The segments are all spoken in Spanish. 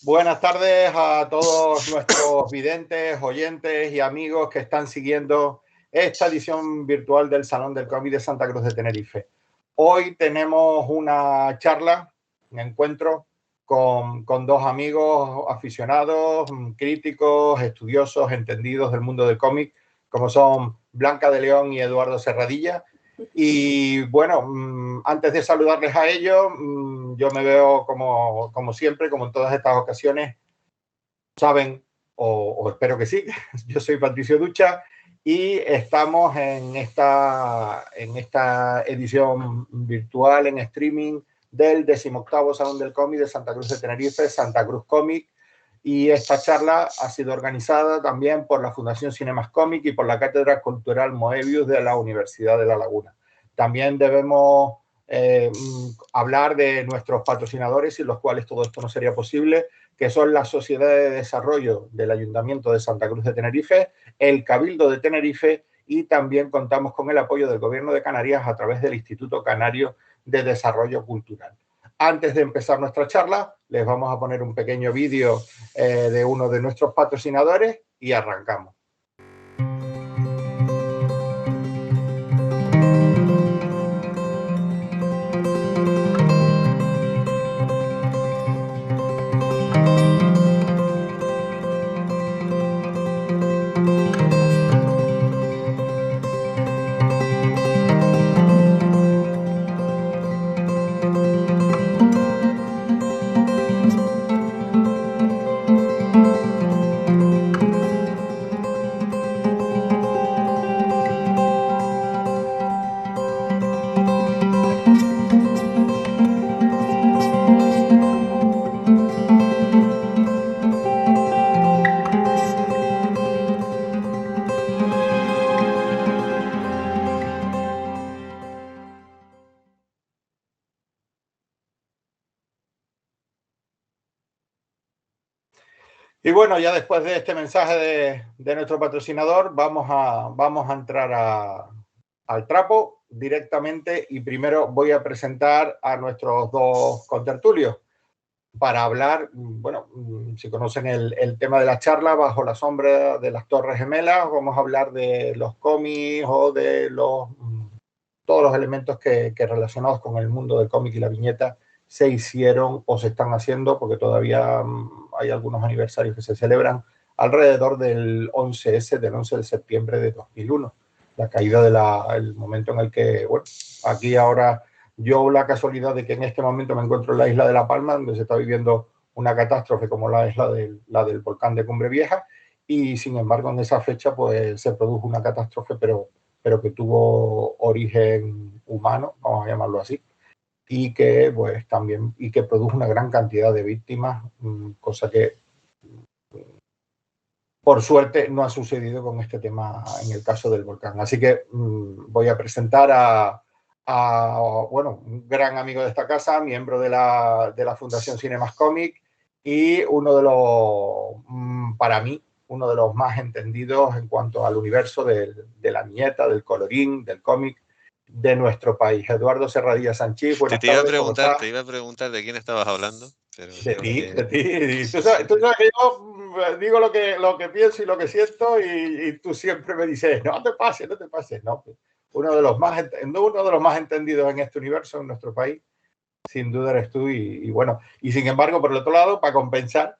Buenas tardes a todos nuestros videntes, oyentes y amigos que están siguiendo esta edición virtual del Salón del Cómic de Santa Cruz de Tenerife. Hoy tenemos una charla, un encuentro con dos amigos aficionados, críticos, estudiosos, entendidos del mundo del cómic, como son Blanca de León y Eduardo Serradilla. Y bueno, antes de saludarles a ellos, yo me veo como siempre, como en todas estas ocasiones, saben, o espero que sí, yo soy Patricio Ducha y estamos en esta edición virtual, en streaming, del 18º Salón del Cómic de Santa Cruz de Tenerife, Santa Cruz Cómic, y esta charla ha sido organizada también por la Fundación Cinemas Cómic y por la Cátedra Cultural Moebius de la Universidad de La Laguna. También debemos hablar de nuestros patrocinadores, sin los cuales todo esto no sería posible, que son la Sociedad de Desarrollo del Ayuntamiento de Santa Cruz de Tenerife, el Cabildo de Tenerife, y también contamos con el apoyo del Gobierno de Canarias a través del Instituto Canario de Desarrollo Cultural. Antes de empezar nuestra charla, les vamos a poner un pequeño vídeo de uno de nuestros patrocinadores y arrancamos. Y bueno, ya después de este mensaje de nuestro patrocinador, vamos a entrar al trapo directamente, y primero voy a presentar a nuestros dos contertulios para hablar, bueno, si conocen el tema de la charla, bajo la sombra de las Torres Gemelas. Vamos a hablar de los cómics o de todos los elementos que relacionados con el mundo del cómic y la viñeta se hicieron o se están haciendo, porque todavía hay algunos aniversarios que se celebran alrededor del 11S, del 11 de septiembre de 2001, la caída del momento en el que, bueno, aquí ahora yo la casualidad de que en este momento me encuentro en la isla de La Palma, donde se está viviendo una catástrofe como la es la del volcán de Cumbre Vieja, y sin embargo en esa fecha pues se produjo una catástrofe, pero que tuvo origen humano, vamos a llamarlo así, y que pues también y que produjo una gran cantidad de víctimas, cosa que por suerte no ha sucedido con este tema en el caso del volcán. Así que voy a presentar bueno, un gran amigo de esta casa, miembro de la Fundación Cinemas Cómic, y uno de los, para mí, uno de los más entendidos en cuanto al universo de la viñeta, del colorín, del cómic de nuestro país. Eduardo Serradilla Sanchís, buenas tardes, ¿cómo estás? Te iba a preguntar de quién estabas hablando, pero De veo ti, que... de ti. Tú sabes que yo digo lo que pienso y lo que siento, y tú siempre me dices, no te pases, no te pases. No, uno de los más entendidos en este universo, en nuestro país, sin duda eres tú. Y bueno, y sin embargo, por el otro lado, para compensar,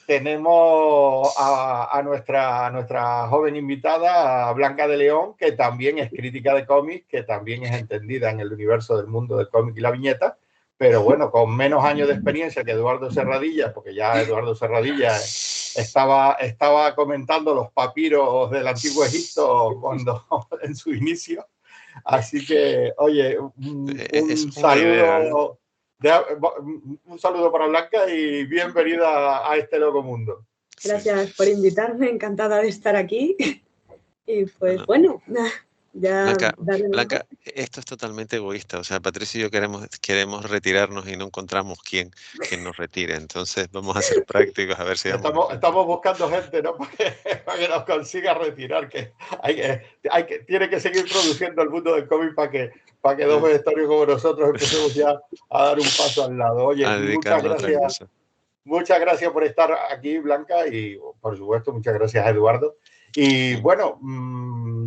tenemos a nuestra joven invitada, a Blanca de León, que también es crítica de cómics, que también es entendida en el universo del mundo del cómic y la viñeta, pero bueno, con menos años de experiencia que Eduardo Serradilla, porque ya Eduardo Serradilla estaba comentando los papiros del Antiguo Egipto cuando en su inicio. Así que, oye, Es un una idea, ¿eh? saludo, un saludo para Blanca y bienvenida a este loco mundo. Gracias por invitarme, encantada de estar aquí. Y pues bueno, ya Blanca, esto es totalmente egoísta. O sea, Patricio y yo queremos retirarnos y no encontramos quién nos retire. Entonces vamos a ser prácticos, a ver si Estamos buscando gente, ¿no? Para que nos consiga retirar, que tiene que seguir produciendo el mundo del cómic para que dos vegetarios como nosotros empecemos ya a dar un paso al lado. Oye, a muchas dedicarnos a otra gracias. cosa. Muchas gracias por estar aquí, Blanca, y por supuesto, muchas gracias a Eduardo. Y bueno,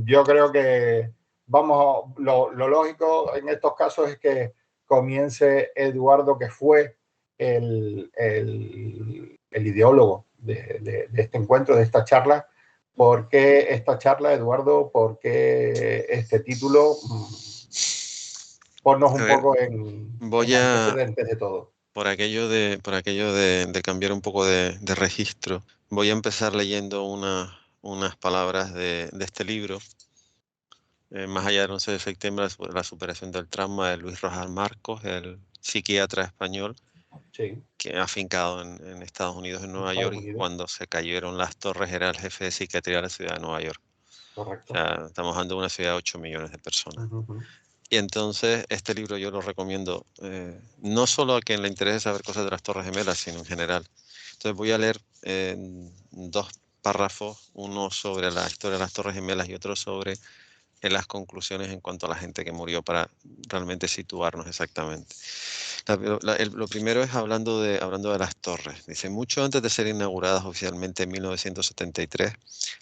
yo creo que lo lógico en estos casos es que comience Eduardo, que fue el ideólogo de este encuentro, de esta charla. ¿Por qué esta charla, Eduardo? ¿Por qué este título? Ponnos un poco en antecedentes de todo. Por aquello de cambiar un poco de registro, voy a empezar leyendo unas palabras de este libro, Más allá del 11 de septiembre, la superación del trauma, de Luis Rojas Marcos, el psiquiatra español, sí, que ha afincado en Estados Unidos, en Nueva York, y cuando se cayeron las torres era el jefe de psiquiatría de la ciudad de Nueva York. Correcto. O sea, estamos hablando de una ciudad de 8 millones de personas. Y entonces este libro yo lo recomiendo no solo a quien le interese saber cosas de las Torres Gemelas, sino en general. Entonces voy a leer dos párrafos, uno sobre la historia de las Torres Gemelas y otro sobre las conclusiones en cuanto a la gente que murió, para realmente situarnos exactamente. Lo primero es hablando de las torres. Dice, mucho antes de ser inauguradas oficialmente en 1973,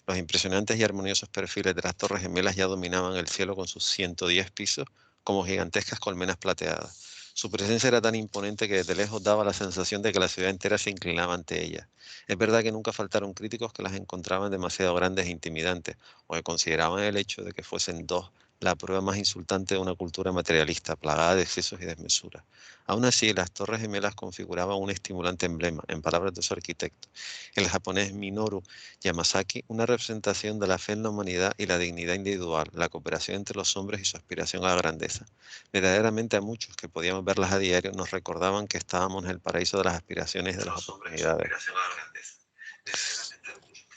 los impresionantes y armoniosos perfiles de las Torres Gemelas ya dominaban el cielo con sus 110 pisos como gigantescas colmenas plateadas. Su presencia era tan imponente que desde lejos daba la sensación de que la ciudad entera se inclinaba ante ella. Es verdad que nunca faltaron críticos que las encontraban demasiado grandes e intimidantes, o que consideraban el hecho de que fuesen dos la prueba más insultante de una cultura materialista, plagada de excesos y desmesuras. Aún así, las Torres Gemelas configuraban un estimulante emblema, en palabras de su arquitecto, el japonés Minoru Yamasaki, una representación de la fe en la humanidad y la dignidad individual, la cooperación entre los hombres y su aspiración a la grandeza. Verdaderamente a muchos que podíamos verlas a diario nos recordaban que estábamos en el paraíso de las aspiraciones y de las oportunidades.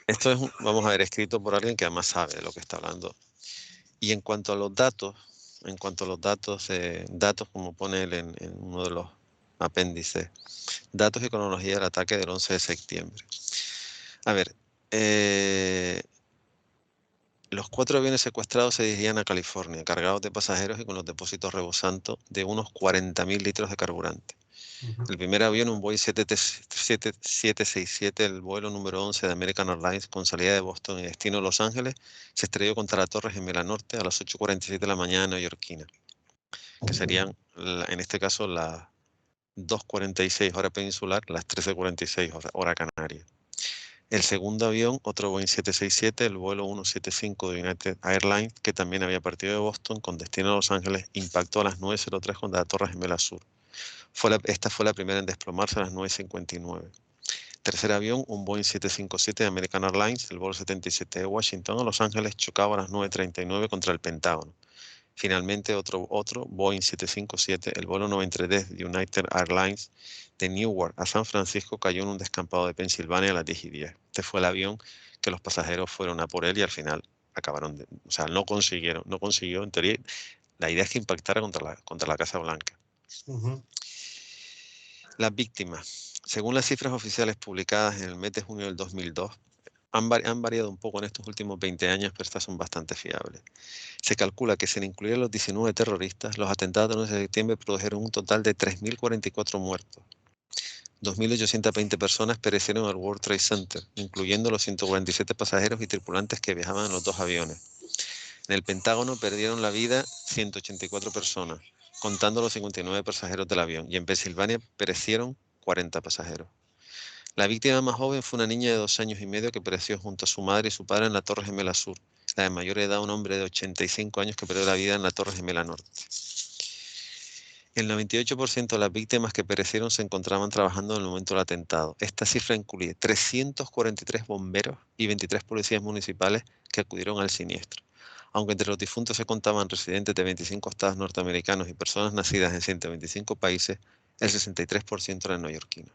Esto es, vamos a ver, escrito por alguien que además sabe de lo que está hablando. Y en cuanto a los datos, datos como pone él en uno de los apéndices, datos y cronología del ataque del 11 de septiembre. A ver, los 4 aviones secuestrados se dirigían a California, cargados de pasajeros y con los depósitos rebosando de unos 40.000 litros de carburante. El primer avión, un Boeing 767, el vuelo número 11 de American Airlines, con salida de Boston y destino Los Ángeles, se estrelló contra la Torre Gemela Norte a las 8:47 de la mañana neoyorquina, que serían, en este caso, las 2:46 hora peninsular, las 13:46 hora canaria. El segundo avión, otro Boeing 767, el vuelo 175 de United Airlines, que también había partido de Boston con destino a Los Ángeles, impactó a las 9:03 contra la Torre Gemela Sur. Esta fue la primera en desplomarse a las 9:59. Tercer avión, un Boeing 757 de American Airlines, el vuelo 77 de Washington a Los Ángeles, chocaba a las 9:39 contra el Pentágono. Finalmente, otro Boeing 757, el vuelo 93 de United Airlines de Newark a San Francisco, cayó en un descampado de Pensilvania a las 10:10. Este fue el avión que los pasajeros fueron a por él y al final acabaron o sea, no consiguió, en teoría, la idea es que impactara contra la Casa Blanca. Las víctimas. Según las cifras oficiales publicadas en el mes de junio del 2002, han variado un poco en estos últimos 20 años, pero estas son bastante fiables. Se calcula que sin incluir a los 19 terroristas, los atentados del 11 de septiembre produjeron un total de 3.044 muertos. 2.820 personas perecieron en el World Trade Center, incluyendo los 147 pasajeros y tripulantes que viajaban en los dos aviones. En el Pentágono perdieron la vida 184 personas, contando los 59 pasajeros del avión, y en Pensilvania perecieron 40 pasajeros. La víctima más joven fue una niña de 2 años y medio que pereció junto a su madre y su padre en la Torre Gemela Sur. La de mayor edad, un hombre de 85 años que perdió la vida en la Torre Gemela Norte. El 98% de las víctimas que perecieron se encontraban trabajando en el momento del atentado. Esta cifra incluye 343 bomberos y 23 policías municipales que acudieron al siniestro. Aunque entre los difuntos se contaban residentes de 25 estados norteamericanos y personas nacidas en 125 países, el 63% eran neoyorquinos.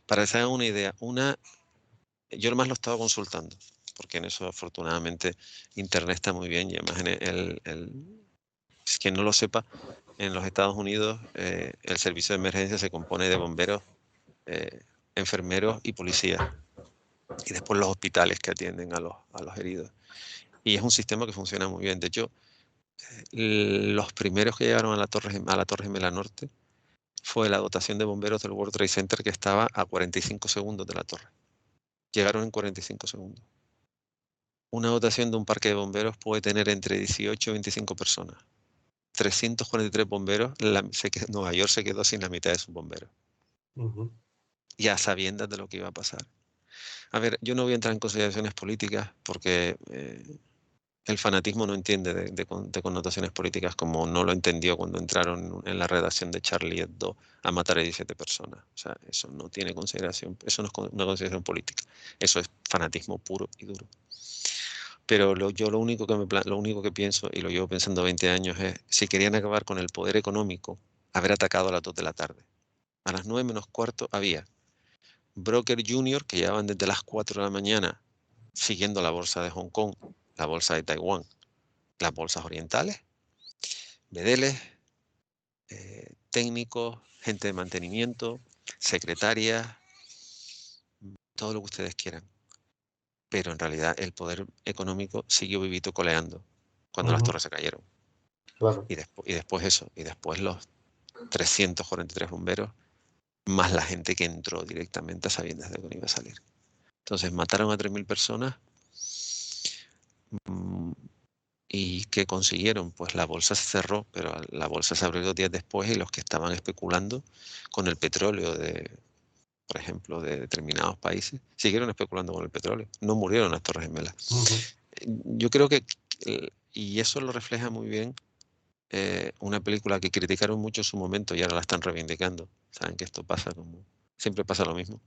Para que se hagan una idea, yo además lo estaba consultando, porque en eso afortunadamente Internet está muy bien, y además quien no lo sepa, en los Estados Unidos el servicio de emergencia se compone de bomberos, enfermeros y policías, y después los hospitales que atienden a los heridos. Y es un sistema que funciona muy bien. De hecho, los primeros que llegaron a la Torre Gemela Norte fue la dotación de bomberos del World Trade Center, que estaba a 45 segundos de la torre. Llegaron en 45 segundos. Una dotación de un parque de bomberos puede tener entre 18 y 25 personas. 343 bomberos, Nueva York se quedó sin la mitad de sus bomberos. Ya sabiendas de lo que iba a pasar. A ver, yo no voy a entrar en consideraciones políticas porque el fanatismo no entiende de connotaciones políticas, como no lo entendió cuando entraron en la redacción de Charlie Hebdo a matar a 17 personas. O sea, eso no tiene consideración, eso no es una consideración política. Eso es fanatismo puro y duro. Pero yo lo único que pienso, y lo llevo pensando 20 años, es si querían acabar con el poder económico, haber atacado a las 2 de la tarde. A las 9 menos cuarto había Broker Junior, que llevaban desde las 4 de la mañana siguiendo la bolsa de Hong Kong, la bolsa de Taiwán, las bolsas orientales, bedeles, técnicos, gente de mantenimiento, secretarias, todo lo que ustedes quieran. Pero en realidad el poder económico siguió vivito coleando cuando las torres se cayeron. Claro. Y después los 343 bomberos, más la gente que entró directamente sabiendo de dónde iba a salir. Entonces mataron a 3.000 personas. ¿Y qué consiguieron? Pues la bolsa se cerró, pero la bolsa se abrió 2 días después, y los que estaban especulando con el petróleo por ejemplo, de determinados países, siguieron especulando con el petróleo. No murieron las Torres Gemelas. Yo creo que, y eso lo refleja muy bien, una película que criticaron mucho en su momento y ahora la están reivindicando. Saben que esto pasa siempre pasa lo mismo.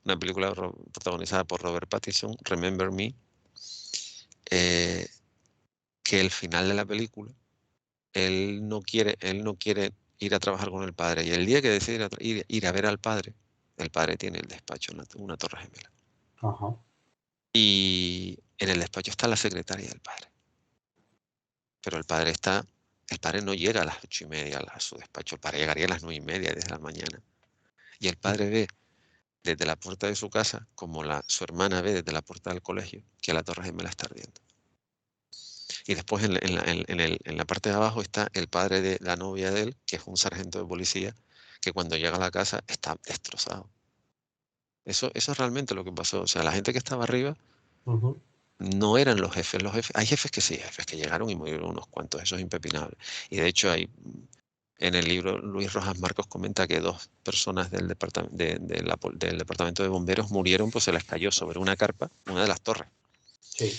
Una película protagonizada por Robert Pattinson, Remember Me, que el final de la película, él no quiere ir a trabajar con el padre, y el día que decide ir a ver al padre, el padre tiene el despacho en una Torre Gemela. Y en el despacho está la secretaria del padre, pero el padre no llega a las 8:30 a su despacho. El padre llegaría a las 9:30 desde la mañana, y el padre ve desde la puerta de su casa, como su hermana ve desde la puerta del colegio, que la Torre Gemela está ardiendo. Y después en la parte de abajo está el padre de la novia de él, que es un sargento de policía, que cuando llega a la casa está destrozado. Eso es realmente lo que pasó. O sea, la gente que estaba arriba no eran los jefes. Hay jefes que sí, jefes que llegaron y murieron unos cuantos. Eso es impepinable. Y de hecho en el libro, Luis Rojas Marcos comenta que 2 personas del departamento de bomberos murieron, pues se les cayó sobre una carpa una de las torres. Sí.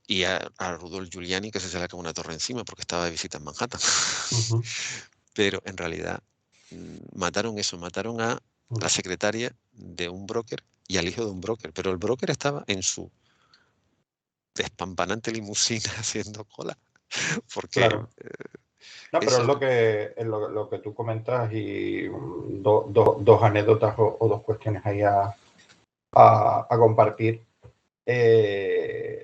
Y a Rudolf Giuliani, que se le cayó una torre encima porque estaba de visita en Manhattan. Pero en realidad mataron a la secretaria de un broker y al hijo de un broker. Pero el broker estaba en su despampanante limusina haciendo cola. Porque, claro. No, pero es lo que tú comentas, y dos anécdotas o 2 cuestiones ahí a compartir.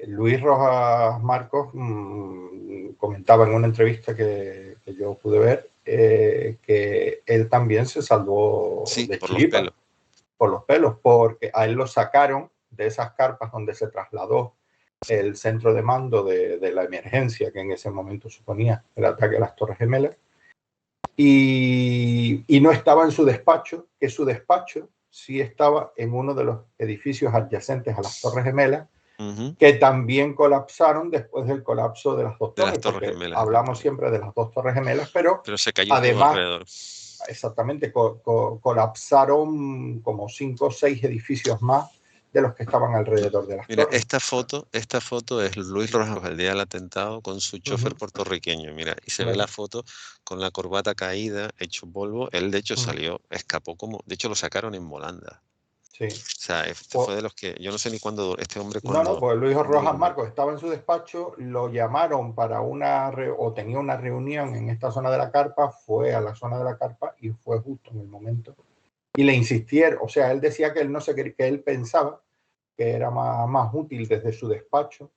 Luis Rojas Marcos comentaba en una entrevista que yo pude ver que él también se salvó de chiripa por los pelos, porque a él lo sacaron de esas carpas donde se trasladó el centro de mando de la emergencia que en ese momento suponía el ataque a las Torres Gemelas, y no estaba en su despacho, que su despacho sí estaba en uno de los edificios adyacentes a las Torres Gemelas, que también colapsaron después del colapso de las 2 torres, porque gemelas, hablamos siempre de las 2 Torres Gemelas, pero se cayó además, todo alrededor. Exactamente, colapsaron como 5 o 6 edificios más de los que estaban alrededor de las torres. Esta foto es Luis Rojas el día del atentado con su chofer puertorriqueño, mira, y se ve la foto con la corbata caída, hecho polvo. Él de hecho escapó de hecho lo sacaron en volanda. Sí. O sea, fue de los que, yo no sé ni cuándo este hombre... No, pues Luis Rojas Marcos estaba en su despacho, lo llamaron para tenía una reunión en esta zona de la carpa, fue a la zona de la carpa y fue justo en el momento. Y le insistieron, o sea, él decía que él pensaba que era más útil desde su despacho,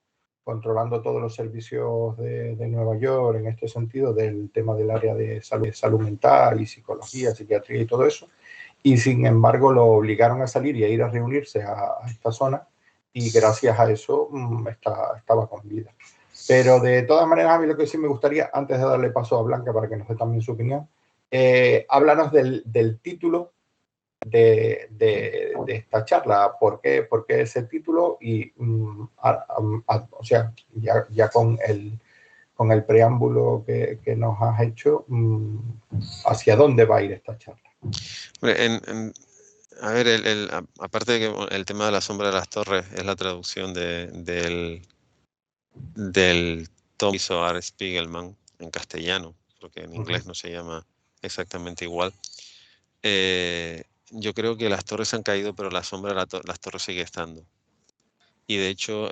controlando todos los servicios de Nueva York en este sentido, del tema del área de salud mental y psicología, psiquiatría y todo eso. Y sin embargo lo obligaron a salir y a ir a reunirse a esta zona, y gracias a eso estaba con vida. Pero de todas maneras, a mí lo que sí me gustaría, antes de darle paso a Blanca para que nos dé también su opinión, háblanos del título de esta charla. ¿Por qué ese título? Y, o sea, ya con el preámbulo que nos has hecho, ¿hacia dónde va a ir esta charla? A ver, aparte de que el tema de la sombra de las torres es la traducción del Tom que hizo Art Spiegelman en castellano, porque en inglés no se llama exactamente igual. Yo creo que las torres han caído, pero la sombra de las torres sigue estando. Y de hecho,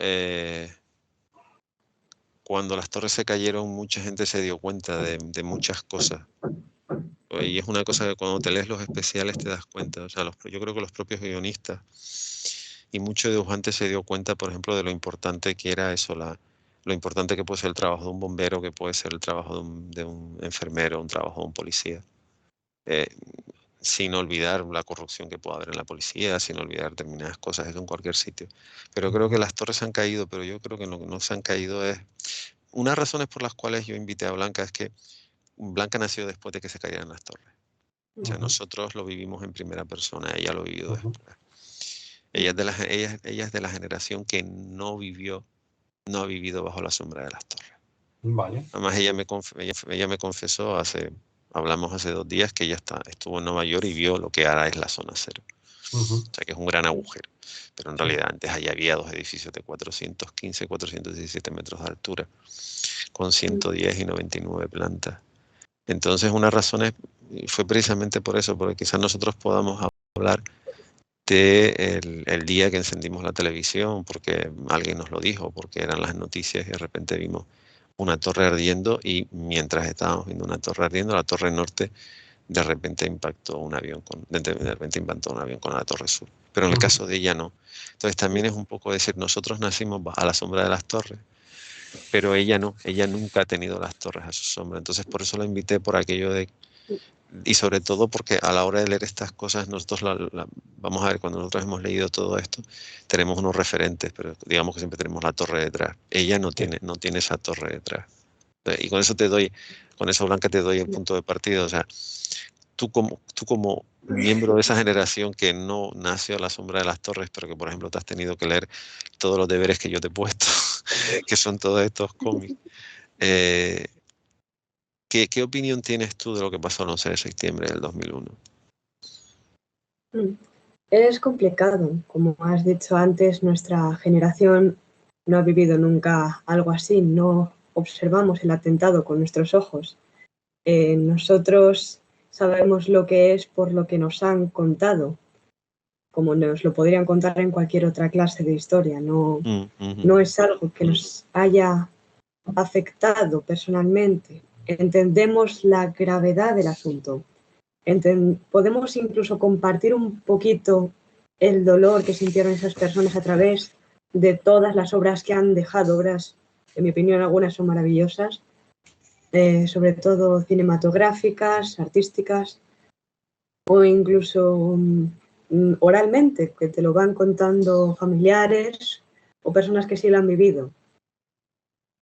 cuando las torres se cayeron, mucha gente se dio cuenta de muchas cosas. Y es una cosa que cuando te lees los especiales te das cuenta. O sea, yo creo que los propios guionistas y muchos dibujantes se dio cuenta, por ejemplo, de lo importante que era eso, lo importante que puede ser el trabajo de un bombero, que puede ser el trabajo de un enfermero, un trabajo de un policía. Sin olvidar la corrupción que puede haber en la policía, sin olvidar determinadas cosas, eso en cualquier sitio. Pero creo que las torres han caído, pero yo creo que lo que no se han caído es... Unas razones por las cuales yo invité a Blanca es que Blanca nació después de que se cayeran las torres. O sea, nosotros lo vivimos en primera persona, ella lo ha vivido después. Ella es de la generación que no ha vivido bajo la sombra de las torres. Vale. Además, ella me confesó hablamos hace 2 días que ella estuvo en Nueva York y vio lo que ahora es la zona cero. O sea, que es un gran agujero. Pero en realidad antes allí había 2 edificios de 415, 417 metros de altura, con 110 y 99 plantas. Entonces, una razón fue precisamente por eso, porque quizás nosotros podamos hablar de el día que encendimos la televisión, porque alguien nos lo dijo, porque eran las noticias y de repente vimos una torre ardiendo y mientras estábamos viendo una torre ardiendo, la torre norte de repente impactó un avión con la torre sur. Pero en el caso de ella no. Entonces también es un poco decir, nosotros nacimos a la sombra de las torres, pero ella no, ella nunca ha tenido las torres a su sombra. Entonces por eso la invité, por aquello de... Y sobre todo porque a la hora de leer estas cosas, nosotros vamos a ver, cuando nosotros hemos leído todo esto, tenemos unos referentes, pero digamos que siempre tenemos la torre detrás. Ella no tiene esa torre detrás. Y con eso Blanca, te doy el punto de partida. O sea, tú como miembro de esa generación que no nació a la sombra de las torres, pero que por ejemplo te has tenido que leer todos los deberes que yo te he puesto, que son todos estos cómics. ¿Qué opinión tienes tú de lo que pasó el 11 de septiembre del 2001? Es complicado. Como has dicho antes, nuestra generación no ha vivido nunca algo así. No observamos el atentado con nuestros ojos. Nosotros sabemos lo que es por lo que nos han contado, como nos lo podrían contar en cualquier otra clase de historia. No es algo que nos haya afectado personalmente. Entendemos la gravedad del asunto. Podemos incluso compartir un poquito el dolor que sintieron esas personas a través de todas las obras que han dejado, obras, en mi opinión, algunas son maravillosas, sobre todo cinematográficas, artísticas, o incluso oralmente, que te lo van contando familiares o personas que sí lo han vivido.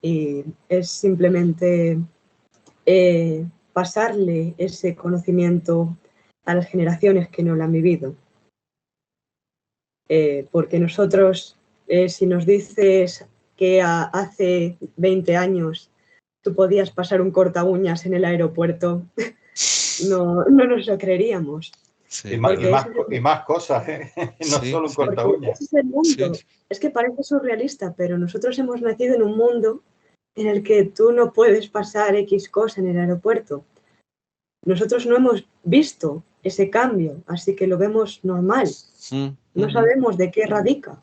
Y es simplemente pasarle ese conocimiento a las generaciones que no lo han vivido. Porque nosotros, si nos dices que hace 20 años tú podías pasar un corta uñas en el aeropuerto, no nos lo creeríamos. Sí. Y más cosas, ¿eh? No solo un corta uñas. Ese es el mundo. Sí. Es que parece surrealista, pero nosotros hemos nacido en un mundo en el que tú no puedes pasar X cosa en el aeropuerto. Nosotros no hemos visto ese cambio, así que lo vemos normal. No sabemos de qué radica.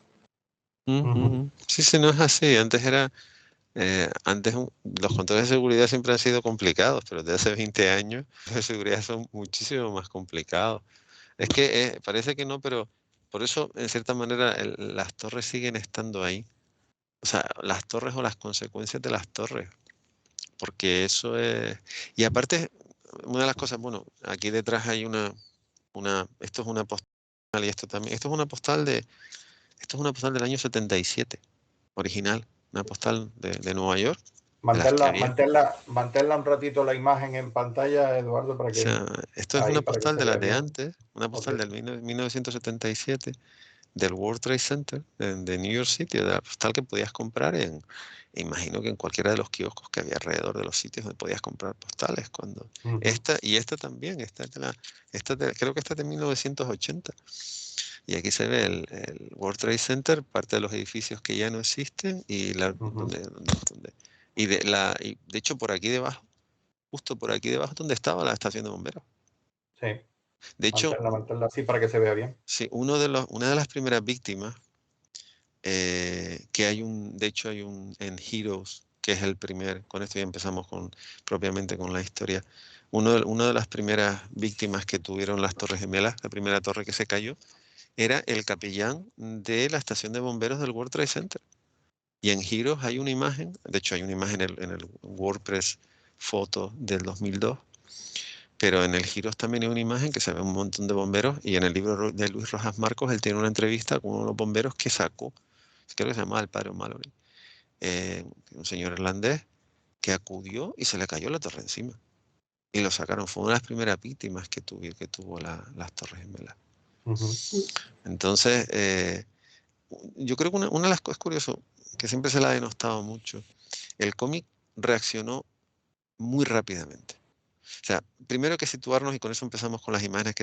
Sí, no es así. Antes los controles de seguridad siempre han sido complicados, pero desde hace 20 años los de seguridad son muchísimo más complicados. Es que parece que no, pero por eso, en cierta manera, las torres siguen estando ahí. O sea, las torres o las consecuencias de las torres. Porque eso es... Y aparte, una de las cosas, bueno, aquí detrás hay esto es una postal y esto también. Esto es una postal del año 77, original. Una postal de Nueva York, Manténla un ratito la imagen en pantalla, Eduardo, para O que... sea, esto es ahí, una para que postal se de vea las de bien. antes, una postal Ok. del 1977 del World Trade Center de New York City, de la postal que podías comprar imagino que en cualquiera de los kioscos que había alrededor de los sitios donde podías comprar postales. Ujú. Esta también, creo que esta es de 1980. Y aquí se ve el World Trade Center, parte de los edificios que ya no existen y Ujú. y de hecho por aquí debajo, justo por aquí debajo donde estaba la estación de bomberos. Sí, De hecho, manténla así para que se vea bien. sí, una de las primeras víctimas que de hecho hay en Heroes, que es el primer, con esto ya empezamos propiamente con la historia. Una de las primeras víctimas que tuvieron las Torres Gemelas, la primera torre que se cayó, era el capellán de la estación de bomberos del World Trade Center. Y en Heroes hay una imagen, de hecho hay una imagen en el WordPress foto del 2002, pero en el Heroes también hay una imagen que se ve un montón de bomberos y en el libro de Luis Rojas Marcos él tiene una entrevista con uno de los bomberos que sacó, creo que se llamaba el padre O'Mallory, un señor irlandés que acudió y se le cayó la torre encima. Y lo sacaron. Fue una de las primeras víctimas que tuvo las Torres Gemelas. Ujú. Entonces, yo creo que una de las cosas curiosas, que siempre se la ha denostado mucho, el cómic reaccionó muy rápidamente. O sea, primero hay que situarnos y con eso empezamos con las imágenes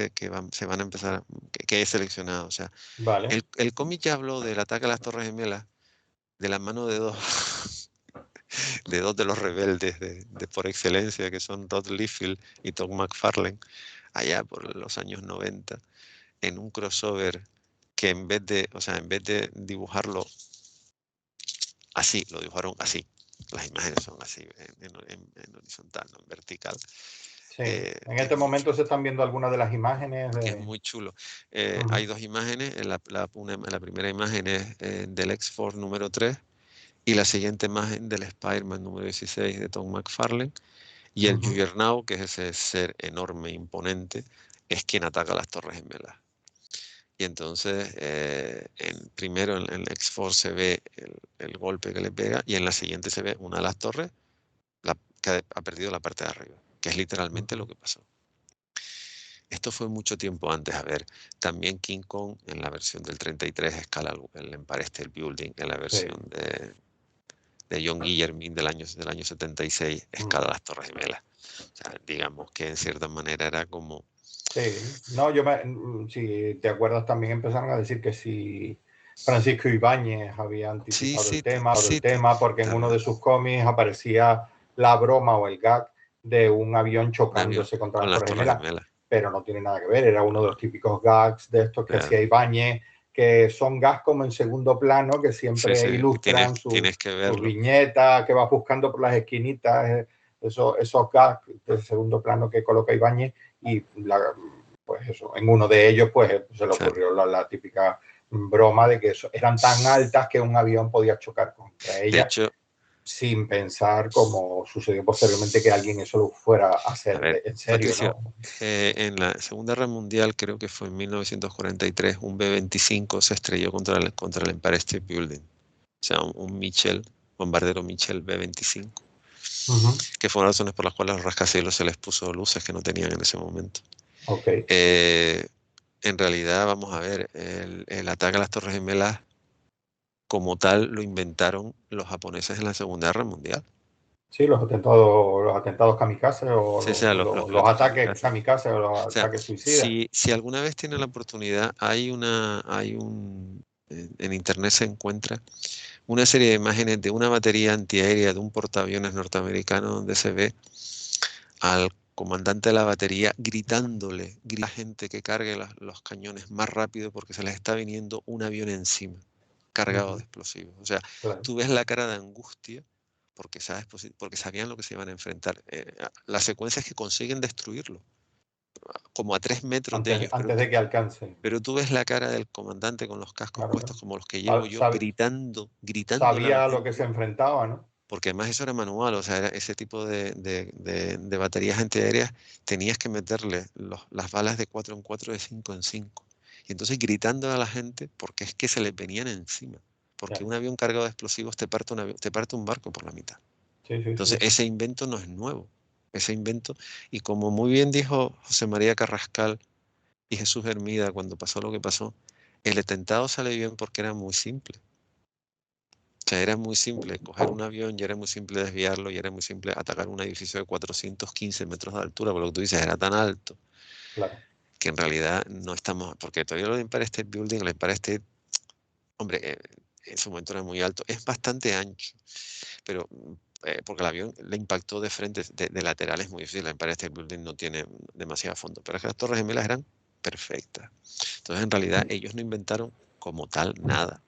se van a empezar, que he seleccionado. O sea, Vale. el cómic ya habló del ataque a las Torres Gemelas de la mano de dos de los rebeldes por excelencia, que son Todd Liefeld y Todd McFarlane, allá por los años 90, en un crossover que en vez de dibujarlo así, lo dibujaron así. Las imágenes son así, en horizontal, no en vertical. Sí. En Que es este muy momento chulo. se están viendo algunas de las imágenes Que es de... muy chulo. Ujú. Hay dos imágenes. La primera imagen es del X-Force número 3 y la siguiente imagen del Spider-Man número 16 de Tom McFarlane. Y el Ujú. Juggernaut, que es ese ser enorme, imponente, es quien ataca a las Torres Gemelas. Y entonces, primero en el X-Force se ve el golpe que le pega y en la siguiente se ve una de las torres que ha perdido la parte de arriba, que es literalmente lo que pasó. Esto fue mucho tiempo antes. A ver, también King Kong en la versión del 33 escala el Empire State Building, en la versión Sí. de John Guillermin del año 76 escala las Torres Gemelas. O sea, digamos que en cierta manera era como... Sí, no, si te acuerdas también empezaron a decir que si Francisco Ibáñez había Sí, anticipado sí, el tema, porque en uno de sus cómics aparecía la broma o el gag de un avión un avión chocándose contra con las las Torres Torres Gemelas, Gemelas. pero no tiene nada que ver, era uno de los típicos gags de estos que Claro. hacía Ibáñez, que son gags como en segundo plano, que Sí, siempre sí, ilustran tienes que sus verlo. viñetas, que va buscando por las esquinitas, esos gags de segundo plano que coloca Ibáñez y pues eso, en uno de ellos pues se le ocurrió la típica broma de que eran tan altas que un avión podía chocar contra De ellas hecho, sin pensar, como sucedió posteriormente, que alguien eso lo fuera a a hacer ver, en serio, Patricio, ¿no? en la Segunda Guerra Mundial, creo que fue en 1943, un B-25 se estrelló contra el Empire State Building. O sea, un Mitchell, bombardero Mitchell B-25, que fueron las razones por las cuales a los rascacielos se les puso luces que no tenían en ese momento. Ok. En realidad, vamos a ver, el ataque a las Torres Gemelas como tal lo inventaron los japoneses en la Segunda Guerra Mundial. Sí, los atentados kamikaze o Sí, o sea, los los pilotos ataques kamikaze. kamikaze o O los sea, ataques suicidas. si alguna vez tienen la oportunidad, en internet se encuentra una serie de imágenes de una batería antiaérea de un portaaviones norteamericano donde se ve al comandante de la batería gritándole a la gente que cargue los cañones más rápido porque se les está viniendo un avión encima, cargado de explosivos. O sea, Claro. tú ves la cara de angustia porque sabían lo que se iban a enfrentar. Las secuencias que consiguen destruirlo, como a 3 metros de ellos, Antes de que alcancen. pero tú ves la cara del comandante con los cascos Claro, puestos, como los que llevo yo, gritándole a la sabía a lo que se gente, enfrentaba, ¿no? porque además eso era manual, o sea, era ese tipo de baterías antiaéreas, tenías que meterle las balas de 4 en 4, de 5 en 5. Y entonces gritando a la gente, porque es que se les venían encima. Porque Ya. un avión cargado de explosivos te parte un barco por la mitad. Sí, sí, Entonces, sí. ese invento no es nuevo. Ese invento, y como muy bien dijo José María Carrascal y Jesús Hermida cuando pasó lo que pasó, el atentado sale bien porque era muy simple. O sea, era muy simple coger un avión, y era muy simple desviarlo, y era muy simple atacar un edificio de 415 metros de altura, por lo que tú dices, era tan alto Claro. que en realidad no estamos, porque todavía lo de Empire State Building, el Empire State, hombre, en su momento era muy alto, es bastante ancho, pero porque el avión le impactó de frente, de lateral es muy difícil, el Empire State Building no tiene demasiado fondo, pero es que las Torres Gemelas eran perfectas. Entonces, en realidad, ellos no inventaron como tal nada.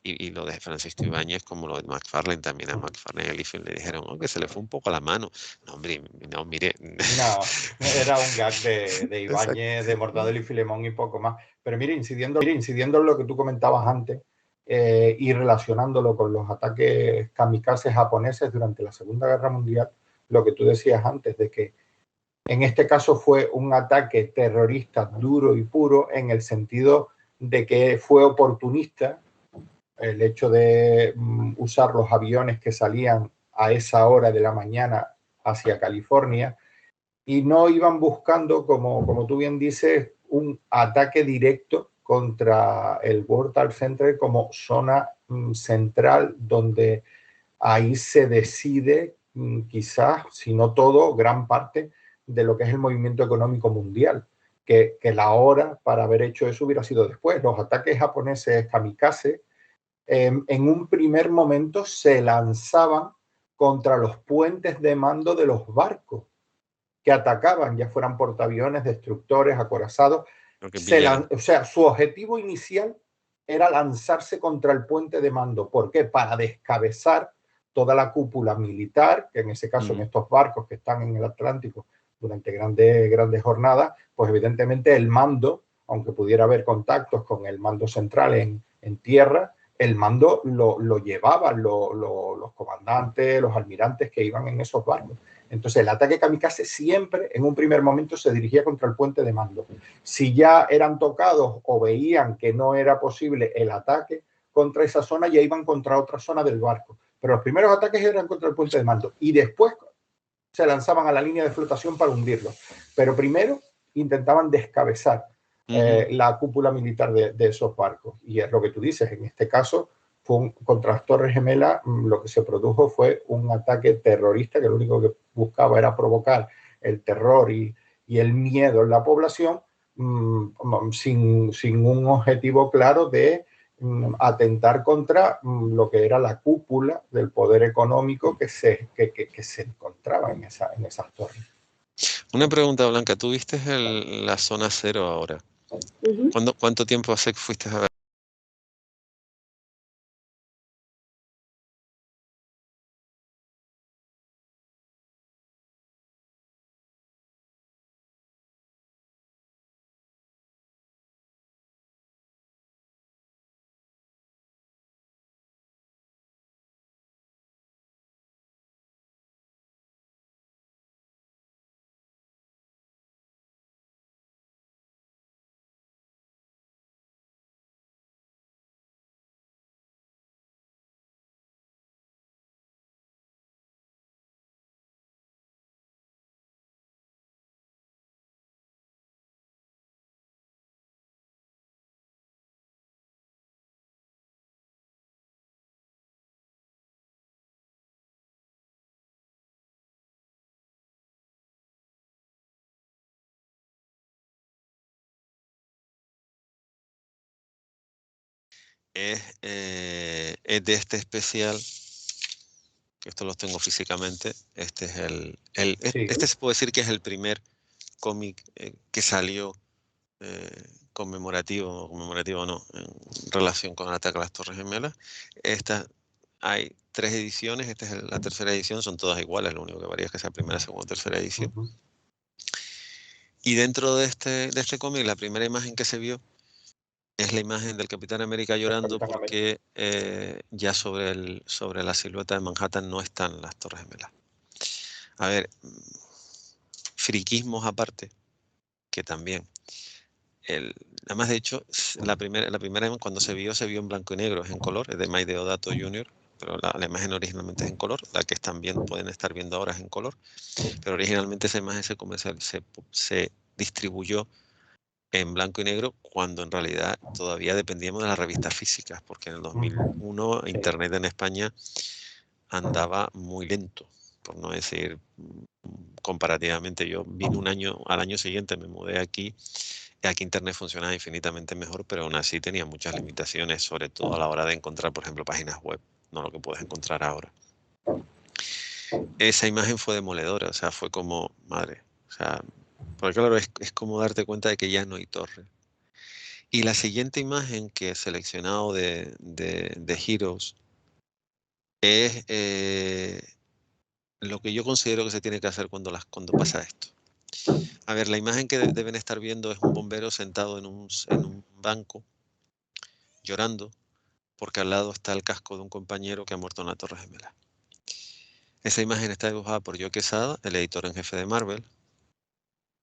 Y lo de Francisco Ibáñez, como lo de McFarlane, también a McFarlane y a Liefeld le dijeron, oh, que se le fue un poco la mano. No, hombre, no, mire. No, era un gag de Exacto. Ibáñez, de Mortadelo y Filemón y poco más. Pero mire, incidiendo en lo que tú comentabas antes y relacionándolo con los ataques kamikazes japoneses durante la Segunda Guerra Mundial, lo que tú decías antes de que en este caso fue un ataque terrorista duro y puro en el sentido de que fue oportunista el hecho de usar los aviones que salían a esa hora de la mañana hacia California y no iban buscando, como tú bien dices, un ataque directo contra el World Trade Center como zona central donde ahí se decide quizás, si no todo, gran parte de lo que es el movimiento económico mundial. Que la hora para haber hecho eso hubiera sido después. Los ataques japoneses kamikaze en un primer momento se lanzaban contra los puentes de mando de los barcos que atacaban, ya fueran portaaviones, destructores, acorazados. O sea, su objetivo inicial era lanzarse contra el puente de mando. ¿Por qué? Para descabezar toda la cúpula militar, que en ese caso en estos barcos que están en el Atlántico durante grandes jornadas, pues evidentemente el mando, aunque pudiera haber contactos con el mando central en tierra, el mando lo llevaban los comandantes, los almirantes que iban en esos barcos. Entonces el ataque kamikaze siempre en un primer momento se dirigía contra el puente de mando. Si ya eran tocados o veían que no era posible el ataque contra esa zona, ya iban contra otra zona del barco. Pero los primeros ataques eran contra el puente de mando y después se lanzaban a la línea de flotación para hundirlo. Pero primero intentaban descabezar la cúpula militar de esos barcos. Y es lo que tú dices, en este caso contra las Torres Gemelas lo que se produjo fue un ataque terrorista que lo único que buscaba era provocar el terror y el miedo en la población sin un objetivo claro de atentar contra lo que era la cúpula del poder económico que se encontraba en esas torres. Una pregunta, Blanca, tú viste la zona cero ahora. ¿Cuánto tiempo hace que fuiste a ver? Es de este especial, que esto lo tengo físicamente. Este es este se puede decir que es el primer cómic que salió conmemorativo no, en relación con el ataque a las Torres Gemelas. Hay 3 ediciones, esta es la tercera edición, son todas iguales, lo único que varía es que sea primera, segunda o tercera edición. Y dentro de este cómic, la primera imagen que se vio es la imagen del Capitán América llorando porque ya sobre la silueta de Manhattan no están las Torres Gemelas. A ver, friquismos aparte, que también. Además, de hecho, la primera cuando se vio en blanco y negro, es en color, es de Mike Deodato Jr. pero la imagen originalmente es en color, la que pueden estar viendo ahora es en color, pero originalmente esa imagen se distribuyó en blanco y negro cuando en realidad todavía dependíamos de las revistas físicas, porque en el 2001 Sí. Internet en España andaba muy lento, por no decir comparativamente. Yo vine al año siguiente me mudé aquí, y aquí Internet funcionaba infinitamente mejor, pero aún así tenía muchas limitaciones, sobre todo a la hora de encontrar, por ejemplo, páginas web, no lo que puedes encontrar ahora. Esa imagen fue demoledora, o sea, fue como, madre, o sea, porque claro, es como darte cuenta de que ya no hay torre. Y la siguiente imagen que he seleccionado de Heroes es lo que yo considero que se tiene que hacer cuando pasa esto. A ver, la imagen que deben estar viendo es un bombero sentado en un banco, llorando, porque al lado está el casco de un compañero que ha muerto en la Torre Gemela. Esa imagen está dibujada por Joe Quesada, el editor en jefe de Marvel,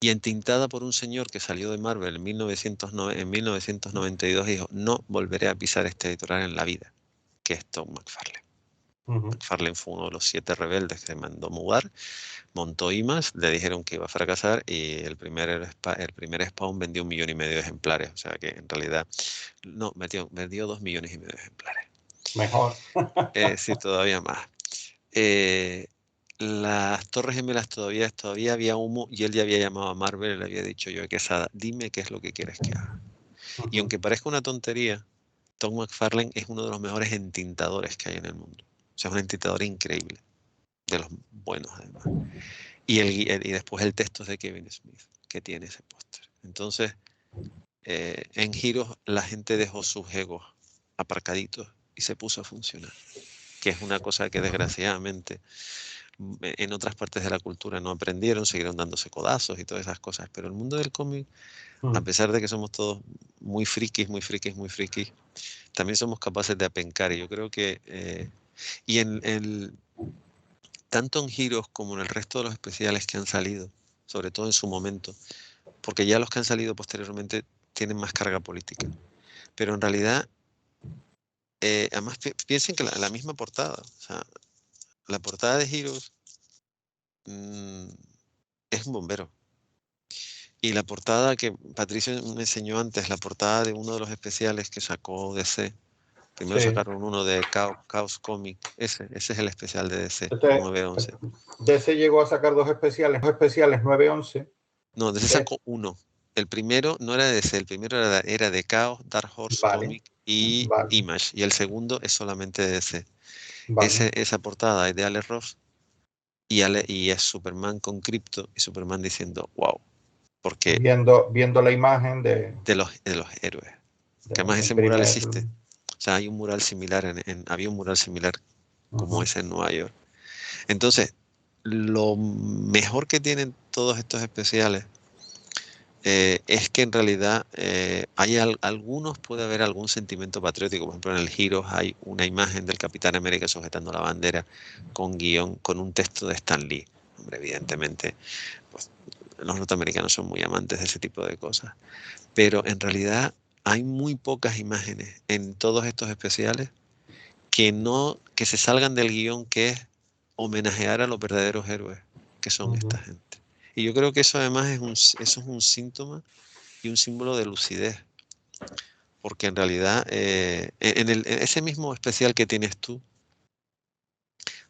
y entintada por un señor que salió de Marvel en 1992 y dijo, no volveré a pisar este editorial en la vida, que es Todd McFarlane. McFarlane fue uno de los 7 rebeldes que se mandó mudar, montó Image, le dijeron que iba a fracasar y el primer Spawn vendió 1,5 millones de ejemplares, o sea que en realidad no, vendió 2,5 millones de ejemplares. Mejor. Sí, todavía más. Las Torres Gemelas todavía había humo y él ya había llamado a Marvel y le había dicho yo a Quesada, dime qué es lo que quieres que haga. Y aunque parezca una tontería, Tom McFarlane es uno de los mejores entintadores que hay en el mundo. O sea, es un entintador increíble, de los buenos además. Y después el texto es de Kevin Smith, que tiene ese póster. Entonces, en Heroes la gente dejó sus egos aparcaditos y se puso a funcionar, que es una cosa que desgraciadamente en otras partes de la cultura no aprendieron, siguieron dándose codazos y todas esas cosas, pero el mundo del cómic, a pesar de que somos todos muy frikis, también somos capaces de apencar, y yo creo que y tanto en Heroes como en el resto de los especiales que han salido, sobre todo en su momento, porque ya los que han salido posteriormente tienen más carga política, pero en realidad además piensen que la misma portada, o sea, la portada de Heroes es un bombero. Y la portada que Patricio me enseñó antes, la portada de uno de los especiales que sacó DC. Primero sacaron uno de Chaos Comic. Ese es el especial de DC, 911. DC llegó a sacar 2 especiales 911. No, DC sacó uno. El primero no era de DC, el primero era de Chaos, Dark Horse Comic y Image. Y el segundo es solamente de DC. Esa portada es de Alex Ross y es Superman con Krypto y Superman diciendo wow. Porque viendo la imagen de los héroes. Que además ese mural existe. O sea, hay un mural similar, había un mural similar como ese en Nueva York. Entonces, lo mejor que tienen todos estos especiales es que en realidad hay algunos, puede haber algún sentimiento patriótico. Por ejemplo, en el Heroes hay una imagen del Capitán América sujetando la bandera con guión, con un texto de Stan Lee. Hombre, evidentemente, pues, los norteamericanos son muy amantes de ese tipo de cosas. Pero en realidad hay muy pocas imágenes en todos estos especiales que se salgan del guión, que es homenajear a los verdaderos héroes que son esta gente. Y yo creo que eso además eso es un síntoma y un símbolo de lucidez. Porque en realidad, en ese mismo especial que tienes tú,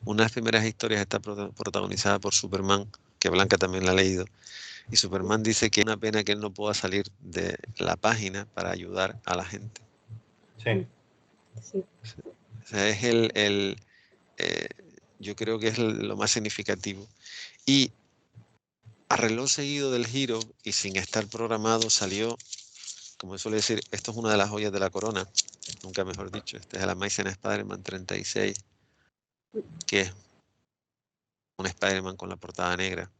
una de las primeras historias está protagonizada por Superman, que Blanca también la ha leído. Y Superman dice que es una pena que él no pueda salir de la página para ayudar a la gente. Sí. O sea, es yo creo que es lo más significativo. Y a reloj seguido del giro y sin estar programado salió, como suele decir, esto es una de las joyas de la corona, nunca mejor dicho, este es el Amazing Spider-Man 36, que es un Spider-Man con la portada negra.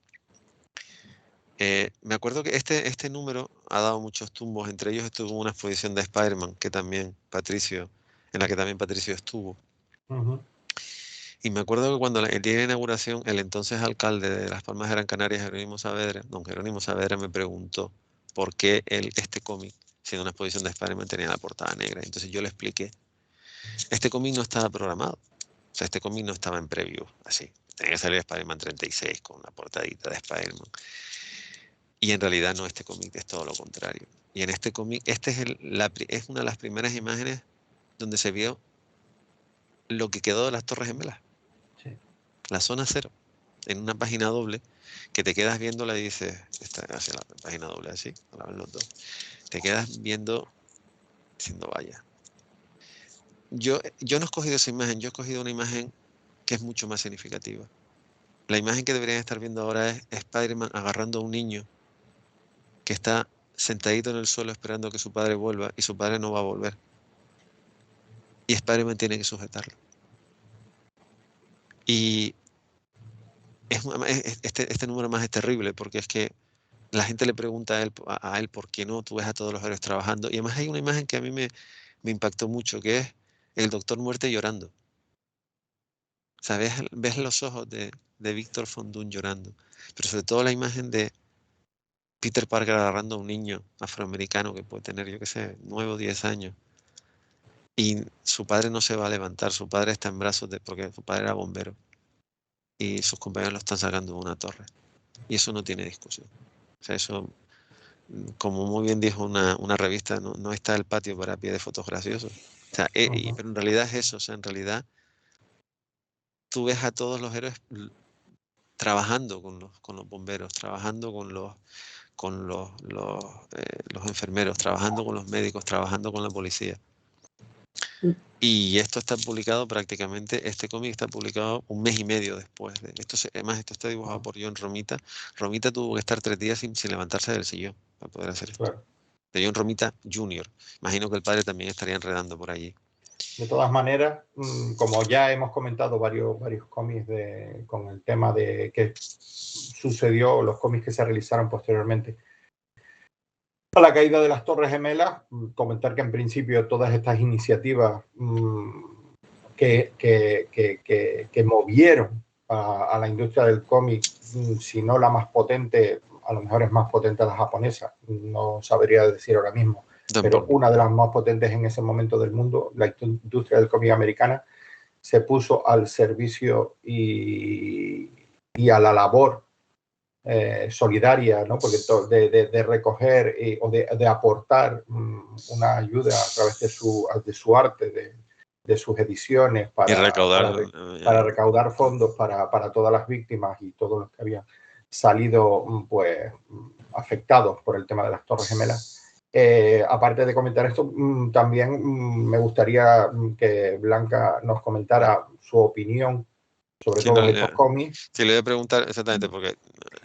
Me acuerdo que este número ha dado muchos tumbos, entre ellos estuvo una exposición de Spider-Man en la que también Patricio estuvo. Y me acuerdo que cuando el día de inauguración, el entonces alcalde de Las Palmas de Gran Canaria, don Jerónimo Saavedra, me preguntó por qué este cómic, siendo una exposición de Spider-Man, tenía la portada negra. Entonces yo le expliqué, este cómic no estaba programado. O sea, este cómic no estaba en preview, así. Tenía que salir Spider-Man 36 con la portadita de Spider-Man. Y en realidad no, este cómic es todo lo contrario. Y en este cómic, este es una de las primeras imágenes donde se vio lo que quedó de las Torres Gemelas. Sí. La zona cero, en una página doble, que te quedas viéndola y dices, esta hacia la página doble así, a la vez los dos. Te quedas viendo, diciendo, vaya. Yo no he escogido esa imagen, yo he escogido una imagen que es mucho más significativa. La imagen que deberían estar viendo ahora es Spider-Man agarrando a un niño que está sentadito en el suelo esperando que su padre vuelva y su padre no va a volver. Y Spider-Man tiene que sujetarlo. Y este número más es terrible porque es que la gente le pregunta a él por qué no, tú ves a todos los héroes trabajando. Y además hay una imagen que a mí me impactó mucho, que es el Doctor Muerte llorando. O sea, ves los ojos de Víctor Von Doom llorando. Pero sobre todo la imagen de Peter Parker agarrando a un niño afroamericano que puede tener, yo qué sé, 9 o 10 años. Y su padre no se va a levantar, su padre está en brazos porque su padre era bombero. Y sus compañeros lo están sacando de una torre. Y eso no tiene discusión. O sea, eso, como muy bien dijo una revista, no está el patio para pie de fotos graciosos. O sea, pero en realidad es eso. O sea, en realidad tú ves a todos los héroes trabajando con los bomberos, trabajando con los enfermeros, trabajando con los médicos, trabajando con la policía. Y esto está publicado prácticamente, este cómic está publicado un mes y medio después. Además, esto está dibujado por John Romita. Romita tuvo que estar 3 días sin levantarse del sillón para poder hacer esto. Claro. De John Romita Jr. Imagino que el padre también estaría enredando por allí. De todas maneras, como ya hemos comentado varios cómics con el tema de qué sucedió, los cómics que se realizaron posteriormente a la caída de las Torres Gemelas, comentar que en principio todas estas iniciativas que movieron a la industria del cómic, si no la más potente, a lo mejor es más potente la japonesa, no sabría decir ahora mismo, pero una de las más potentes en ese momento del mundo, la industria del cómic americana, se puso al servicio y a la labor solidaria, ¿no? Porque de recoger o de aportar una ayuda a través de su arte, de sus ediciones Y recaudar, para recaudar fondos para todas las víctimas y todos los que habían salido pues afectados por el tema de las Torres Gemelas. Aparte de comentar esto, también me gustaría que Blanca nos comentara su opinión sobre todos estos cómics. Sí, le voy a preguntar exactamente, porque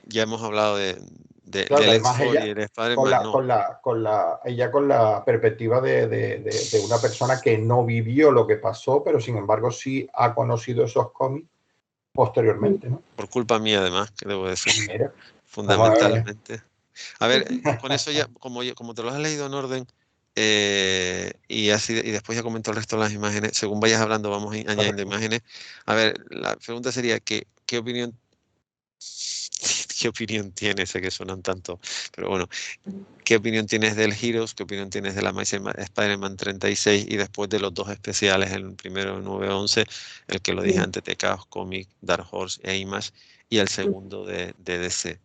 ya hemos hablado Claro, del además X-Force y el Spider-Man, no. ella con la perspectiva de una persona que no vivió lo que pasó, pero sin embargo sí ha conocido esos cómics posteriormente, ¿no? Por culpa mía, además, que debo decir. Mira, fundamentalmente. A ver, con eso ya, como te lo has leído en orden, y después ya comento el resto de las imágenes, según vayas hablando vamos añadiendo imágenes. A ver, la pregunta sería, ¿qué opinión tienes? Sé que suenan tanto, pero bueno, ¿qué opinión tienes del Heroes? ¿Qué opinión tienes de la Spider-Man 36? Y después de los dos especiales, el primero de 9/11, el que lo dije antes de Chaos Comic, Dark Horse e Image, y el segundo de DC.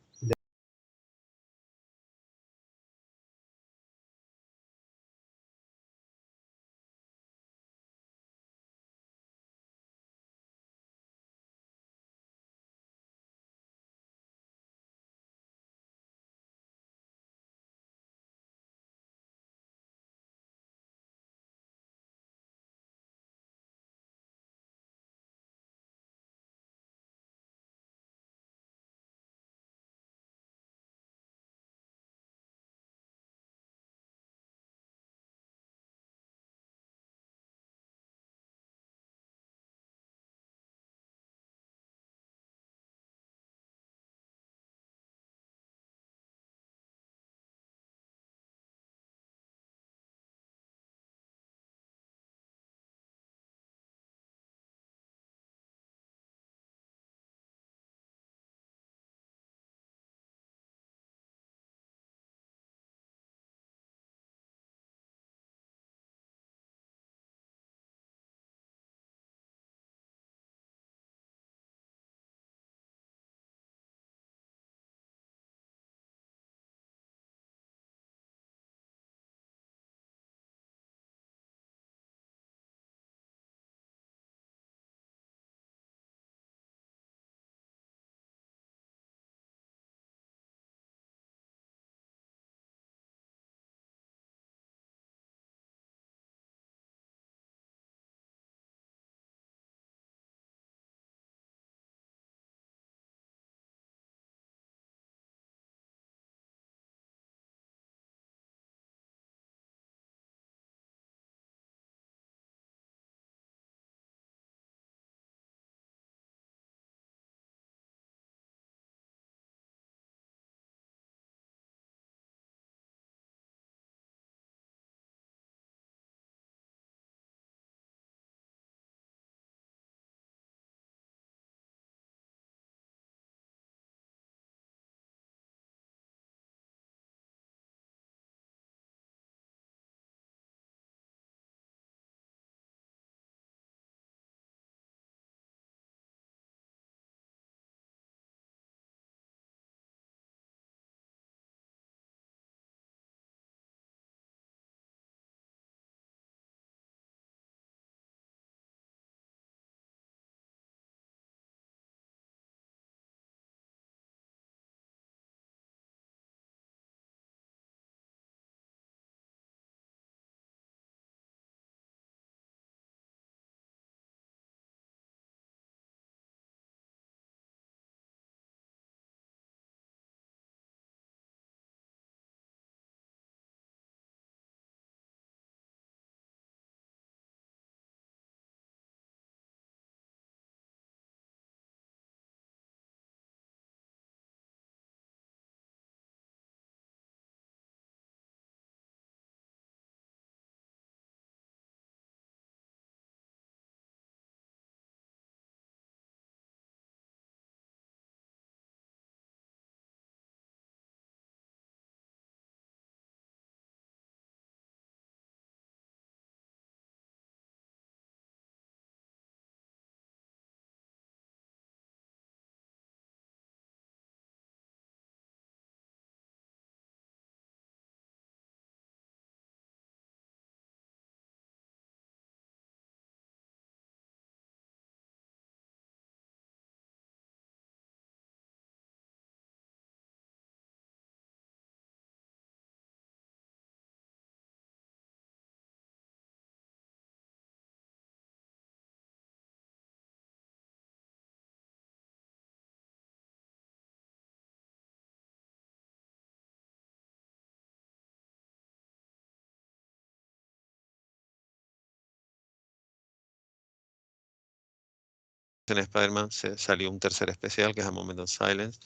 en Spider-Man salió un tercer especial que es A Moment of Silence,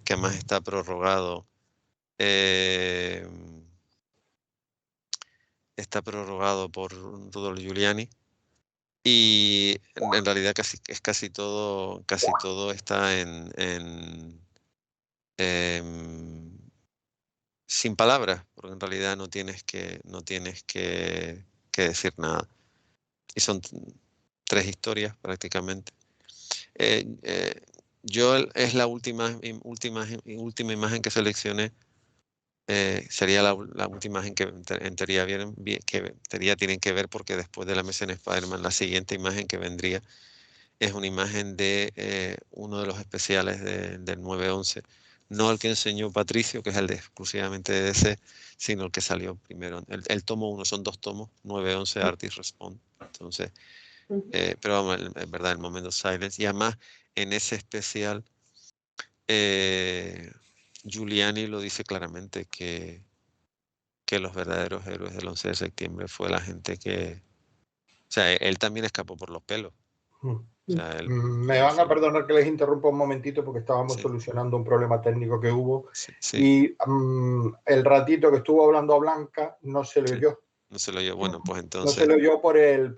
que además está prorrogado. Está prorrogado por Rudolph Giuliani. Y en realidad casi todo está sin palabras, porque en realidad no tienes que decir nada. Y son 3 historias prácticamente. Yo es la última imagen que seleccioné. Sería la última imagen que en teoría tienen que ver, porque después de la mesa en Spider-Man, la siguiente imagen que vendría es una imagen de uno de los especiales del 9/11. No el que enseñó Patricio, que es el de exclusivamente de DC, sino el que salió primero. El tomo 1, son 2 tomos, 9/11 Artist Response. Entonces, pero vamos, en verdad, el Moment of Silence. Y además, en ese especial, Giuliani lo dice claramente que los verdaderos héroes del 11 de septiembre fue la gente que... O sea, él también escapó por los pelos. O sea, me van a perdonar que les interrumpa un momentito porque estábamos solucionando un problema técnico que hubo. Y el ratito que estuvo hablando a Blanca no se le oyó. No se lo oyó. Bueno, pues entonces... No se lo oyó por el,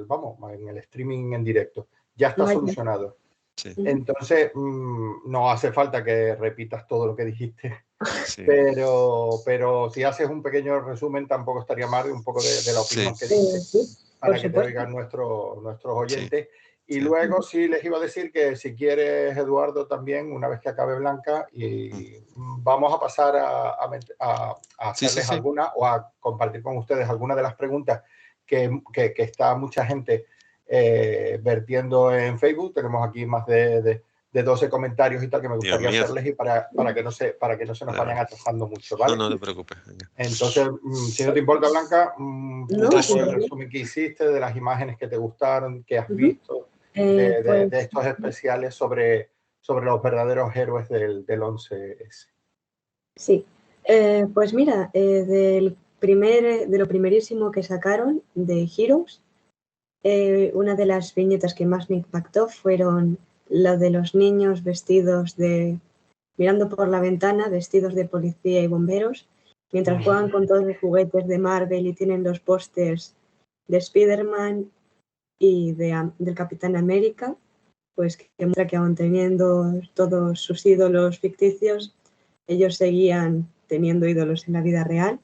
vamos, en el streaming en directo. Ya está solucionado. Sí. Entonces, no hace falta que repitas todo lo que dijiste. Sí. Pero si haces un pequeño resumen, tampoco estaría mal, un poco de la opinión que dices, para que te oigan nuestros oyentes. Y luego sí les iba a decir que si quieres, Eduardo, también, una vez que acabe Blanca, y vamos a pasar a hacerles alguna o a compartir con ustedes algunas de las preguntas que está mucha gente vertiendo en Facebook. Tenemos aquí más de 12 comentarios y tal que me gustaría hacerles, y para que no se nos vayan atrasando mucho, ¿vale? No te preocupes. Venga. Entonces, si no te importa, Blanca, el resumen que hiciste de las imágenes que te gustaron, que has visto, de estos especiales sobre los verdaderos héroes del 11S. Sí, pues mira, de lo primerísimo que sacaron de Heroes, una de las viñetas que más me impactó fueron la de los niños vestidos mirando por la ventana, vestidos de policía y bomberos, mientras juegan con todos los juguetes de Marvel y tienen los pósters de Spider-Man y del Capitán América, pues que muestra que aún teniendo todos sus ídolos ficticios, ellos seguían teniendo ídolos en la vida real.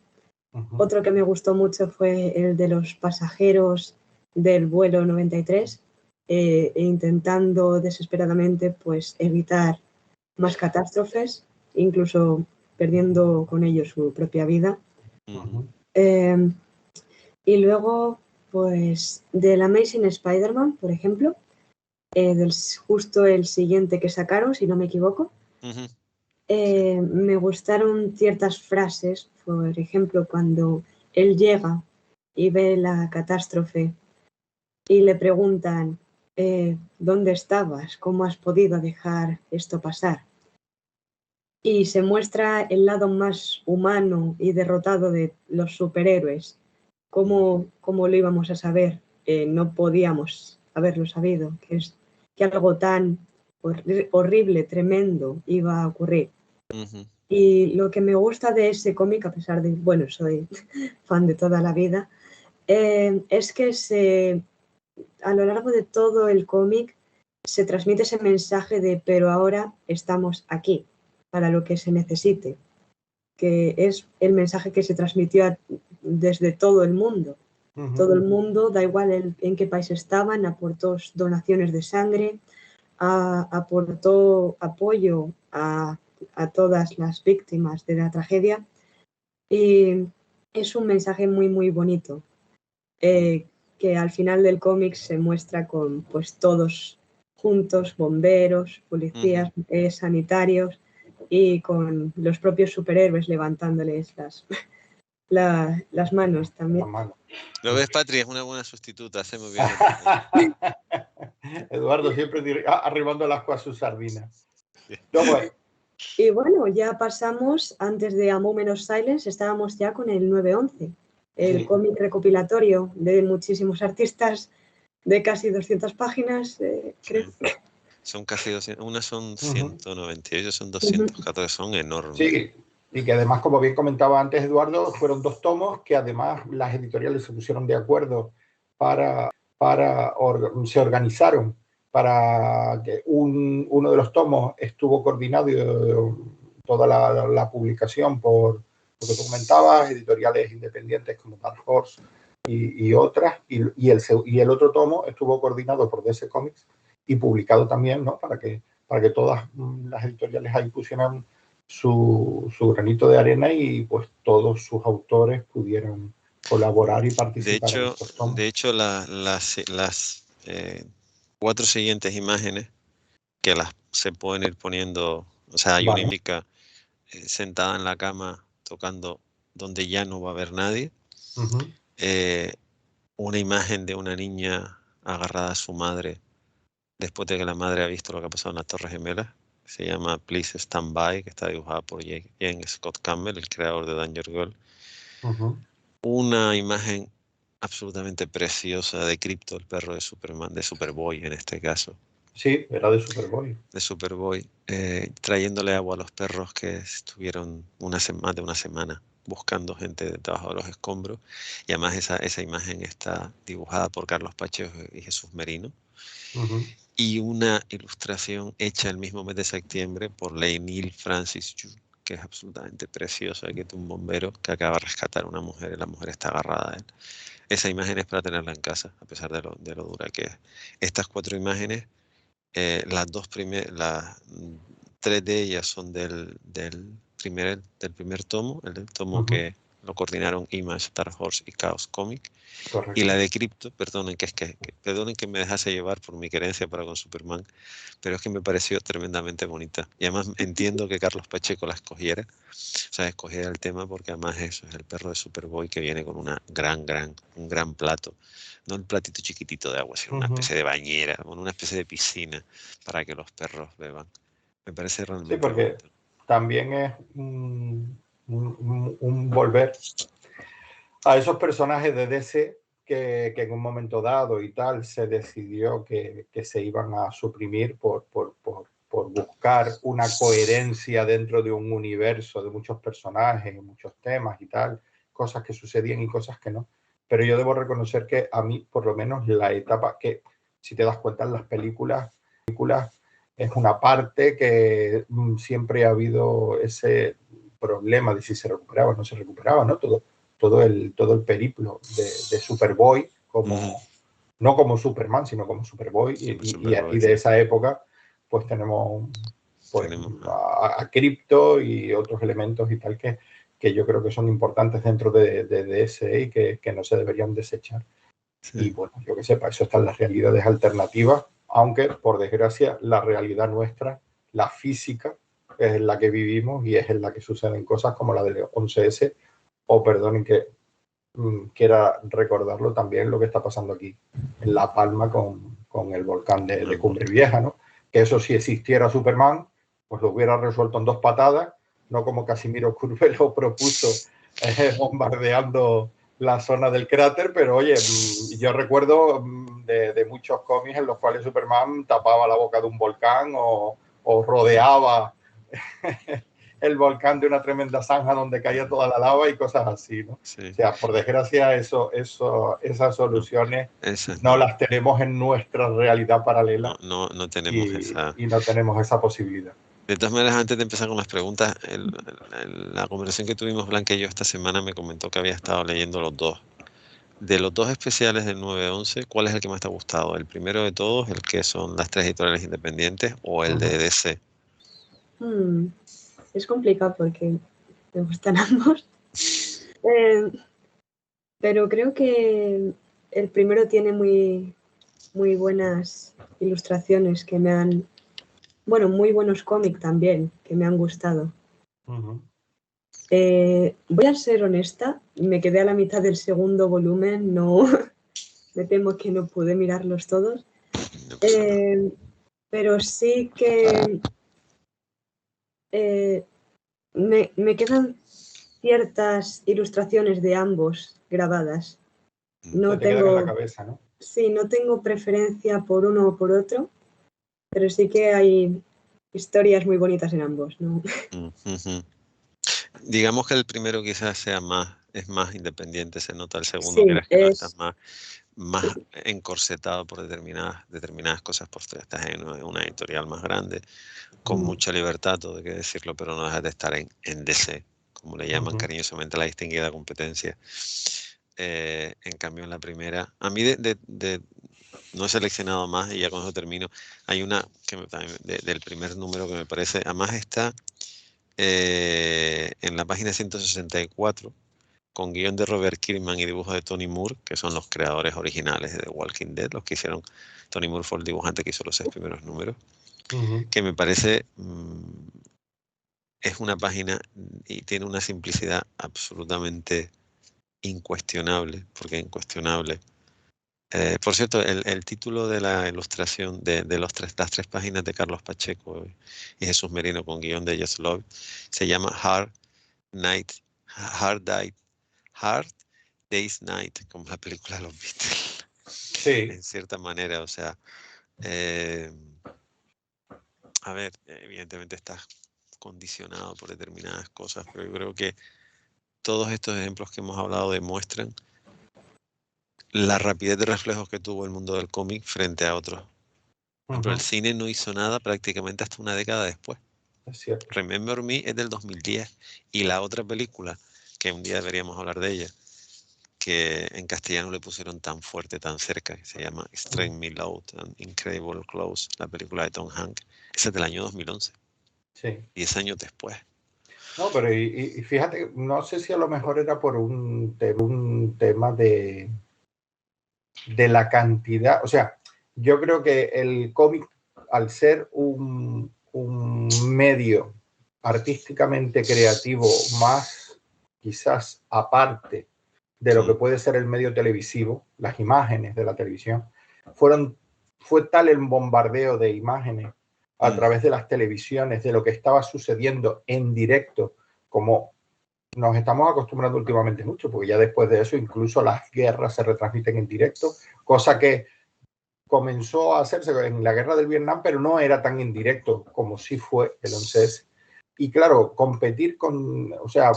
Otro que me gustó mucho fue el de los pasajeros del vuelo 93, intentando desesperadamente pues evitar más catástrofes, incluso perdiendo con ellos su propia vida. Y luego, pues, del Amazing Spider-Man, por ejemplo, justo el siguiente que sacaron, si no me equivoco, me gustaron ciertas frases, por ejemplo, cuando él llega y ve la catástrofe y le preguntan, ¿dónde estabas? ¿Cómo has podido dejar esto pasar? Y se muestra el lado más humano y derrotado de los superhéroes. ¿Cómo lo íbamos a saber? No podíamos haberlo sabido, que algo tan horrible, tremendo, iba a ocurrir. Y lo que me gusta de ese cómic, a pesar de, bueno, soy fan de toda la vida, es que a lo largo de todo el cómic se transmite ese mensaje de pero ahora estamos aquí para lo que se necesite, que es el mensaje que se transmitió desde todo el mundo. Todo el mundo, da igual en qué país estaban, aportó donaciones de sangre, aportó apoyo a todas las víctimas de la tragedia, y es un mensaje muy, muy bonito, que al final del cómic se muestra con pues todos juntos, bomberos, policías, sanitarios, y con los propios superhéroes levantándoles las manos también. ¿Lo ves, Patri? Es una buena sustituta, hace muy bien. Eduardo siempre arribando el asco a sus sardinas. Pues. Y bueno, ya pasamos, antes de A Moment of Silence, estábamos ya con el 9/11, el cómic recopilatorio de muchísimos artistas de casi 200 páginas, creo. Sí. Son casi 200, unas son 198, son 214, son enormes. Sí, y que además, como bien comentaba antes Eduardo, fueron 2 tomos que además las editoriales se pusieron de acuerdo se organizaron para que uno de los tomos estuvo coordinado toda la publicación por lo que tú comentabas, editoriales independientes como Dark Horse y otras, y el otro tomo estuvo coordinado por DC Comics y publicado también, ¿no? Para que todas las editoriales ahí pusieran su granito de arena y pues todos sus autores pudieran colaborar y participar en estos tomos. De hecho, las 4 siguientes imágenes que se pueden ir poniendo, o sea, hay una imagen sentada en la cama tocando donde ya no va a haber nadie, una imagen de una niña agarrada a su madre después de que la madre ha visto lo que ha pasado en las Torres Gemelas, se llama Please Stand By, que está dibujada por Jane Scott Campbell, el creador de Danger Girl. Una imagen absolutamente preciosa de Crypto, el perro de Superman, de Superboy en este caso. Sí, era de Superboy. De Superboy, trayéndole agua a los perros que estuvieron más de una semana buscando gente debajo de los escombros. Y además esa imagen está dibujada por Carlos Pacheco y Jesús Merino. Y una ilustración hecha el mismo mes de septiembre por Neil Francis Yu, que es absolutamente preciosa, que es un bombero que acaba de rescatar a una mujer y la mujer está agarrada a él. Esa imagen es para tenerla en casa, a pesar de lo dura que es. Estas 4 imágenes, las 3 de ellas son del primer tomo, el tomo que lo coordinaron Image, Dark Horse y Chaos Comic. Correcto. Y la de Crypto, perdonen que me dejase llevar por mi querencia para con Superman, pero es que me pareció tremendamente bonita. Y además entiendo que Carlos Pacheco la escogiera, o sea, escogiera el tema porque además eso es el perro de Superboy que viene con un gran plato. No el platito chiquitito de agua, sino una especie de bañera, con una especie de piscina para que los perros beban. Me parece realmente porque bonito. También es un volver a esos personajes de DC que en un momento dado y tal se decidió que se iban a suprimir por buscar una coherencia dentro de un universo de muchos personajes, muchos temas y tal, cosas que sucedían y cosas que no. Pero yo debo reconocer que a mí, por lo menos, la etapa que, si te das cuenta en las películas es una parte que siempre ha habido ese problema de si se recuperaba o no se recuperaba, ¿no? Todo el periplo de Superboy, no como Superman, sino como Superboy, y de esa época, pues tenemos a Crypto y otros elementos y tal que yo creo que son importantes dentro de DC y que no se deberían desechar. Sí. Y bueno, yo que sé, para eso están las realidades alternativas, aunque por desgracia la realidad nuestra, la física, es en la que vivimos y es en la que suceden cosas como la del 11S, o perdonen que quiera recordarlo también lo que está pasando aquí en La Palma con el volcán de Cumbre Vieja, ¿no? Que eso, si existiera Superman, pues lo hubiera resuelto en 2 patadas, no como Casimiro Curve lo propuso, bombardeando la zona del cráter, pero oye, yo recuerdo de muchos cómics en los cuales Superman tapaba la boca de un volcán o rodeaba el volcán de una tremenda zanja donde caía toda la lava y cosas así, ¿no? Sí. O sea, por desgracia, esas soluciones no las tenemos en nuestra realidad paralela. No tenemos y no tenemos esa posibilidad. De todas maneras, antes de empezar con las preguntas, la conversación que tuvimos Blanca y yo esta semana me comentó que había estado leyendo los 2. De los 2 especiales del 9-11, ¿cuál es el que más te ha gustado? ¿El primero de todos, el que son las 3 editoriales independientes, o el de DC? Es complicado porque me gustan ambos. Pero creo que el primero tiene muy buenas ilustraciones que me han... Bueno, muy buenos cómics también, que me han gustado. Voy a ser honesta, me quedé a la mitad del segundo volumen, no me temo que no pude mirarlos todos. Pero sí que me quedan ciertas ilustraciones de ambos grabadas. No tengo... quedan en la cabeza, ¿no? sí, no tengo preferencia por uno o por otro, pero sí que hay historias muy bonitas en ambos, ¿no? Ujú. Digamos que el primero quizás es más independiente, se nota. El segundo, Sí, creas que no, estás sí, más encorsetado por determinadas cosas, pues estás en una editorial más grande, con mucha libertad, todo hay que decirlo, pero no dejas de estar en DC, como le llaman cariñosamente a la distinguida competencia. En cambio, en la primera, a mí no he seleccionado más y ya con eso termino. Hay una del primer número que me parece, además está en la página 164, con guión de Robert Kirkman y dibujo de Tony Moore, que son los creadores originales de The Walking Dead, los que hicieron. Tony Moore fue el dibujante que hizo los 6 primeros números, que me parece es una página y tiene una simplicidad absolutamente incuestionable, porque incuestionable. Por cierto, el título de la ilustración de las 3 páginas de Carlos Pacheco y Jesús Merino con guión de Just Love se llama Hard Day's Night, como la película de los Beatles, Sí. en cierta manera. O sea, a ver, evidentemente estás condicionado por determinadas cosas, pero yo creo que todos estos ejemplos que hemos hablado demuestran la rapidez de reflejos que tuvo el mundo del cómic frente a otros. Por ejemplo, el cine no hizo nada prácticamente hasta una década después. Es cierto. Remember Me es del 2010 y la otra película, que un día deberíamos hablar de ella, que en castellano le pusieron tan fuerte, tan cerca, que se llama Straight Me Loud and Incredible Close, la película de Tom Hanks, esa es del año 2011, Sí. 10 años después. No, pero y fíjate, no sé si a lo mejor era por un tema de la cantidad, o sea, yo creo que el cómic, al ser un medio artísticamente creativo más quizás aparte de lo que puede ser el medio televisivo, las imágenes de la televisión, fue tal el bombardeo de imágenes a través de las televisiones, de lo que estaba sucediendo en directo, como nos estamos acostumbrando últimamente mucho, porque ya después de eso incluso las guerras se retransmiten en directo, cosa que comenzó a hacerse en la guerra del Vietnam, pero no era tan indirecto como sí fue el 11S. Y claro, competir con, o sea,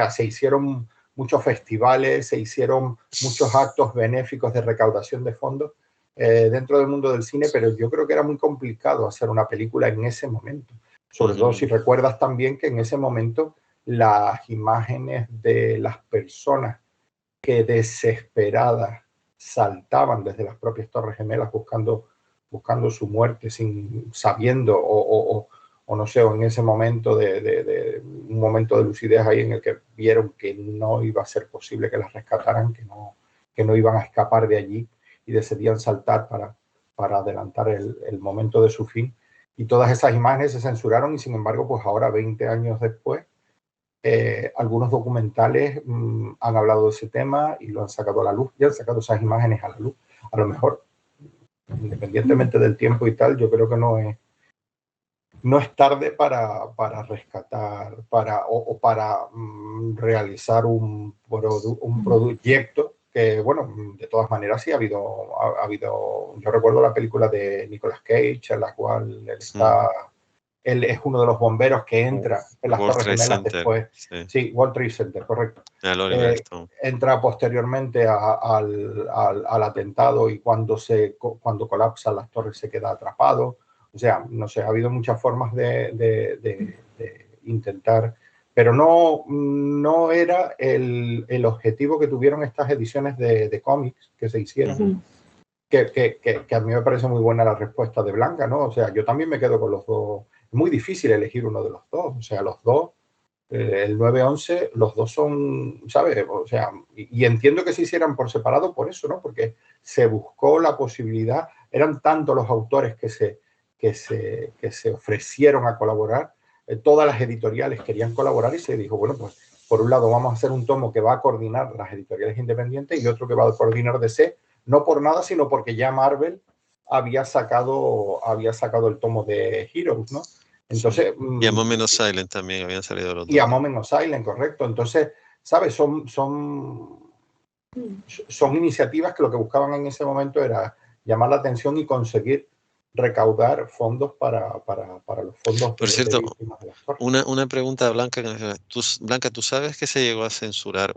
se hicieron muchos festivales, se hicieron muchos actos benéficos de recaudación de fondos dentro del mundo del cine, pero yo creo que era muy complicado hacer una película en ese momento. Sobre todo si recuerdas también que en ese momento las imágenes de las personas que desesperadas saltaban desde las propias Torres Gemelas buscando su muerte, sabiendo o no sé, o en ese momento un momento de lucidez ahí en el que vieron que no iba a ser posible que las rescataran, que no iban a escapar de allí y decidían saltar para adelantar el momento de su fin. Y todas esas imágenes se censuraron y sin embargo, pues ahora, 20 años después, algunos documentales han hablado de ese tema y lo han sacado a la luz, y han sacado esas imágenes a la luz. A lo mejor, independientemente del tiempo y tal, yo creo que no es tarde para rescatar o para realizar un proyecto que, bueno, de todas maneras sí ha habido, yo recuerdo la película de Nicolas Cage, en la cual él es uno de los bomberos que entra en las World Torres Trade Gemelas Center, después. Sí, World Trade Center, correcto. El Oliver Stone. Entra posteriormente al atentado y cuando colapsan las torres se queda atrapado. O sea, no sé, ha habido muchas formas de intentar, pero no era el objetivo que tuvieron estas ediciones de cómics que se hicieron. Que a mí me parece muy buena la respuesta de Blanca, ¿no? O sea, yo también me quedo con los dos. Es muy difícil elegir uno de los dos. O sea, los dos, el 9-11, los dos son, ¿sabes? O sea, y entiendo que se hicieran por separado por eso, ¿no? Porque se buscó la posibilidad, eran tantos los autores que se ofrecieron a colaborar, todas las editoriales querían colaborar y se dijo, bueno, pues por un lado vamos a hacer un tomo que va a coordinar las editoriales independientes y otro que va a coordinar DC, no por nada, sino porque ya Marvel había sacado el tomo de Heroes, ¿no? Entonces, y a Moment of Silence también habían salido los dos. Y a Moment of Silence, correcto. Entonces, ¿sabes? Son son iniciativas que lo que buscaban en ese momento era llamar la atención y conseguir recaudar fondos para los fondos Por de cierto, víctimas de las torres. una pregunta a Blanca. Blanca, ¿tú sabes que se llegó a censurar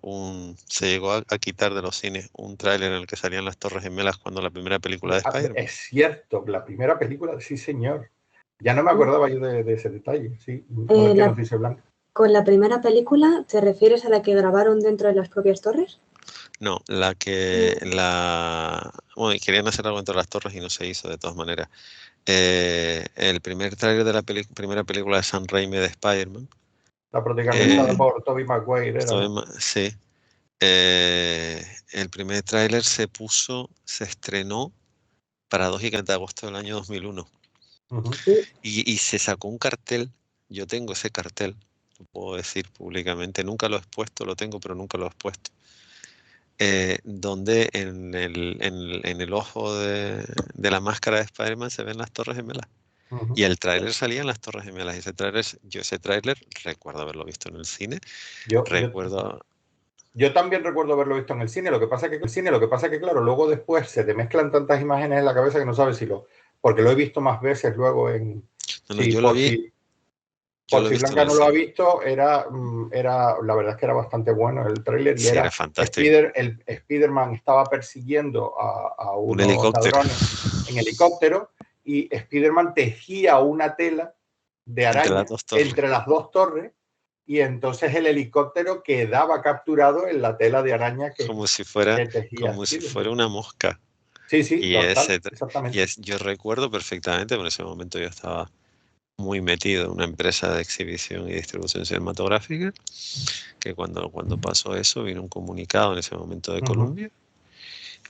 se llegó a quitar de los cines un tráiler en el que salían las Torres Gemelas cuando la primera película de Spider-Man? Es cierto, la primera película, sí señor. Ya no me acordaba yo de ese detalle, sí. A ver qué nos dice Blanca. ¿Con la primera película te refieres a la que grabaron dentro de las propias torres? No, bueno, querían hacer algo entre las torres y no se hizo de todas maneras. El primer tráiler de la primera película de Sam Raimi de Spider-Man. La protagonizada por Tobey Maguire. Sí. El primer tráiler se estrenó paradójicamente en agosto del año 2001. Y se sacó un cartel. Yo tengo ese cartel, lo puedo decir públicamente. Nunca lo he expuesto, lo tengo, pero nunca lo he expuesto. Donde en el ojo de la máscara de Spider-Man se ven las Torres Gemelas. Y el tráiler salía en las Torres Gemelas. Y ese tráiler recuerdo haberlo visto en el cine. Yo también recuerdo haberlo visto en el cine. Lo que pasa es que, claro, luego después se te mezclan tantas imágenes en la cabeza que no sabes porque lo he visto más veces luego en... yo lo vi. Por si Blanca no lo ha visto, era la verdad es que era bastante bueno el tráiler. Sí, era fantástico. El Spider-Man estaba persiguiendo a unos helicóptero. ladrones en helicóptero y Spider-Man tejía una tela de araña entre las dos torres y entonces el helicóptero quedaba capturado en la tela de araña que como si fuera una mosca. Sí, exactamente. Yo recuerdo perfectamente, en ese momento yo estaba muy metido en una empresa de exhibición y distribución cinematográfica, que cuando pasó eso vino un comunicado en ese momento de Columbia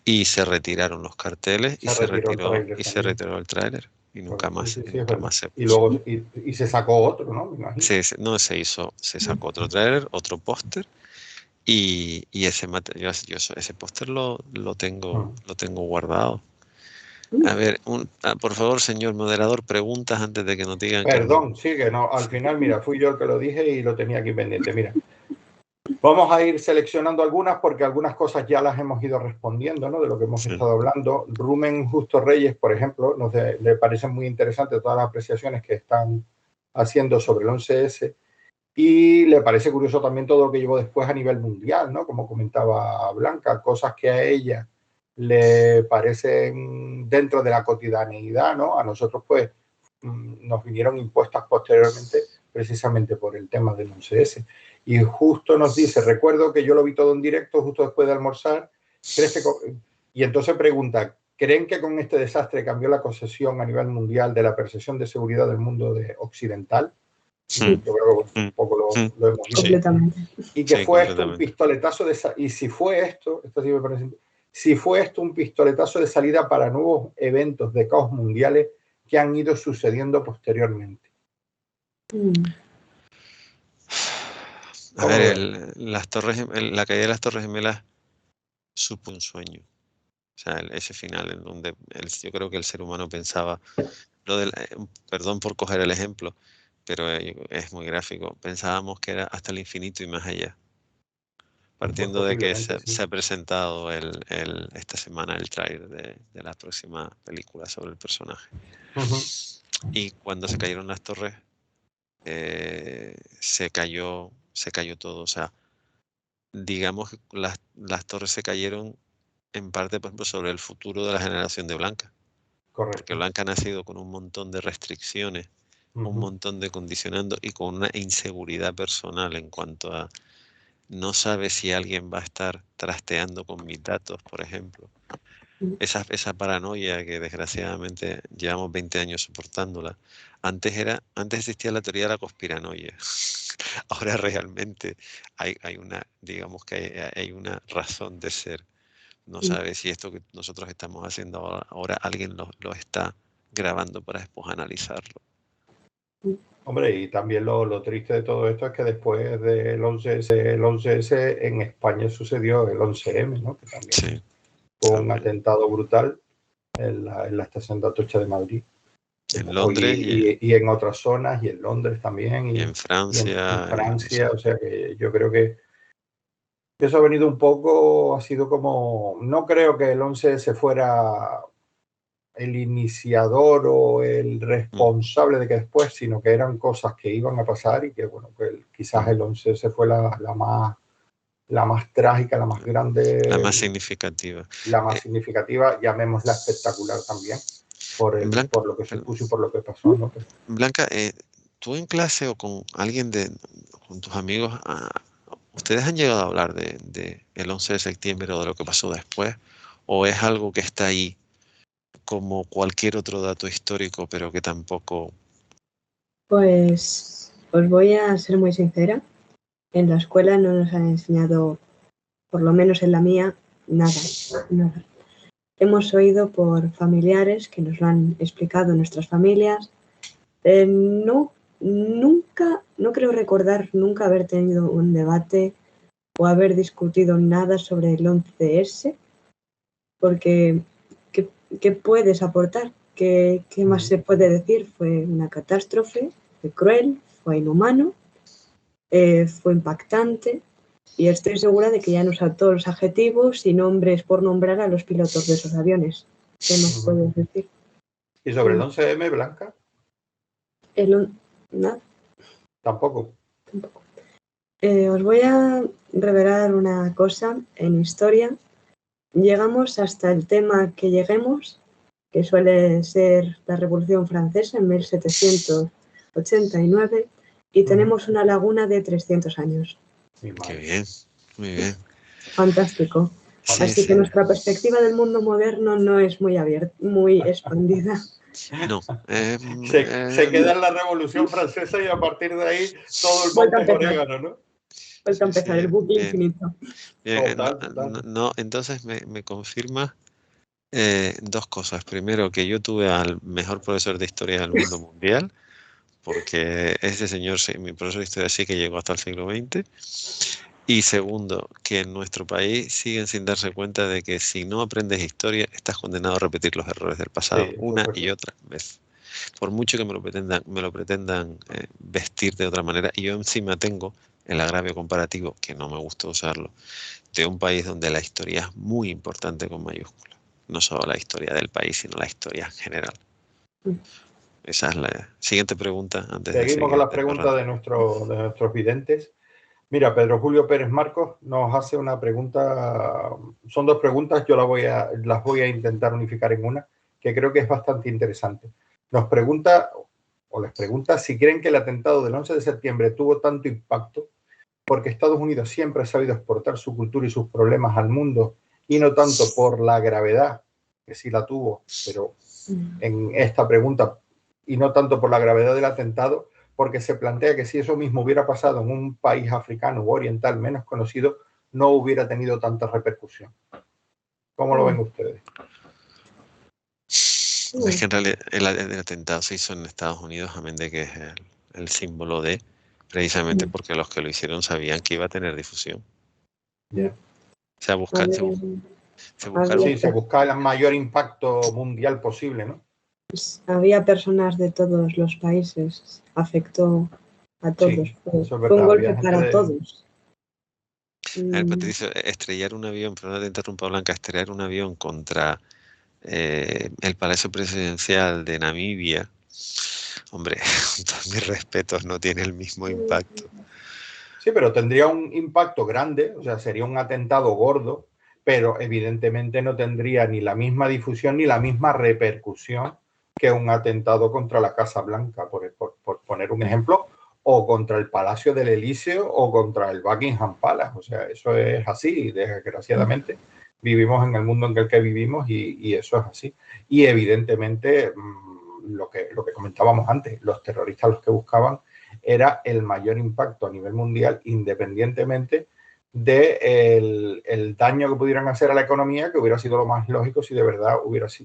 y se retiraron los carteles y se retiró el tráiler y nunca más se puso. Y luego y se sacó otro, ¿no? Me imagino. Se sacó otro tráiler, otro póster y ese póster lo tengo guardado. A ver, por favor, señor moderador, preguntas antes de que nos digan. Perdón, sigue, no, al final, mira, fui yo el que lo dije y lo tenía aquí pendiente. Mira, vamos a ir seleccionando algunas porque algunas cosas ya las hemos ido respondiendo, ¿no? De lo que hemos estado hablando. Rumen Justo Reyes, por ejemplo, le parecen muy interesantes todas las apreciaciones que están haciendo sobre el 11S y le parece curioso también todo lo que llevó después a nivel mundial, ¿no? Como comentaba Blanca, cosas que a ella le parecen dentro de la cotidianeidad, ¿no? A nosotros, pues, nos vinieron impuestas posteriormente precisamente por el tema del 11S. Y justo nos dice, recuerdo que yo lo vi todo en directo justo después de almorzar, y entonces pregunta, ¿creen que con este desastre cambió la concepción a nivel mundial de la percepción de seguridad del mundo occidental? Yo creo que un poco lo hemos visto. Completamente. Y que fue esto un pistoletazo y si fue esto sí me parece, si fue esto un pistoletazo de salida para nuevos eventos de caos mundiales que han ido sucediendo posteriormente. A ver, la caída de las Torres Gemelas supo un sueño. O sea, ese final en donde yo creo que el ser humano pensaba, perdón por coger el ejemplo, pero es muy gráfico, pensábamos que era hasta el infinito y más allá. Partiendo de que se ha presentado esta semana el tráiler de la próxima película sobre el personaje. Y cuando se cayeron las torres, se cayó todo. O sea, digamos que las torres se cayeron en parte, por ejemplo, sobre el futuro de la generación de Blanca. Correcto. Porque Blanca ha nacido con un montón de restricciones, un montón de condicionando y con una inseguridad personal en cuanto a no sabe si alguien va a estar trasteando con mis datos, por ejemplo. Esa paranoia que desgraciadamente llevamos 20 años soportándola. Antes existía la teoría de la conspiranoia. Ahora realmente hay una razón de ser. No sabe si esto que nosotros estamos haciendo ahora alguien lo está grabando para después analizarlo. Hombre, y también lo triste de todo esto es que después del 11S en España sucedió el 11M, ¿no? Que también fue un atentado brutal en la estación de Atocha de Madrid. En Londres y en otras zonas, y en Londres también. Y en Francia. O sea que yo creo que Eso ha venido un poco, ha sido como, no creo que el 11S fuera el iniciador o el responsable de que después, sino que eran cosas que iban a pasar y que, bueno, que quizás el 11S fue la más trágica, la más grande. La más significativa. La más significativa, llamémosla espectacular también, por lo que supuso y por lo que pasó, ¿no? Blanca, tú en clase o con alguien con tus amigos, ¿ustedes han llegado a hablar de el 11 de septiembre o de lo que pasó después? ¿O es algo que está ahí como cualquier otro dato histórico, pero que tampoco? Pues os voy a ser muy sincera. En la escuela no nos han enseñado, por lo menos en la mía, nada. Hemos oído por familiares que nos lo han explicado nuestras familias. No creo recordar nunca haber tenido un debate o haber discutido nada sobre el 11S, porque ¿qué puedes aportar? ¿Qué más se puede decir? Fue una catástrofe, fue cruel, fue inhumano, fue impactante, y estoy segura de que ya han usado todos los adjetivos y nombres por nombrar a los pilotos de esos aviones. ¿Qué más puedes decir? ¿Y sobre el 11M, Blanca? ¿Nada? Tampoco. Os voy a revelar una cosa en historia. Llegamos hasta el tema que lleguemos, que suele ser la Revolución Francesa en 1789, y tenemos una laguna de 300 años. Qué bien, muy bien. Fantástico. Sí, Así que nuestra perspectiva del mundo moderno no es muy abierta, muy expandida. No. Se queda en la Revolución Francesa y a partir de ahí todo el monte orégano, ¿no? Vuelta a empezar el bucle infinito. Bien, no, entonces me confirma dos cosas. Primero, que yo tuve al mejor profesor de historia del mundo mundial, porque ese señor, mi profesor de historia, sí que llegó hasta el siglo XX. Y segundo, que en nuestro país siguen sin darse cuenta de que si no aprendes historia, estás condenado a repetir los errores del pasado una y otra vez. Por mucho que me lo pretendan vestir de otra manera, y yo encima tengo el agravio comparativo, que no me gusta usarlo, de un país donde la historia es muy importante con mayúsculas. No solo la historia del país, sino la historia en general. Esa es la siguiente pregunta. Seguimos con las preguntas de nuestros videntes. Mira, Pedro Julio Pérez Marcos nos hace una pregunta. Son dos preguntas, yo las voy a intentar unificar en una, que creo que es bastante interesante. Les pregunta si creen que el atentado del 11 de septiembre tuvo tanto impacto porque Estados Unidos siempre ha sabido exportar su cultura y sus problemas al mundo, y no tanto por la gravedad, que sí la tuvo, pero en esta pregunta, y no tanto por la gravedad del atentado, porque se plantea que si eso mismo hubiera pasado en un país africano u oriental menos conocido, no hubiera tenido tanta repercusión. ¿Cómo lo ven ustedes? Es que en realidad el atentado se hizo en Estados Unidos, amén de que es el símbolo de, precisamente porque los que lo hicieron sabían que iba a tener difusión. Se buscaba el mayor impacto mundial posible, ¿no? Pues había personas de todos los países, afectó a todos. Sí, fue un golpe para todos. A ver, Patricio, estrellar un avión, perdón te interrumpa, Blanca, estrellar un avión contra el Palacio Presidencial de Namibia, hombre, con todos mis respetos, no tiene el mismo impacto. Sí, pero tendría un impacto grande, o sea, sería un atentado gordo, pero evidentemente no tendría ni la misma difusión ni la misma repercusión que un atentado contra la Casa Blanca, por poner un ejemplo, o contra el Palacio del Elíseo o contra el Buckingham Palace. O sea, eso es así, desgraciadamente. Vivimos en el mundo en el que vivimos y eso es así. Y evidentemente, lo que comentábamos antes, los terroristas los que buscaban era el mayor impacto a nivel mundial, independientemente del daño que pudieran hacer a la economía, que hubiera sido lo más lógico si de verdad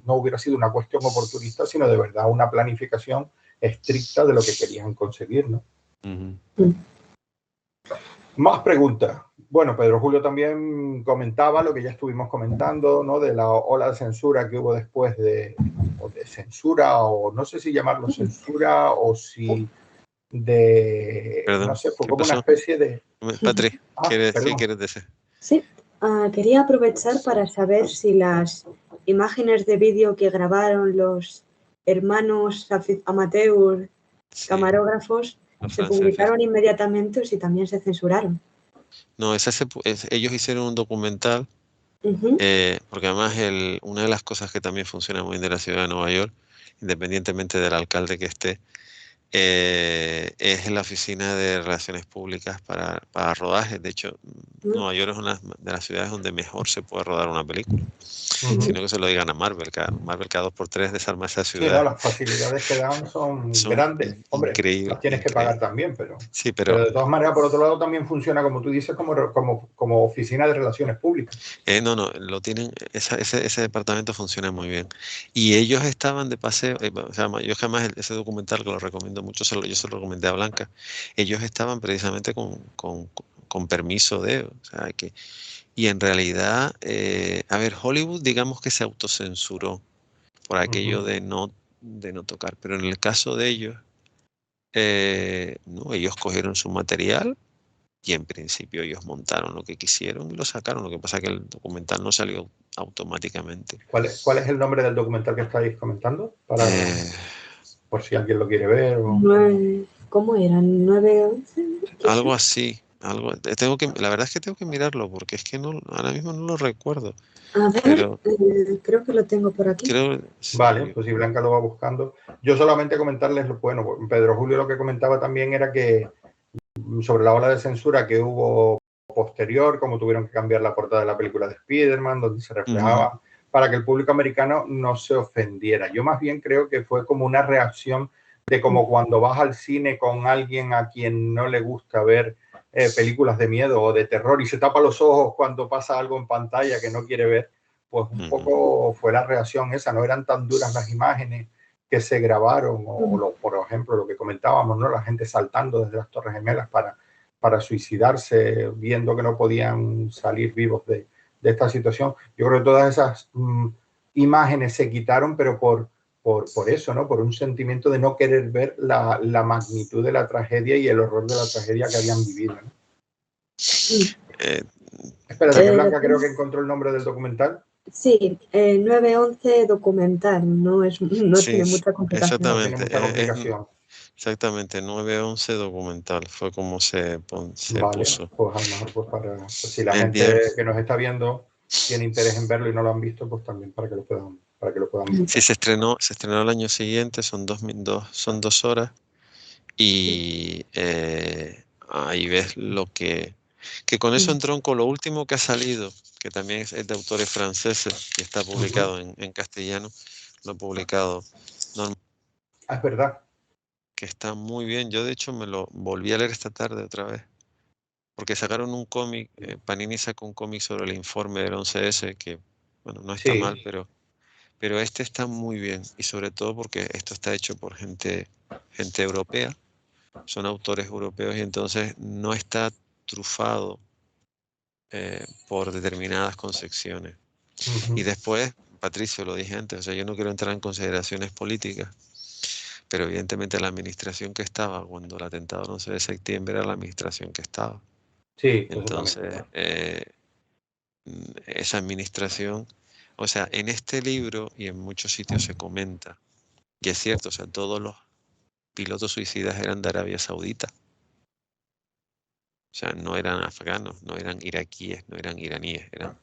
no hubiera sido una cuestión oportunista, sino de verdad una planificación estricta de lo que querían conseguir, ¿no? Más preguntas. Bueno, Pedro Julio también comentaba lo que ya estuvimos comentando, ¿no? De la ola de censura que hubo después de censura, o no sé si llamarlo censura o si Perdón, no sé, fue como una especie de... Patri, ¿qué quieres decir? Sí, quería aprovechar para saber si las imágenes de vídeo que grabaron los hermanos amateur Sí, camarógrafos los se franceses. publicaron inmediatamente o si también se censuraron. No, ellos hicieron un documental, Ujú. porque además una de las cosas que también funciona muy bien de la ciudad de Nueva York, independientemente del alcalde que esté, es la oficina de relaciones públicas para rodajes. De hecho, Nueva York es una de las ciudades donde mejor se puede rodar una película. Ujú. Sino que se lo digan a Marvel. Marvel cada 2x3 desarma esa Sí, no, ciudad. las facilidades que dan son Son grandes. Hombre, las tienes que pagar también, pero Sí, pero de todas maneras, por otro lado, también funciona, como tú dices, como oficina de relaciones públicas. no, lo tienen, ese departamento funciona muy bien. Y ellos estaban de paseo, o sea, yo jamás ese documental que lo recomiendo mucho, yo se lo recomendé a Blanca, ellos estaban precisamente con permiso o sea, y en realidad, a ver, Hollywood digamos que se autocensuró por aquello de no tocar, pero en el caso de ellos, no, ellos cogieron su material y en principio ellos montaron lo que quisieron y lo sacaron. Lo que pasa es que el documental no salió automáticamente. ¿Cuál es el nombre del documental que estáis comentando? Por si alguien lo quiere ver. ¿Cómo eran? ¿9-11? Algo así. La verdad es que tengo que mirarlo porque es que ahora mismo no lo recuerdo. A ver, Pero creo que lo tengo por aquí. Vale, pues si Blanca lo va buscando. Yo solamente comentarles, bueno, Pedro Julio lo que comentaba también era que sobre la ola de censura que hubo posterior, como tuvieron que cambiar la portada de la película de Spider-Man, donde se reflejaba, para que el público americano no se ofendiera. Yo más bien creo que fue como una reacción de como cuando vas al cine con alguien a quien no le gusta ver películas de miedo o de terror y se tapa los ojos cuando pasa algo en pantalla que no quiere ver, pues un poco fue la reacción esa. No eran tan duras las imágenes que se grabaron, por ejemplo, lo que comentábamos, ¿no? La gente saltando desde las Torres Gemelas para suicidarse, viendo que no podían salir vivos de esta situación. Yo creo que todas esas imágenes se quitaron, pero por eso, ¿no? Por un sentimiento de no querer ver la magnitud de la tragedia y el horror de la tragedia que habían vivido, ¿no? Espérate, que Blanca creo que encontró el nombre del documental. Sí, 9-11 documental, no tiene mucha complicación. Exactamente, no tiene mucha complicación. Exactamente, 9-11 documental, fue como se puso. Pues a lo mejor si la gente que nos está viendo tiene interés en verlo y no lo han visto, pues también para que lo puedan ver. Sí, se estrenó el año siguiente, son 2 horas y ahí ves lo que con eso entronco lo último que ha salido, que también es de autores franceses y está publicado en castellano, lo he publicado Es verdad. que está muy bien. Yo de hecho me lo volví a leer esta tarde otra vez, porque sacaron un cómic, Panini sacó un cómic sobre el informe del 11S, que bueno, no está mal, pero este está muy bien, y sobre todo porque esto está hecho por gente europea, son autores europeos, y entonces no está trufado por determinadas concepciones. Y después, Patricio, lo dije antes, o sea, yo no quiero entrar en consideraciones políticas, pero evidentemente la administración que estaba cuando el atentado del 11 de septiembre era la administración que estaba. Sí, entonces, esa administración, o sea, en este libro y en muchos sitios se comenta, y es cierto, o sea, todos los pilotos suicidas eran de Arabia Saudita. O sea, no eran afganos, no eran iraquíes, no eran iraníes, eran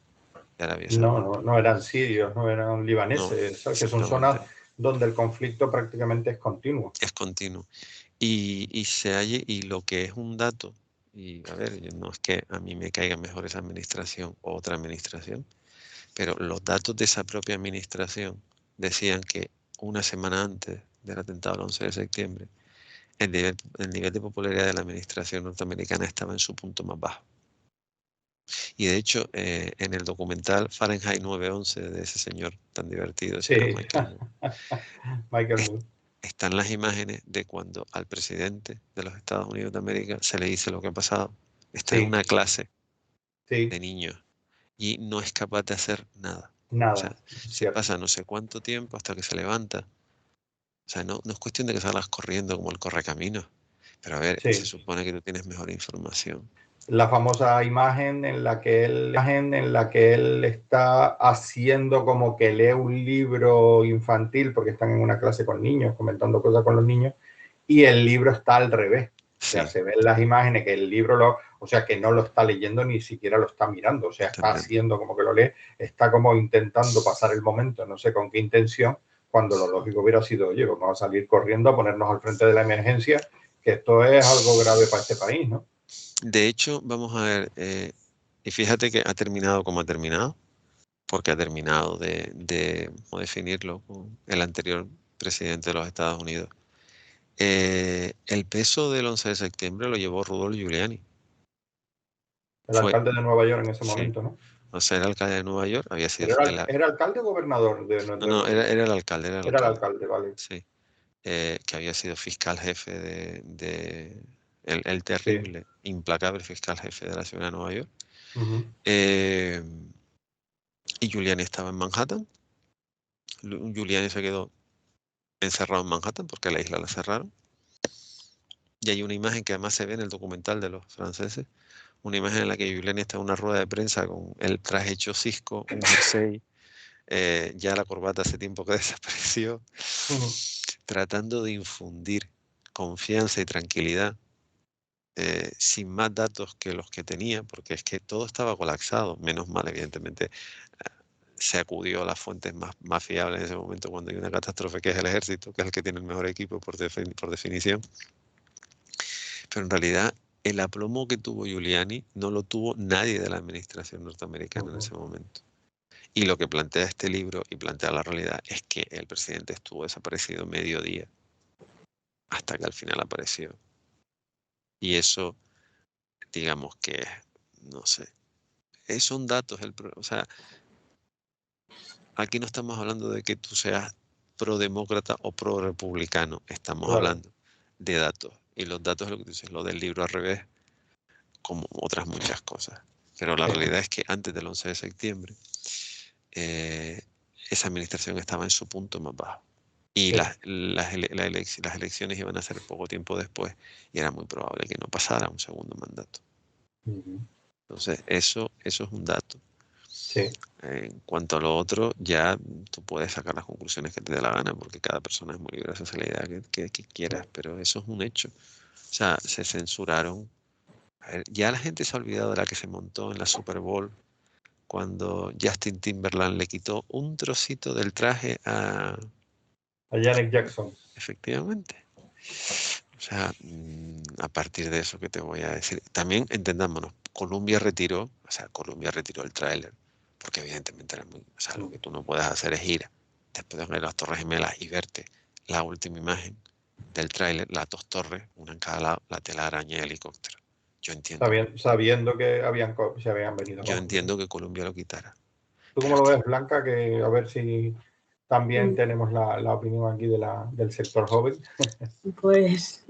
de Arabia Saudita. No eran sirios, no eran libaneses, No, que son zonas donde el conflicto prácticamente es continuo. Es continuo. Y lo que es un dato, y a ver, no es que a mí me caiga mejor esa administración o otra administración, pero los datos de esa propia administración decían que una semana antes del atentado del 11 de septiembre, el nivel de popularidad de la administración norteamericana estaba en su punto más bajo. Y de hecho, en el documental Fahrenheit 9/11 de ese señor tan divertido, ese era Michael Moore, están las imágenes de cuando al presidente de los Estados Unidos de América se le dice lo que ha pasado. Está en una clase de niños y no es capaz de hacer nada. O sea, se pasa no sé cuánto tiempo hasta que se levanta. O sea, no es cuestión de que salgas corriendo como el correcaminos. Pero a ver, se supone que tú tienes mejor información. la famosa imagen en la que él está haciendo como que lee un libro infantil porque están en una clase con niños, comentando cosas con los niños, y el libro está al revés. O sea, se ven las imágenes que el libro o sea, que no lo está leyendo ni siquiera lo está mirando, o sea, está haciendo como que lo lee, está como intentando pasar el momento, no sé con qué intención, cuando lo lógico hubiera sido, oye, vamos a salir corriendo a ponernos al frente de la emergencia, que esto es algo grave para este país, ¿no? De hecho, vamos a ver, y fíjate que ha terminado como ha terminado, porque ha terminado ¿cómo definirlo? Con el anterior presidente de los Estados Unidos. El peso del 11 de septiembre lo llevó Rudolph Giuliani. El alcalde de Nueva York en ese Sí. momento, ¿no? O sea, era alcalde de Nueva York, había sido... ¿Era alcalde o gobernador? No, era el alcalde. Era el alcalde, vale. Sí. Que había sido fiscal jefe el terrible, implacable fiscal jefe de la ciudad de Nueva York. Y Giuliani estaba en Manhattan. Giuliani se quedó encerrado en Manhattan porque la isla la cerraron. Y hay una imagen que además se ve en el documental de los franceses, una imagen en la que Giuliani está en una rueda de prensa con el traje hecho cisco, un jersey, ya la corbata hace tiempo que desapareció, tratando de infundir confianza y tranquilidad, sin más datos que los que tenía, porque es que todo estaba colapsado. Menos mal, evidentemente, se acudió a las fuentes más fiables en ese momento cuando hay una catástrofe, que es el ejército, que es el que tiene el mejor equipo por definición. Pero en realidad el aplomo que tuvo Giuliani no lo tuvo nadie de la administración norteamericana en ese momento. Y lo que plantea este libro y plantea la realidad es que el presidente estuvo desaparecido medio día hasta que al final apareció. Y eso, digamos que, no sé, son datos. O sea, aquí no estamos hablando de que tú seas pro-demócrata o pro-republicano. Estamos hablando de datos. Y los datos es lo que tú dices, lo del libro al revés, como otras muchas cosas. Pero la realidad es que antes del 11 de septiembre, esa administración estaba en su punto más bajo. Y las elecciones iban a ser poco tiempo después y era muy probable que no pasara un segundo mandato. Entonces, eso es un dato. Sí. En cuanto a lo otro, ya tú puedes sacar las conclusiones que te dé la gana, porque cada persona es muy libre de hacer la idea que quieras, pero eso es un hecho. O sea, se censuraron. A ver, ya la gente se ha olvidado de la que se montó en la Super Bowl cuando Justin Timberland le quitó un trocito del traje a Janet Jackson. Efectivamente. O sea, a partir de eso, ¿qué te voy a decir? También entendámonos, Columbia retiró el tráiler, porque evidentemente era muy, o sea, lo que tú no puedes hacer es ir después de ver las Torres Gemelas y verte la última imagen del tráiler, las dos torres, una en cada lado, la telaraña y el helicóptero. Yo entiendo. Sabiendo que se habían venido. Yo entiendo que Columbia lo quitara. ¿Tú cómo lo ves, Blanca? Que a ver si también tenemos la opinión aquí del sector joven. Pues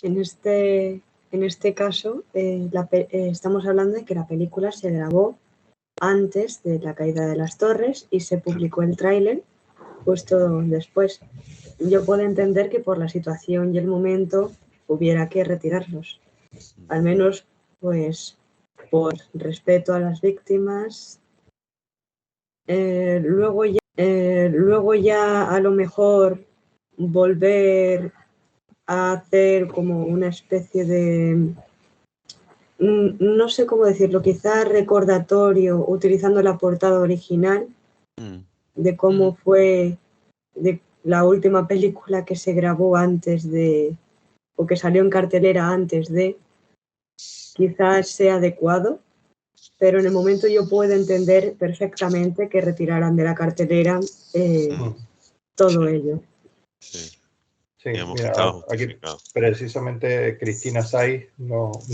en este caso estamos hablando de que la película se grabó antes de la caída de las torres y se publicó el tráiler puesto después. Yo puedo entender que por la situación y el momento hubiera que retirarlos. Al menos, pues, por respeto a las víctimas. Luego ya a lo mejor volver a hacer como una especie de, no sé cómo decirlo, quizás recordatorio utilizando la portada original de cómo fue de la última película que se grabó antes de, o que salió en cartelera antes de, quizás sea adecuado, pero en el momento yo puedo entender perfectamente que retiraran de la cartelera todo ello. Sí, digamos mira, que estaba aquí justificado. precisamente Cristina Saiz nos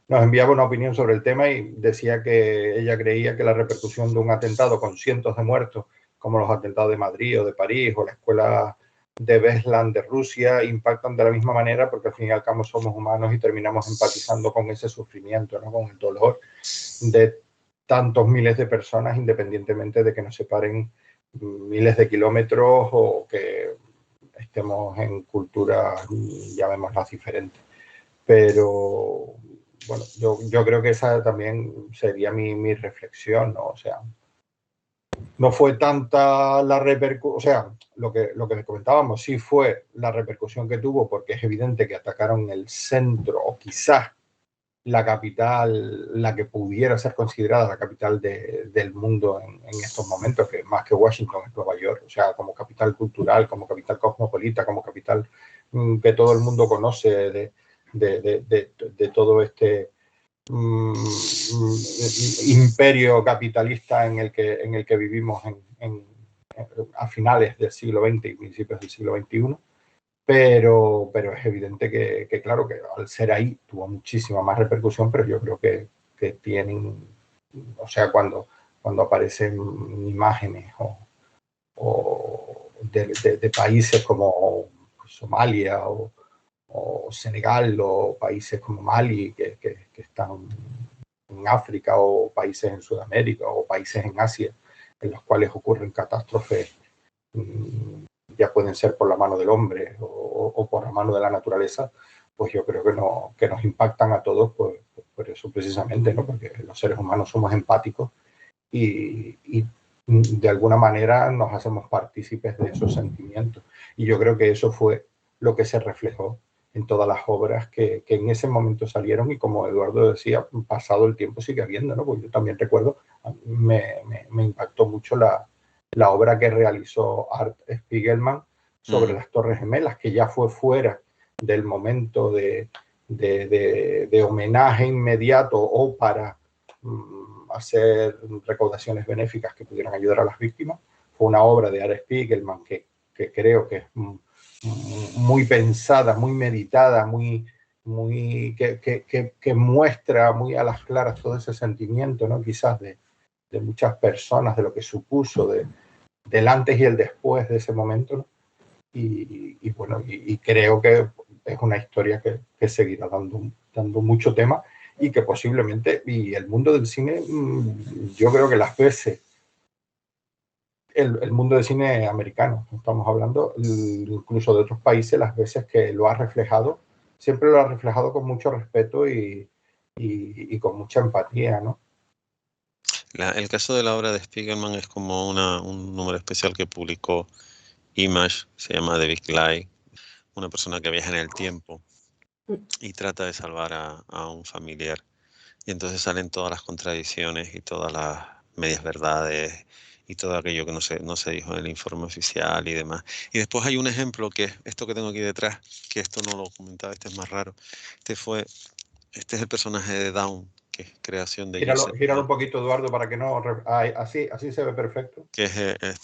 enviaba una opinión sobre el tema y decía que ella creía que la repercusión de un atentado con cientos de muertos, como los atentados de Madrid o de París o la escuela de Beslan de Rusia, impactan de la misma manera porque al fin y al cabo somos humanos y terminamos empatizando con ese sufrimiento, ¿no? Con el dolor de tantos miles de personas, independientemente de que nos separen miles de kilómetros o que estemos en culturas, llamémoslas, diferentes. Pero bueno, yo creo que esa también sería mi reflexión, ¿no? O sea, no fue tanta la repercusión, o sea, lo que comentábamos, sí fue la repercusión que tuvo, porque es evidente que atacaron el centro, o quizás la capital, la que pudiera ser considerada la capital del mundo en estos momentos, que más que Washington es Nueva York, o sea, como capital cultural, como capital cosmopolita, como capital que todo el mundo conoce de todo este imperio capitalista en el que vivimos a finales del siglo XX y principios del siglo XXI. Pero es evidente que, claro, que al ser ahí tuvo muchísima más repercusión, pero yo creo que tienen, o sea, cuando aparecen imágenes o de países como Somalia o Senegal o países como Mali que están en África o países en Sudamérica o países en Asia en los cuales ocurren catástrofes, ya pueden ser por la mano del hombre o por la mano de la naturaleza, pues yo creo que nos impactan a todos por eso precisamente, ¿no? Porque los seres humanos somos empáticos y de alguna manera nos hacemos partícipes de esos sentimientos. Y yo creo que eso fue lo que se reflejó en todas las obras que en ese momento salieron y, como Eduardo decía, pasado el tiempo sigue habiendo, ¿no? Porque yo también recuerdo, me impactó mucho la obra que realizó Art Spiegelman sobre las Torres Gemelas, que ya fue fuera del momento de homenaje inmediato o para hacer recaudaciones benéficas que pudieran ayudar a las víctimas. Fue una obra de Art Spiegelman que creo que es muy pensada, muy meditada, que muestra muy a las claras todo ese sentimiento, ¿no? Quizás de muchas personas, de lo que supuso del antes y el después de ese momento, ¿no? Y bueno, y creo que es una historia que seguirá dando mucho tema y que posiblemente, y el mundo del cine, yo creo que las veces, el mundo del cine americano, estamos hablando incluso de otros países, las veces que lo ha reflejado, siempre lo ha reflejado con mucho respeto y con mucha empatía, ¿no? El caso de la obra de Spiegelman es como un número especial que publicó Image, se llama The Big Lie, una persona que viaja en el tiempo y trata de salvar a un familiar. Y entonces salen todas las contradicciones y todas las medias verdades y todo aquello que no se dijo en el informe oficial y demás. Y después hay un ejemplo que es esto que tengo aquí detrás, que esto no lo comentaba, este es más raro. Este es el personaje de Dawn, que es creación de Joseph. Gíralo un poquito, Eduardo, para que no... Así se ve perfecto. Que es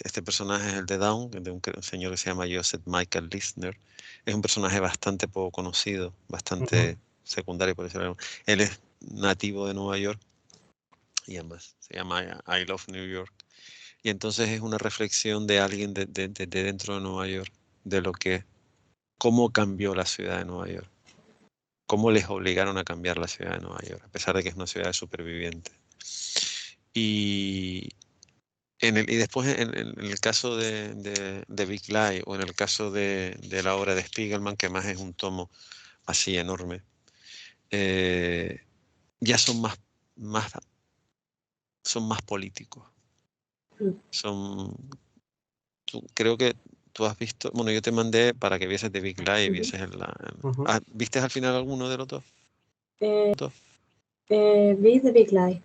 este personaje es el de Dawn, de un señor que se llama Joseph Michael Lisner. Es un personaje bastante poco conocido, bastante secundario, por decirlo. Él es nativo de Nueva York y ambas se llama I Love New York. Y entonces es una reflexión de alguien de dentro de Nueva York, de cómo cambió la ciudad de Nueva York, cómo les obligaron a cambiar la ciudad de Nueva York, a pesar de que es una ciudad de supervivientes. Y después en el caso de Big Lie o en el caso de la obra de Spiegelman, que más es un tomo así enorme, ya son más políticos. Creo que tú has visto, bueno, yo te mandé para que vieses The Big Lie y vieses ¿viste al final alguno de los dos? Vi The Big Lie.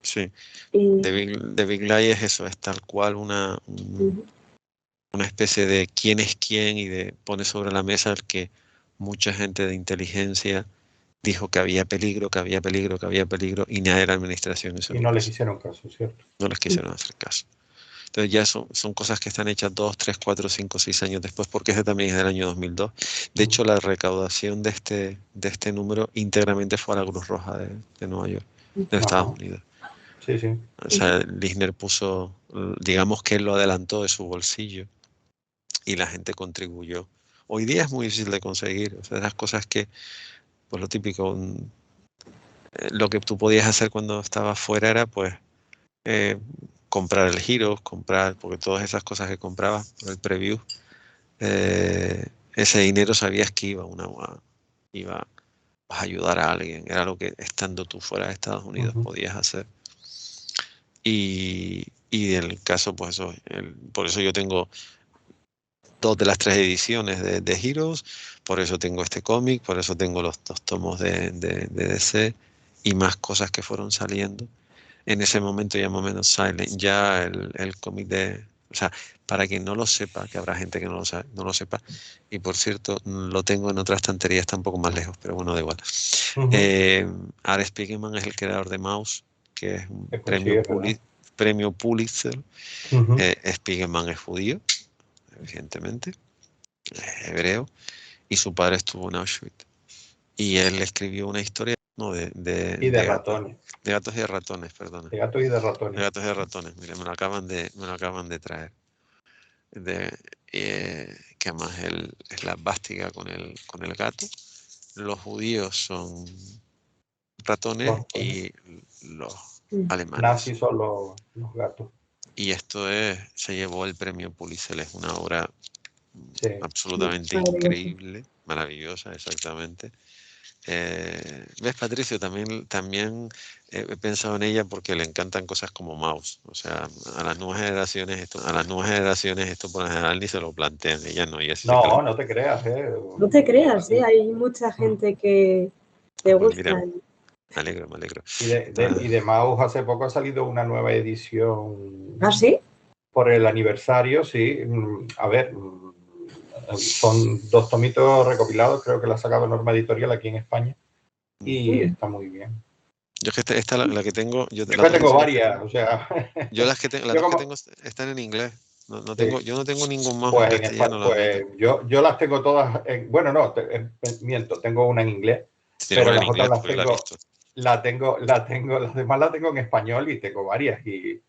Sí. The Big Lie es eso, es tal cual una especie de quién es quién y pone sobre la mesa el que mucha gente de inteligencia dijo que había peligro y nadie de la administración hizo y no les hicieron caso, ¿cierto? No les quisieron hacer caso. Entonces ya son cosas que están hechas 2, 3, 4, 5, 6 años después, porque ese también es del año 2002. De hecho, la recaudación de este número íntegramente fue a la Cruz Roja de Nueva York, de Estados Unidos. Sí, sí. O sea, Lisner puso, digamos que él lo adelantó de su bolsillo y la gente contribuyó. Hoy día es muy difícil de conseguir. O sea, esas cosas que, pues lo típico, lo que tú podías hacer cuando estabas fuera era, pues, comprar el giro, porque todas esas cosas que comprabas, el preview, ese dinero sabías que iba vas a ayudar a alguien. Era lo que estando tú fuera de Estados Unidos podías hacer. Y el caso, pues eso, por eso yo tengo 2 de las 3 ediciones de Heroes, por eso tengo este cómic, por eso tengo los 2 tomos de DC y más cosas que fueron saliendo. En ese momento ya más o menos Silent, ya el cómic de... O sea, para quien no lo sepa, que habrá gente que no lo sepa, y por cierto, lo tengo en otra estantería, está un poco más lejos, pero bueno, da igual. Art Spiegelman es el creador de Mouse, que es un premio Pulitzer. Spiegelman es judío, evidentemente, hebreo, y su padre estuvo en Auschwitz. Y él escribió una historia, ¿no? de ratones. De gatos y de ratones, perdona. De gatos y de ratones. De gatos y de ratones, mire, me lo acaban de traer. Que además es la esvástica con el gato. Los judíos son ratones y los alemanes. Nazis son los gatos. Y esto se llevó el premio Pulitzer, es una obra absolutamente increíble, maravillosa, exactamente. ¿Ves, Patricio? También he pensado en ella porque le encantan cosas como Mouse. O sea, a las nuevas generaciones esto por lo general ni se lo plantean. Ella no. Ella sí no te creas. No te creas, hay mucha gente que te gusta. Me alegro. Y de Mouse hace poco ha salido una nueva edición. ¿Ah, sí? Por el aniversario, sí. A ver, son 2 tomitos recopilados, creo que la ha sacado Norma Editorial aquí en España y está muy bien. Yo es que esta la que tengo... Yo tengo varias, o sea... Yo las que tengo están en inglés. Yo no tengo ningún más pues en castellano. Pues yo las tengo todas... bueno, no, miento, tengo una en inglés, pero las otras las tengo, las demás las tengo en español y tengo varias y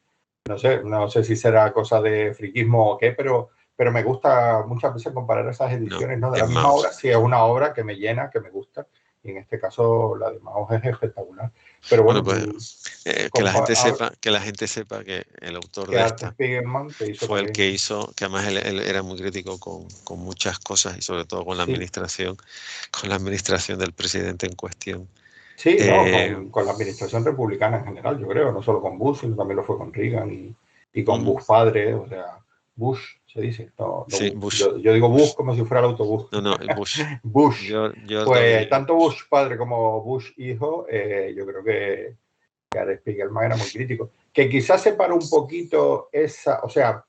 no sé si será cosa de friquismo o qué, pero me gusta muchas veces comparar esas ediciones, ¿no? De la misma obra, si es una obra que me llena, que me gusta, y en este caso la de Mouse es espectacular. Pero bueno, pues que la gente sepa que el autor de esta fue el que hizo, que además él era muy crítico con muchas cosas y sobre todo con la administración del presidente en cuestión. Sí, con la administración republicana en general, yo creo, no solo con Bush, sino también lo fue con Reagan y con Bush padre, o sea, Bush se dice. Sí, Bush. Yo digo Bush como si fuera el autobús. No, Bush. Bush. Pues tanto Bush padre como Bush hijo, yo creo que Art Spiegelman era muy crítico. Que quizás separó un poquito o sea,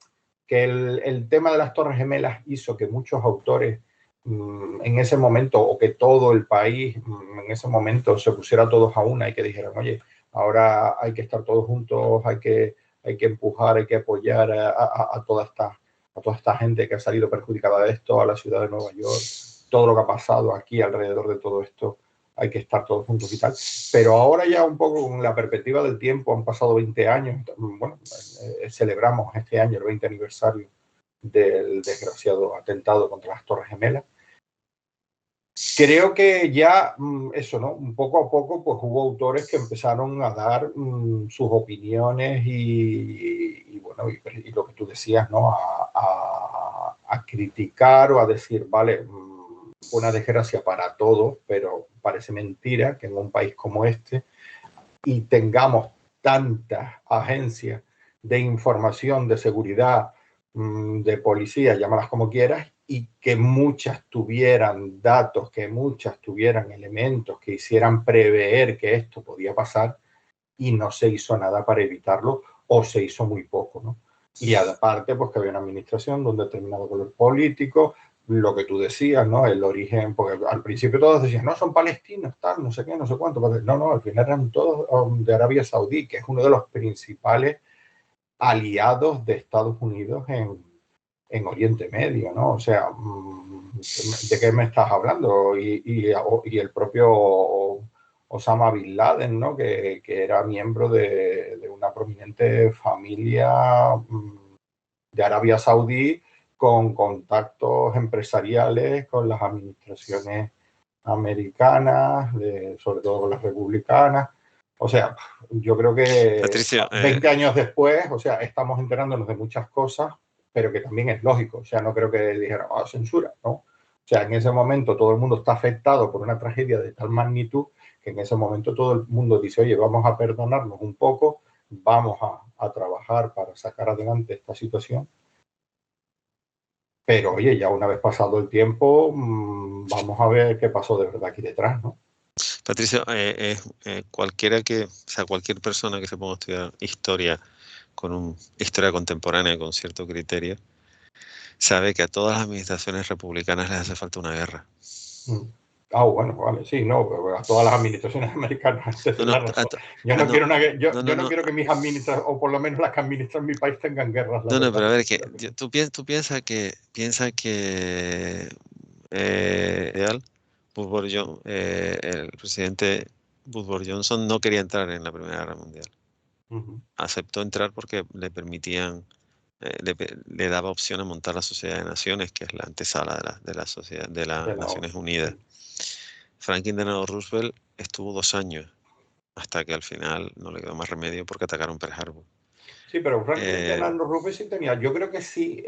que el tema de las Torres Gemelas hizo que muchos autores en ese momento, o que todo el país en ese momento se pusiera todos a una y que dijeran, oye, ahora hay que estar todos juntos, hay que empujar, hay que apoyar a toda esta gente que ha salido perjudicada de esto, a la ciudad de Nueva York, todo lo que ha pasado aquí alrededor de todo esto, hay que estar todos juntos y tal. Pero ahora ya un poco con la perspectiva del tiempo, han pasado 20 años, bueno, celebramos este año el 20 aniversario del desgraciado atentado contra las Torres Gemelas. Creo que ya eso, ¿no? Un poco a poco pues hubo autores que empezaron a dar sus opiniones y bueno, y lo que tú decías, ¿no? A criticar o a decir, vale, una desgracia para todos, pero parece mentira que en un país como este y tengamos tantas agencias de información, de seguridad, de policía, llámalas como quieras, y que muchas tuvieran datos, que muchas tuvieran elementos que hicieran prever que esto podía pasar y no se hizo nada para evitarlo o se hizo muy poco, ¿no? Y aparte, pues que había una administración de un determinado color político, lo que tú decías, ¿no? El origen, porque al principio todos decían, no, son palestinos, tal, no sé qué, no sé cuánto. No, al final eran todos de Arabia Saudí, que es uno de los principales aliados de Estados Unidos en Oriente Medio, ¿no? O sea, ¿de qué me estás hablando? Y el propio Osama Bin Laden, ¿no? Que era miembro de una prominente familia de Arabia Saudí con contactos empresariales con las administraciones americanas, sobre todo con las republicanas. O sea, yo creo que Patricio, 20 años después, o sea, estamos enterándonos de muchas cosas, pero que también es lógico. O sea, no creo que dijeran, censura, ¿no? O sea, en ese momento todo el mundo está afectado por una tragedia de tal magnitud que en ese momento todo el mundo dice, oye, vamos a perdonarnos un poco, vamos a trabajar para sacar adelante esta situación. Pero, oye, ya una vez pasado el tiempo, vamos a ver qué pasó de verdad aquí detrás, ¿no? Patricio, cualquier persona que se ponga a estudiar historia historia contemporánea con cierto criterio, sabe que a todas las administraciones republicanas les hace falta una guerra. Bueno, vale, sí, no, pero a todas las administraciones americanas te doy la razón. Yo no quiero que mis administraciones, o por lo menos las que administran mi país, tengan guerras. Pero a ver, tú piensas que el presidente Woodrow Johnson no quería entrar en la Primera Guerra Mundial. Aceptó entrar porque le permitían, le daba opción a montar la Sociedad de Naciones, que es la antesala de la sociedad de las Naciones Unidas. Franklin Delano Roosevelt estuvo 2 años hasta que al final no le quedó más remedio porque atacaron Pearl Harbor. Sí, pero Franklin Delano Roosevelt sí tenía, yo creo que sí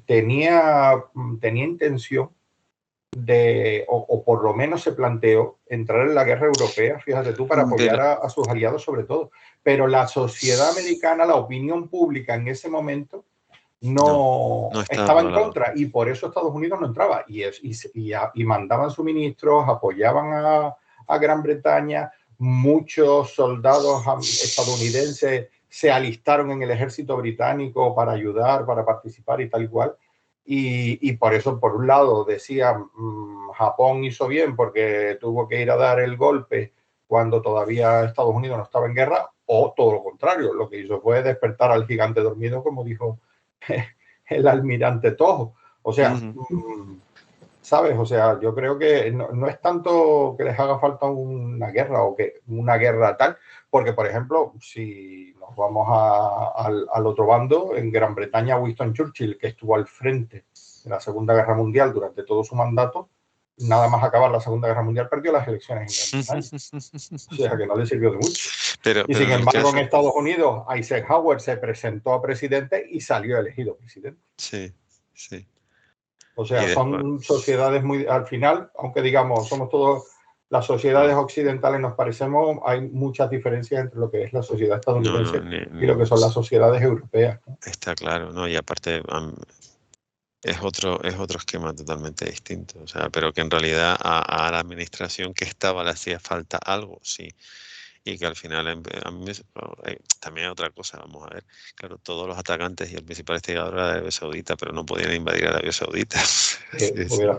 tenía intención de, o por lo menos se planteó entrar en la guerra europea, fíjate tú, para apoyar a sus aliados sobre todo. Pero la sociedad americana, la opinión pública en ese momento no estaba en contra, y por eso Estados Unidos no entraba. Y mandaban suministros, apoyaban a Gran Bretaña. Muchos soldados estadounidenses se alistaron en el ejército británico para ayudar, para participar y tal y cual. Y por eso, por un lado, decían Japón hizo bien porque tuvo que ir a dar el golpe cuando todavía Estados Unidos no estaba en guerra, o todo lo contrario, lo que hizo fue despertar al gigante dormido, como dijo el almirante Toho. O sea, ¿sabes? O sea, yo creo que no es tanto que les haga falta una guerra o que una guerra tal, porque, por ejemplo, si nos vamos al otro bando, en Gran Bretaña, Winston Churchill, que estuvo al frente de la Segunda Guerra Mundial durante todo su mandato, nada más acabar la Segunda Guerra Mundial, perdió las elecciones en Gran Bretaña. O sea, que no le sirvió de mucho. Y sin embargo, en Estados Unidos, Eisenhower se presentó a presidente y salió elegido presidente. Sí, sí. O sea, son sociedades muy, al final, aunque digamos, somos todos, las sociedades occidentales nos parecemos, hay muchas diferencias entre lo que es la sociedad estadounidense y lo que son las sociedades europeas, ¿no? Está claro, ¿no? Y aparte es otro esquema totalmente distinto. O sea, pero que en realidad a la administración que estaba le hacía falta algo, sí. Y que al final, a mí también hay otra cosa, vamos a ver. Claro, todos los atacantes y el principal instigador era de Arabia Saudita, pero no podían invadir Arabia Saudita. Hubiera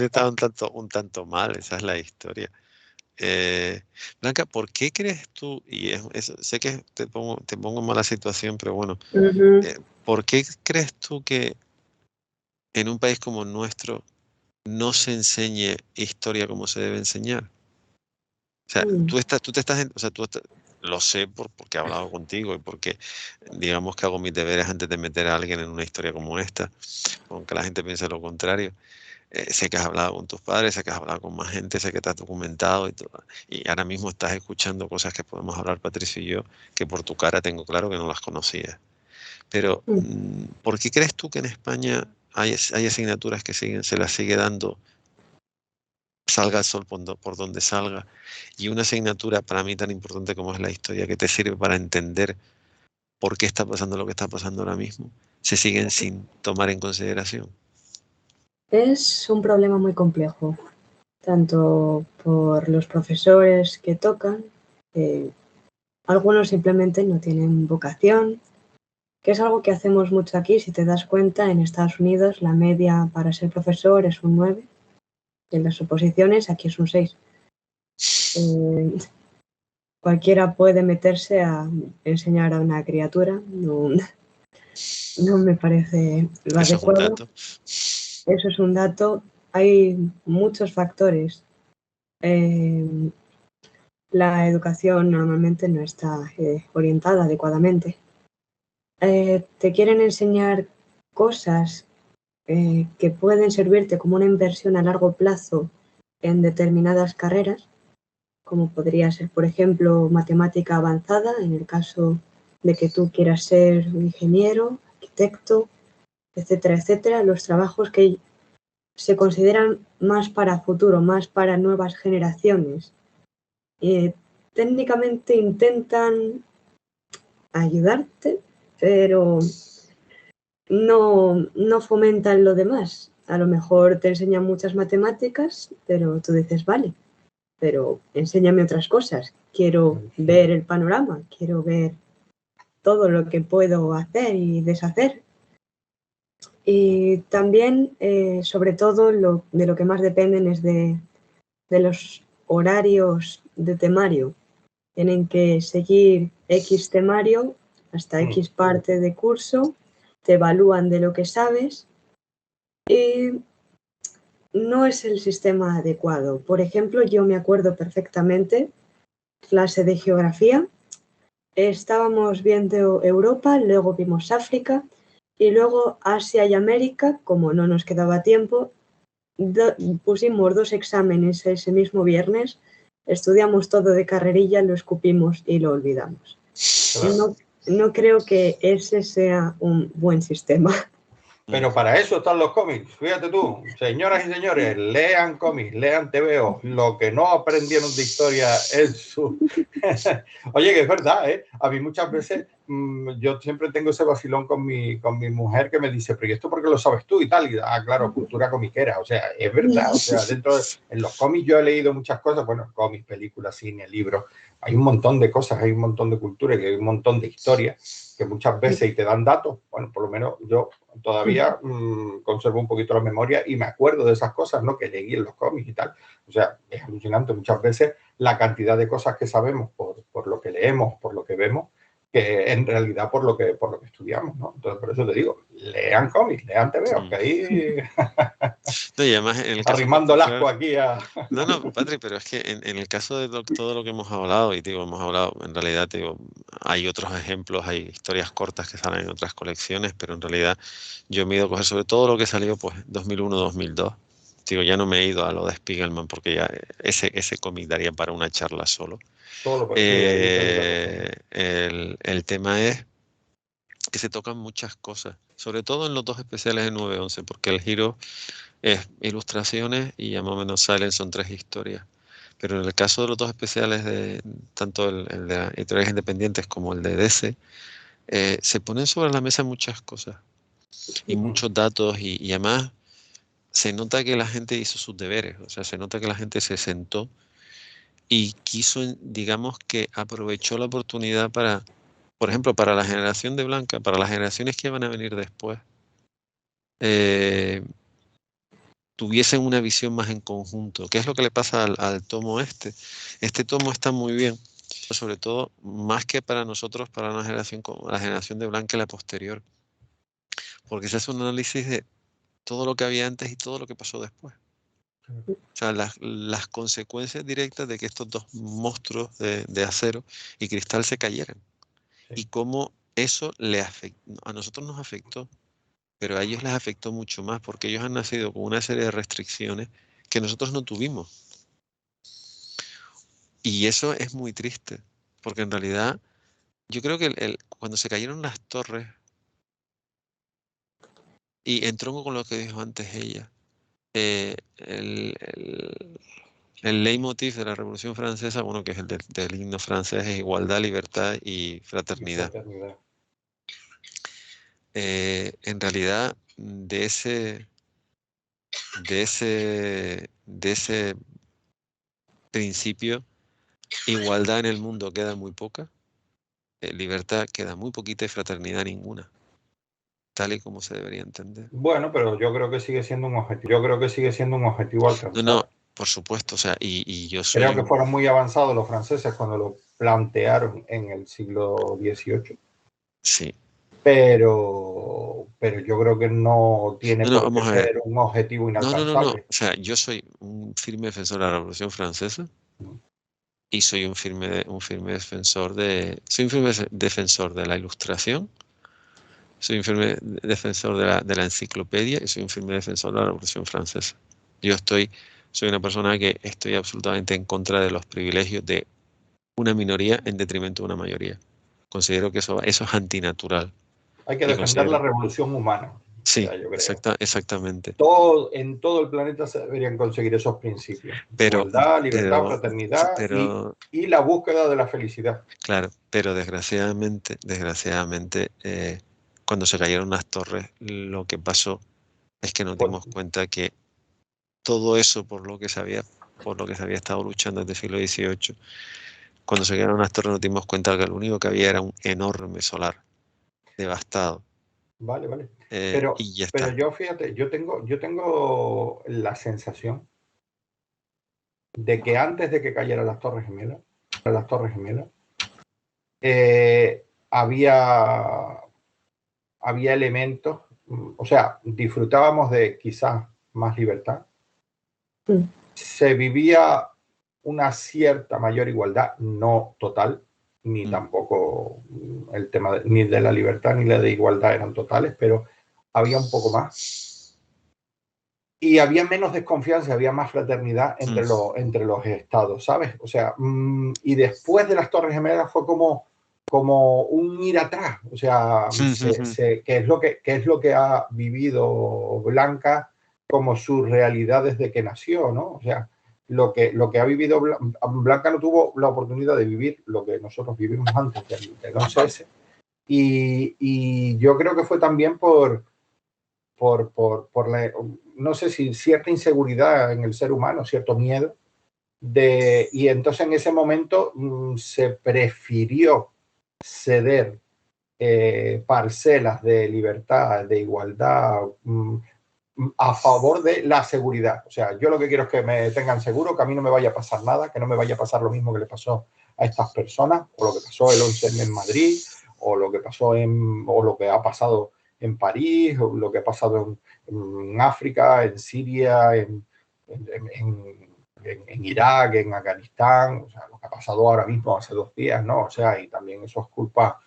estado un tanto mal, esa es la historia. Blanca, ¿por qué crees tú, y sé que te pongo en mala situación, pero bueno, ¿por qué crees tú que en un país como el nuestro no se enseñe historia como se debe enseñar? O sea, lo sé porque he hablado contigo y porque digamos que hago mis deberes antes de meter a alguien en una historia como esta, aunque la gente piense lo contrario. Sé que has hablado con tus padres, sé que has hablado con más gente, sé que te has documentado y todo. Y ahora mismo estás escuchando cosas que podemos hablar, Patricio y yo, que por tu cara tengo claro que no las conocías. Pero, ¿por qué crees tú que en España hay asignaturas que se las sigue dando, salga el sol por donde salga, y una asignatura para mí tan importante como es la historia, que te sirve para entender por qué está pasando lo que está pasando ahora mismo, se siguen sin tomar en consideración? Es un problema muy complejo, tanto por los profesores que tocan, algunos simplemente no tienen vocación, que es algo que hacemos mucho aquí. Si te das cuenta, en Estados Unidos la media para ser profesor es un 9, en las oposiciones aquí es un 6. Cualquiera puede meterse a enseñar a una criatura, no me parece lo adecuado. Eso es un dato. Hay muchos factores. La educación normalmente no está orientada adecuadamente. Te quieren enseñar cosas que pueden servirte como una inversión a largo plazo en determinadas carreras, como podría ser, por ejemplo, matemática avanzada, en el caso de que tú quieras ser ingeniero, arquitecto, etcétera, etcétera, los trabajos que se consideran más para futuro, más para nuevas generaciones. Técnicamente intentan ayudarte, pero no fomentan lo demás. A lo mejor te enseñan muchas matemáticas, pero tú dices, vale, pero enséñame otras cosas. Quiero ver el panorama, quiero ver todo lo que puedo hacer y deshacer. Y también, sobre todo, de lo que más dependen es de los horarios de temario. Tienen que seguir X temario hasta X parte de curso, te evalúan de lo que sabes y no es el sistema adecuado. Por ejemplo, yo me acuerdo perfectamente, clase de geografía, estábamos viendo Europa, luego vimos África y luego Asia y América, como no nos quedaba tiempo, pusimos 2 exámenes ese mismo viernes, estudiamos todo de carrerilla, lo escupimos y lo olvidamos. No creo que ese sea un buen sistema. Pero para eso están los cómics. Fíjate tú, señoras y señores, lean cómics, lean TVO. Lo que no aprendieron de historia en su... Oye, que es verdad, ¿eh? A mí muchas veces, yo siempre tengo ese vacilón con mi mujer que me dice, pero ¿y esto por qué lo sabes tú y tal? Y, claro, cultura comiquera. O sea, es verdad. O sea, en los cómics yo he leído muchas cosas. Bueno, cómics, películas, cine, libros. Hay un montón de cosas, hay un montón de cultura y hay un montón de historias que muchas veces y te dan datos. Bueno, por lo menos yo todavía conservo un poquito la memoria y me acuerdo de esas cosas, ¿no? Que leí en los cómics y tal. O sea, es alucinante muchas veces la cantidad de cosas que sabemos por lo que leemos, por lo que vemos, que en realidad por lo que estudiamos, ¿no? Entonces, por eso te digo, lean cómics, lean TVO, que ahí... No, y además, en el caso arrimando el asco aquí a... No, Patrick, pero es que en el caso de todo lo que hemos hablado, y digo, hemos hablado, en realidad, digo, hay otros ejemplos, hay historias cortas que salen en otras colecciones, pero en realidad yo me he ido a coger sobre todo lo que salió, pues, 2001, 2002. Digo, ya no me he ido a lo de Spiegelman porque ya ese cómic daría para una charla solo. El tema es que se tocan muchas cosas, sobre todo en los 2 especiales de 9-11, porque el giro es ilustraciones y ya más o menos salen, son 3 historias. Pero en el caso de los 2 especiales, tanto el de editoriales independientes como el de DC, se ponen sobre la mesa muchas cosas y muchos datos y además se nota que la gente hizo sus deberes, o sea, se nota que la gente se sentó y quiso, digamos que aprovechó la oportunidad para, por ejemplo, para la generación de Blanca, para las generaciones que van a venir después, tuviesen una visión más en conjunto. ¿Qué es lo que le pasa al tomo este? Este tomo está muy bien, sobre todo más que para nosotros, para una generación como la generación de Blanca y la posterior, porque se hace un análisis de todo lo que había antes y todo lo que pasó después. O sea, las consecuencias directas de que estos 2 monstruos de acero y cristal se cayeran. Sí. Y cómo eso a nosotros nos afectó, pero a ellos les afectó mucho más porque ellos han nacido con una serie de restricciones que nosotros no tuvimos. Y eso es muy triste, porque en realidad yo creo que cuando se cayeron las torres, y entró con lo que dijo antes ella, el leitmotiv de la Revolución Francesa, bueno, que es el del himno francés, es igualdad, libertad y fraternidad. En realidad, de ese principio, igualdad en el mundo queda muy poca, libertad queda muy poquita y fraternidad ninguna, tal y como se debería entender. Bueno, pero yo creo que sigue siendo un objetivo. Yo creo que sigue siendo un objetivo alcanzado. No, por supuesto, o sea, y yo soy... Creo que fueron muy avanzados los franceses cuando lo plantearon en el siglo XVIII. Sí. Pero yo creo que no tiene por qué ser un objetivo inalcanzable. No. O sea, yo soy un firme defensor de la Revolución Francesa y soy un firme defensor de la Ilustración, soy un firme defensor de la enciclopedia y soy un firme defensor de la Revolución Francesa. Soy una persona que estoy absolutamente en contra de los privilegios de una minoría en detrimento de una mayoría. Considero que eso es antinatural. Hay que defender la revolución humana. Sí, sea, yo creo. exactamente. En todo el planeta se deberían conseguir esos principios. Pero, Igualdad, libertad, pero, fraternidad pero, y la búsqueda de la felicidad. claro, pero desgraciadamente, cuando se cayeron las torres, lo que pasó es que nos Pues, dimos cuenta que todo eso por lo que se había estado luchando desde el siglo XVIII, cuando se cayeron las torres nos dimos cuenta que lo único que había era un enorme solar devastado. vale, vale. Y ya Pero está. yo, fíjate, yo tengo la sensación de que antes de que cayeran las Torres Gemelas, había elementos, o sea, disfrutábamos de quizás más libertad. Se vivía una cierta mayor igualdad, no total, ni tampoco el tema ni de la libertad ni la de igualdad eran totales, pero había un poco más. Y había menos desconfianza, había más fraternidad entre los estados, ¿sabes? O sea, y después de las Torres Gemelas fue como un ir atrás, o sea, que es lo que ha vivido Blanca como su realidad desde que nació, ¿no? O sea, lo que ha vivido Blanca no tuvo la oportunidad de vivir lo que nosotros vivimos antes del 11S. Y yo creo que fue también por la, no sé si cierta inseguridad en el ser humano, cierto miedo, y entonces en ese momento se prefirió ceder parcelas de libertad, de igualdad, a favor de la seguridad. O sea, yo lo que quiero es que me tengan seguro, que a mí no me vaya a pasar nada, que no me vaya a pasar lo mismo que le pasó a estas personas, o lo que pasó el 11 en Madrid, o lo que pasó o lo que ha pasado en París, o lo que ha pasado en África, en Siria, en Irak, en Afganistán, o sea, lo que ha pasado ahora mismo hace 2 días, ¿no? O sea, y también eso es culpa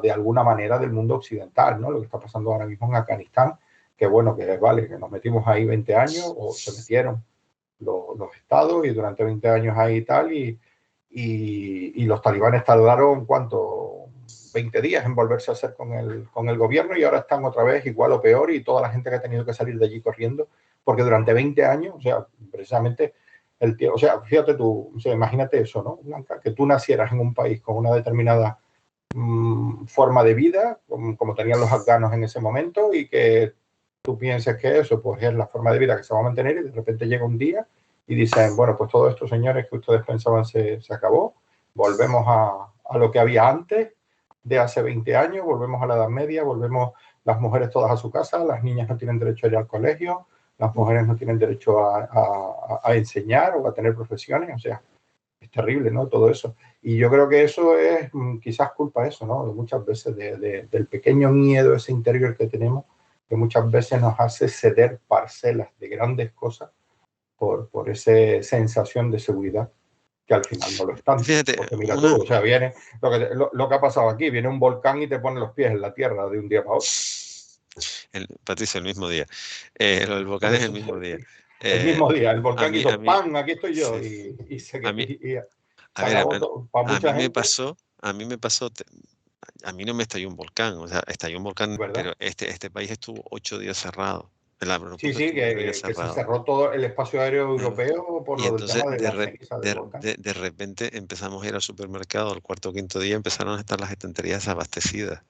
de alguna manera del mundo occidental, ¿no? Lo que está pasando ahora mismo en Afganistán, que bueno, que vale, que nos metimos ahí 20 años, o se metieron los estados y durante 20 años ahí y tal, y los talibanes tardaron, ¿cuánto? 20 días en volverse a hacer con el gobierno, y ahora están otra vez igual o peor, y toda la gente que ha tenido que salir de allí corriendo, porque durante 20 años, o sea, precisamente el tío, o sea, fíjate tú, o sea, imagínate eso, ¿no, Blanca? Que tú nacieras en un país con una determinada forma de vida, como tenían los afganos en ese momento, y que tú pienses que eso pues es la forma de vida que se va a mantener, y de repente llega un día y dicen, bueno, pues todo esto, señores, que ustedes pensaban se acabó, volvemos a lo que había antes de hace 20 años, volvemos a la Edad Media, volvemos las mujeres todas a su casa, las niñas no tienen derecho a ir al colegio, las mujeres no tienen derecho a enseñar o a tener profesiones, o sea, es terrible, ¿no? Todo eso. Y yo creo que eso es quizás culpa de eso, ¿no? De muchas veces del pequeño miedo ese interior que tenemos, que muchas veces nos hace ceder parcelas de grandes cosas por esa sensación de seguridad, que al final no lo es tanto. Fíjate, Porque mira tú, o sea, viene lo que ha pasado aquí, viene un volcán y te pone los pies en la tierra de un día para otro. Patricia, el mismo día. El volcán es el mismo día. El mismo día, el volcán hizo mí, ¡pam! Aquí estoy yo, sí. y se A mí, a ver, acabó todo. Para a mucha mí me gente, pasó, a mí me pasó, a mí no me estalló un volcán, o sea, estalló un volcán, ¿verdad? pero este país estuvo 8 días cerrado. El Sí, aeropuerto sí, estuvo 8 días que se cerrado. cerró todo el espacio aéreo europeo por Y lo del entonces tema de la ceniza del volcán. de repente empezamos a ir al supermercado, al cuarto o quinto día empezaron a estar las estanterías abastecidas.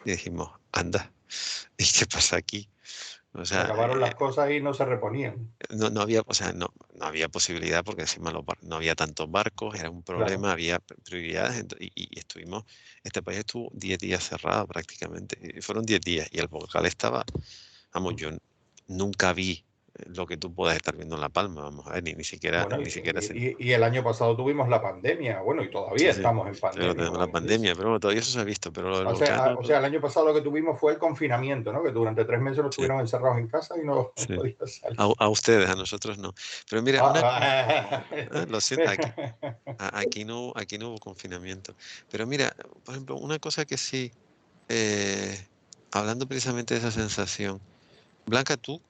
Y dijimos, anda, ¿y qué pasa aquí? O Se sea, acabaron las cosas y no se reponían. no había, o sea, no había posibilidad porque encima no había tantos barcos, era un Claro. problema, había prioridades y estuvimos, este país estuvo 10 días cerrado prácticamente, y fueron 10 días y el volcán estaba, vamos, yo nunca vi lo que tú puedas estar viendo en La Palma, vamos a ver, ni siquiera, Bueno, ni siquiera y el año pasado tuvimos la pandemia, bueno, y todavía sí, sí, estamos en pero pandemia, tenemos la obviamente. pandemia, pero bueno, todavía eso se ha visto, pero lo del O volcán, sea, el año pasado lo que tuvimos fue el confinamiento, ¿no? Que durante 3 meses nos sí, estuvieron encerrados en casa y no sí. podías salir. A ustedes, a nosotros no. Pero mira, lo siento, aquí no hubo confinamiento. Pero mira, por ejemplo, una cosa que sí, eh, hablando precisamente de esa sensación, Blanca, ¿tú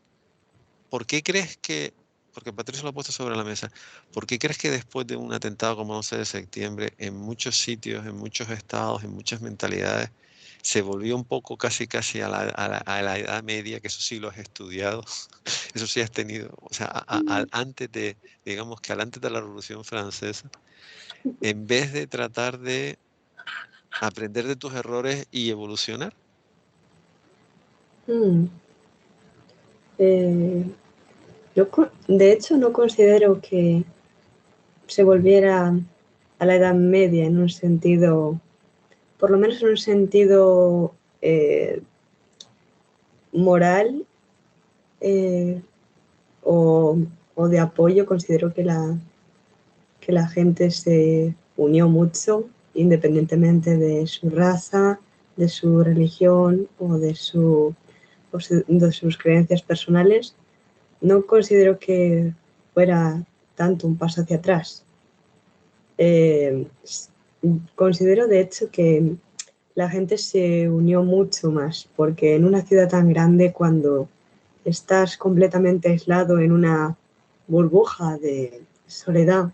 por qué crees que, porque Patricio lo ha puesto sobre la mesa, ¿por qué crees que después de un atentado como 11 de septiembre, en muchos sitios, en muchos estados, en muchas mentalidades, se volvió un poco casi a la Edad Media, que eso sí lo has estudiado, eso sí has tenido, o sea, antes de, digamos que antes de la Revolución Francesa, en vez de tratar de aprender de tus errores y evolucionar. Mm. Eh, de hecho, no considero que se volviera a la Edad Media en un sentido, por lo menos en un sentido moral o de apoyo. Considero que la gente se unió mucho, independientemente de su raza, de su religión o de sus creencias personales. No considero que fuera tanto un paso hacia atrás. Considero, de hecho, que la gente se unió mucho más, porque en una ciudad tan grande, cuando estás completamente aislado en una burbuja de soledad,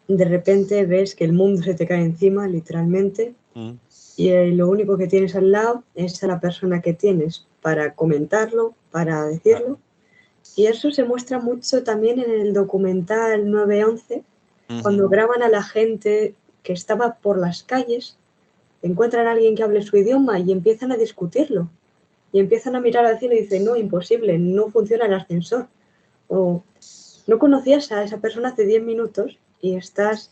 de repente ves que el mundo se te cae encima, literalmente, y lo único que tienes al lado es a la persona que tienes para comentarlo, para decirlo. Y eso se muestra mucho también en el documental 9/11, cuando graban a la gente que estaba por las calles, encuentran a alguien que hable su idioma y empiezan a discutirlo. Y empiezan a mirar al cielo y dicen, no, imposible, no funciona el ascensor. O no conocías a esa persona hace 10 minutos y has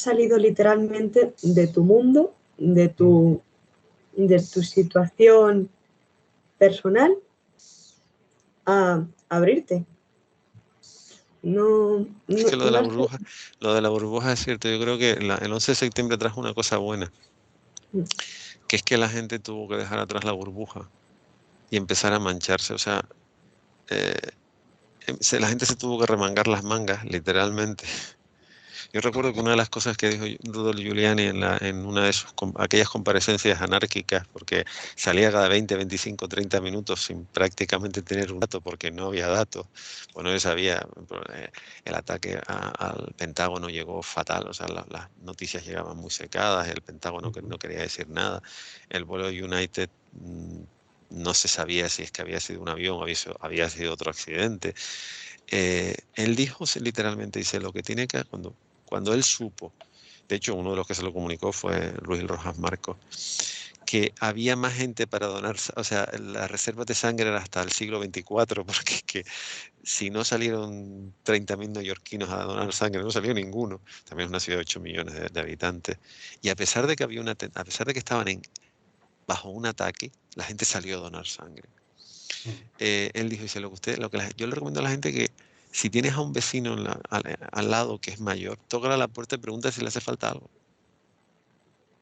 salido literalmente de tu mundo, de tu situación personal, a abrirte. No, Es que lo de la no sé. burbuja, es cierto. Yo creo que el 11 de septiembre trajo una cosa buena, que es que la gente tuvo que dejar atrás la burbuja y empezar a mancharse. O sea, la gente se tuvo que remangar las mangas, literalmente. Yo recuerdo que una de las cosas que dijo Rudolf Giuliani en una de aquellas comparecencias anárquicas, porque salía cada 20, 25, 30 minutos sin prácticamente tener un dato, porque no había datos. Bueno, él sabía, el ataque al Pentágono llegó fatal, o sea, las noticias llegaban muy secadas, el Pentágono no quería decir nada, el vuelo de United no se sabía si es que había sido un avión o había sido otro accidente. Él dijo literalmente, dice, lo que tiene que, cuando él supo, de hecho uno de los que se lo comunicó fue Luis Rojas Marcos, que había más gente para donar, o sea, las reservas de sangre eran hasta el siglo XXIV, porque es que si no salieron 30.000 neoyorquinos a donar sangre, no salió ninguno. También es una ciudad de 8 millones de habitantes. Y a pesar de que a pesar de que estaban bajo un ataque, la gente salió a donar sangre. Él dijo, dice, yo le recomiendo a la gente que si tienes a un vecino al lado que es mayor, toca a la puerta y pregunta si le hace falta algo.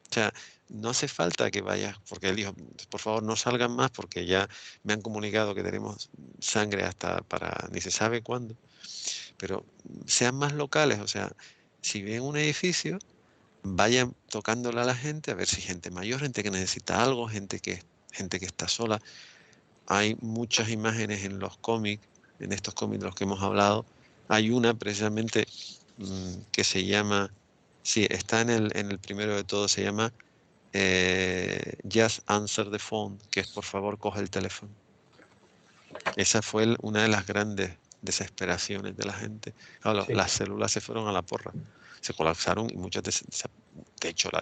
O sea, no hace falta que vayas, porque él dijo, por favor no salgan más porque ya me han comunicado que tenemos sangre hasta para ni se sabe cuándo. Pero sean más locales, o sea, si ven un edificio, vayan tocándole a la gente, a ver si hay gente mayor, gente que necesita algo, gente que está sola. Hay muchas imágenes en los cómics, en estos cómics de los que hemos hablado. Hay una precisamente que se llama, sí, está en el primero de todos, se llama Just Answer the Phone, que es por favor coge el teléfono. Esa fue una de las grandes desesperaciones de la gente. Claro, Sí. las células se fueron a la porra, se colapsaron y muchas de hecho, a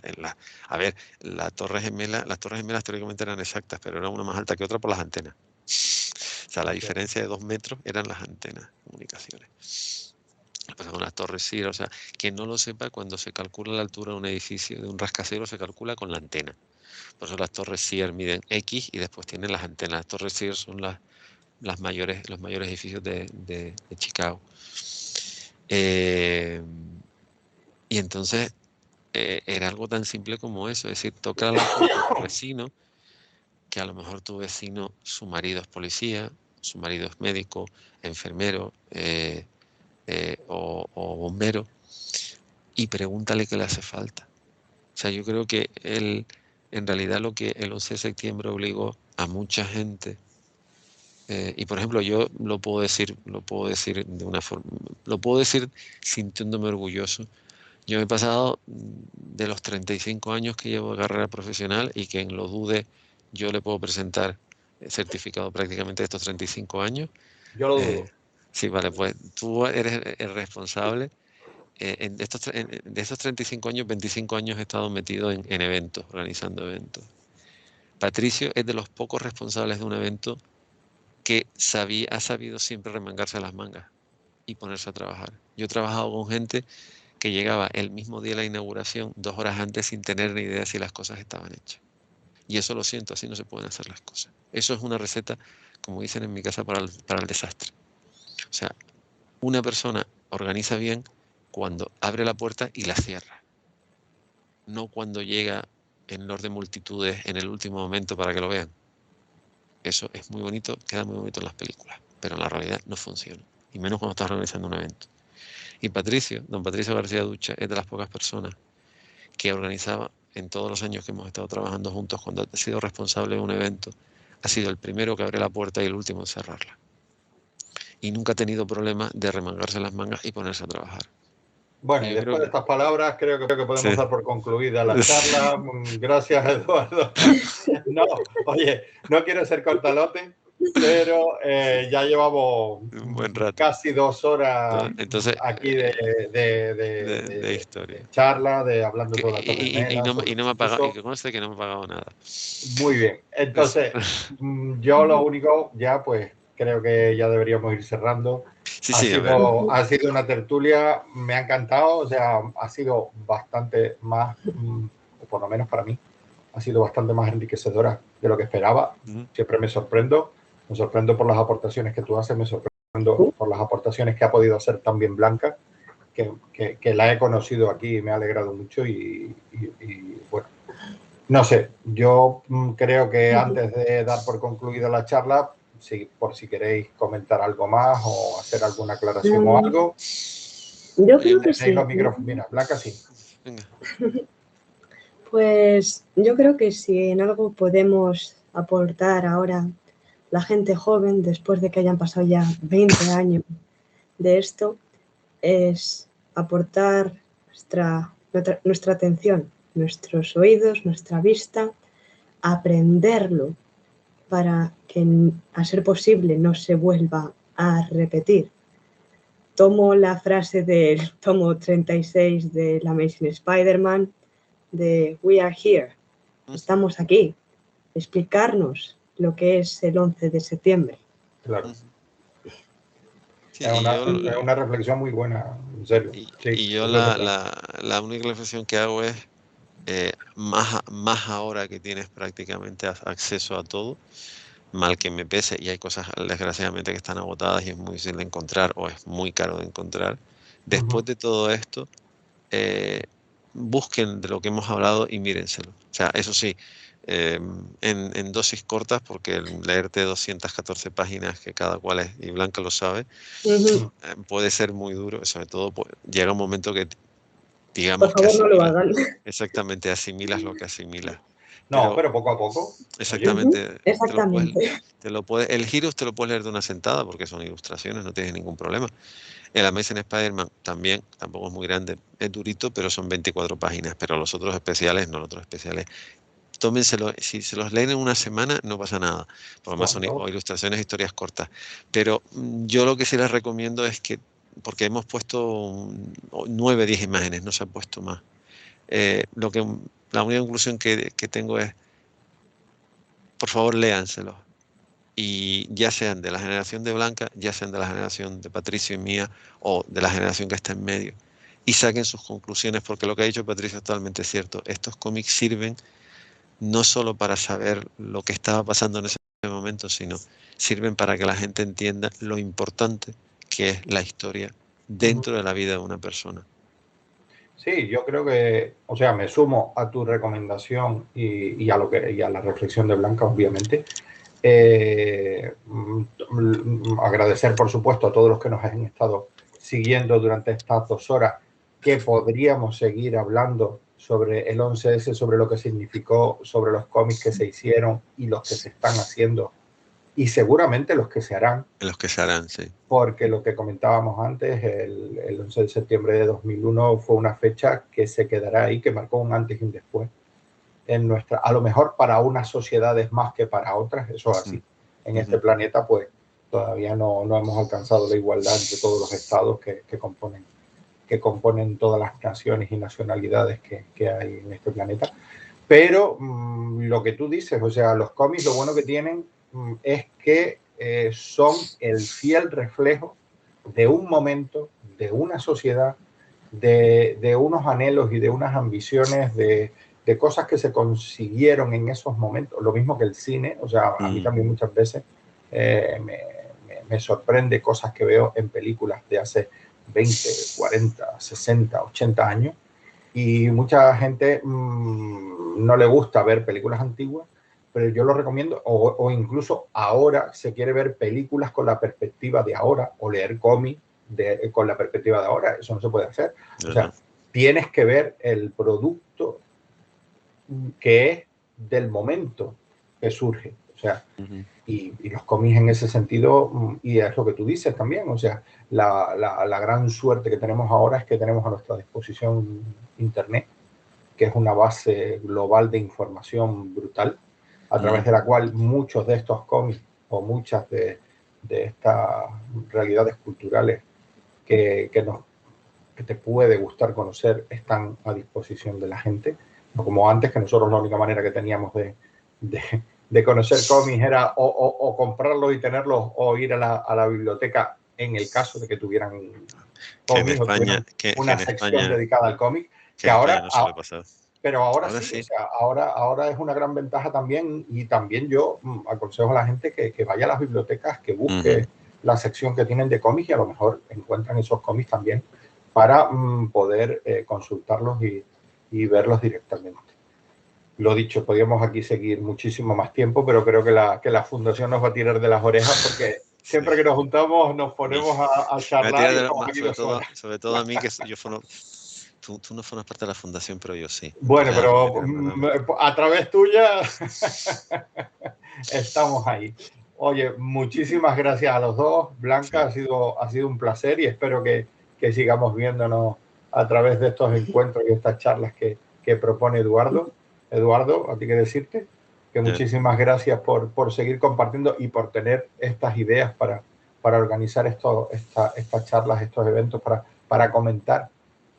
ver, las torres gemelas teóricamente eran exactas, pero era una más alta que otra por las antenas. O sea, la diferencia de 2 metros eran las antenas de comunicaciones. Con las torres SIR, o sea, que no lo sepa, cuando se calcula la altura de un edificio, de un rascacielos, se calcula con la antena. Por eso las torres SIR miden X y después tienen las antenas. Las torres SIR son los mayores edificios de Chicago. Y entonces era algo tan simple como eso, es decir, tocar la puerta a tu vecino, que a lo mejor tu vecino, su marido es policía, su marido es médico, enfermero o bombero, y pregúntale qué le hace falta. O sea, yo creo que en realidad lo que el 11 de septiembre obligó a mucha gente, y por ejemplo yo lo puedo decir de una forma, lo puedo decir sintiéndome orgulloso, Yo he pasado de los 35 años que llevo de carrera profesional y quien lo dude, yo le puedo presentar certificado prácticamente de estos 35 años. Yo lo dudo. Sí, vale, pues tú eres el responsable. De estos 35 años, 25 años he estado metido en eventos, organizando eventos. Patricio es de los pocos responsables de un evento que ha sabido siempre remangarse las mangas y ponerse a trabajar. Yo he trabajado con gente que llegaba el mismo día de la inauguración, 2 horas antes, sin tener ni idea si las cosas estaban hechas. Y eso lo siento, así no se pueden hacer las cosas. Eso es una receta, como dicen en mi casa, para el desastre. O sea, una persona organiza bien cuando abre la puerta y la cierra, no cuando llega en orden de multitudes en el último momento para que lo vean. Eso es muy bonito, queda muy bonito en las películas, pero en la realidad no funciona, y menos cuando estás organizando un evento. Y don Patricio García Ducha, es de las pocas personas que organizaba en todos los años que hemos estado trabajando juntos, cuando ha sido responsable de un evento, ha sido el primero que abre la puerta y el último en cerrarla. Y nunca ha tenido problemas de remangarse las mangas y ponerse a trabajar. Bueno, y después de estas palabras creo que podemos dar por concluida la charla. Gracias, Eduardo. No, oye, no quiero ser cortalote, pero ya llevamos un buen rato, casi 2 horas entonces, aquí de historia, de charla, hablando sobre la Torre Gemela. Y no me ha pagado, y que conste que no me ha pagado nada. Muy bien, entonces yo lo único, ya pues creo que ya deberíamos ir cerrando. Sí, ha sido una tertulia, me ha encantado, o sea, ha sido bastante más, o por lo menos para mí, ha sido bastante más enriquecedora de lo que esperaba. Siempre me sorprendo por las aportaciones que tú haces, me sorprendo por las aportaciones que ha podido hacer también Blanca, que la he conocido aquí y me ha alegrado mucho y bueno, no sé, yo creo que antes de dar por concluida la charla, por si queréis comentar algo más o hacer alguna aclaración o algo. Yo creo que sí. Mira, Blanca, sí. Venga. Pues yo creo que si en algo podemos aportar ahora la gente joven, después de que hayan pasado ya 20 años de esto, es aportar nuestra atención, nuestros oídos, nuestra vista, aprenderlo para que, a ser posible, no se vuelva a repetir. Tomo la frase del tomo 36 de la Amazing Spider-Man, de We are here, estamos aquí, explicarnos lo que es el 11 de septiembre. Claro. Sí, es una reflexión muy buena, en serio. Y yo la única reflexión que hago es, más ahora que tienes prácticamente acceso a todo, mal que me pese, y hay cosas desgraciadamente que están agotadas y es muy difícil de encontrar o es muy caro de encontrar. Después de todo esto, busquen de lo que hemos hablado y mírenselo. O sea, eso sí, en dosis cortas, porque leerte 214 páginas, que cada cual es, y Blanca lo sabe, puede ser muy duro, sobre todo llega un momento que, digamos, por favor, no lo hagan. Exactamente, asimilas lo que asimilas. No, pero poco a poco. Exactamente. Exactamente. El Heroes te lo puedes leer de una sentada porque son ilustraciones, no tienes ningún problema. El Amazing Spider-Man también, tampoco es muy grande, es durito, pero son 24 páginas. Pero los otros especiales, no, los otros especiales, tómenselo. Si se los leen en una semana, no pasa nada. Por lo más son ilustraciones, historias cortas. Pero yo lo que sí les recomiendo es que, porque hemos puesto 9, 10 imágenes, no se ha puesto más. La única conclusión que tengo es, por favor, léanselo. Y ya sean de la generación de Blanca, ya sean de la generación de Patricio y mía, o de la generación que está en medio, y saquen sus conclusiones, porque lo que ha dicho Patricio es totalmente cierto. Estos cómics sirven no solo para saber lo que estaba pasando en ese momento, sino sirven para que la gente entienda lo importante que es la historia dentro de la vida de una persona. Sí, yo creo que, o sea, me sumo a tu recomendación y a la reflexión de Blanca, obviamente. Agradecer, por supuesto, a todos los que nos han estado siguiendo durante estas 2 horas, que podríamos seguir hablando sobre el 11S, sobre lo que significó, sobre los cómics que se hicieron y los que se están haciendo y seguramente los que se harán. Los que se harán, sí. Porque lo que comentábamos antes, el 11 de septiembre de 2001 fue una fecha que se quedará ahí, que marcó un antes y un después en nuestra, a lo mejor para unas sociedades más que para otras, eso es así. En este planeta, pues todavía no hemos alcanzado la igualdad entre todos los estados que componen todas las naciones y nacionalidades que hay en este planeta. Pero lo que tú dices, o sea, los cómics, lo bueno que tienen es que son el fiel reflejo de un momento, de una sociedad, de unos anhelos y de unas ambiciones, de cosas que se consiguieron en esos momentos. Lo mismo que el cine, o sea, a mí también muchas veces me sorprende cosas que veo en películas de hace 20, 40, 60, 80 años, y mucha gente no le gusta ver películas antiguas, pero yo lo recomiendo, o incluso ahora se quiere ver películas con la perspectiva de ahora, o leer cómics con la perspectiva de ahora. Eso no se puede hacer. O sea, tienes que ver el producto que es del momento que surge. O sea, y los cómics en ese sentido, y es lo que tú dices también, o sea, la gran suerte que tenemos ahora es que tenemos a nuestra disposición Internet, que es una base global de información brutal, a través de la cual muchos de estos cómics o muchas de estas realidades culturales que te puede gustar conocer están a disposición de la gente. No como antes, que nosotros la única manera que teníamos de conocer cómics era o comprarlos y tenerlos, o ir a la biblioteca en el caso de que tuvieran cómics, o tuvieran una sección dedicada al cómic, que ahora no suele pasar. Pero ahora sí. O sea, ahora es una gran ventaja también, y también yo aconsejo a la gente que vaya a las bibliotecas, que busque la sección que tienen de cómics, y a lo mejor encuentran esos cómics también para poder consultarlos y verlos directamente. Lo dicho, podríamos aquí seguir muchísimo más tiempo, pero creo que la fundación nos va a tirar de las orejas, porque siempre que nos juntamos nos ponemos a charlar. Sobre todo a mí, que yo tú no formas parte de la fundación, pero yo sí. Bueno, pero a través tuya estamos ahí. Oye, muchísimas gracias a los dos. Blanca, sí. ha sido un placer, y espero que sigamos viéndonos a través de estos encuentros y estas charlas que propone Eduardo. Eduardo, a ti que decirte que muchísimas gracias por seguir compartiendo y por tener estas ideas para organizar estas charlas, estos eventos, para comentar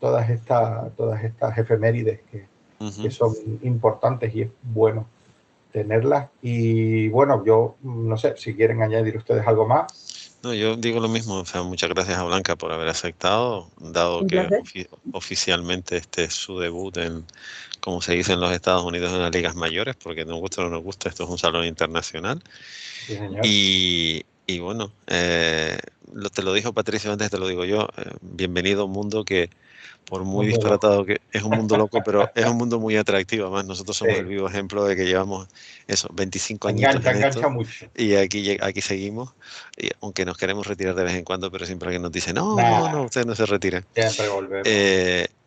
todas estas efemérides que son importantes, y es bueno tenerlas. Y bueno, yo no sé si quieren añadir ustedes algo más. No, yo digo lo mismo. O sea, muchas gracias a Blanca por haber aceptado, dado que oficialmente este es su debut en, como se dice en los Estados Unidos, en las ligas mayores, porque nos gusta o no nos gusta, esto es un salón internacional. Sí, señor. Y bueno, te lo dijo Patricio antes, te lo digo yo. Bienvenido a un mundo que, por muy disparatado que es, un mundo loco, pero es un mundo muy atractivo. Además, nosotros somos el vivo ejemplo de que llevamos 25 años en esto, mucho. Y aquí seguimos, y aunque nos queremos retirar de vez en cuando, pero siempre alguien nos dice, no, ustedes no se retiren. Siempre volvemos.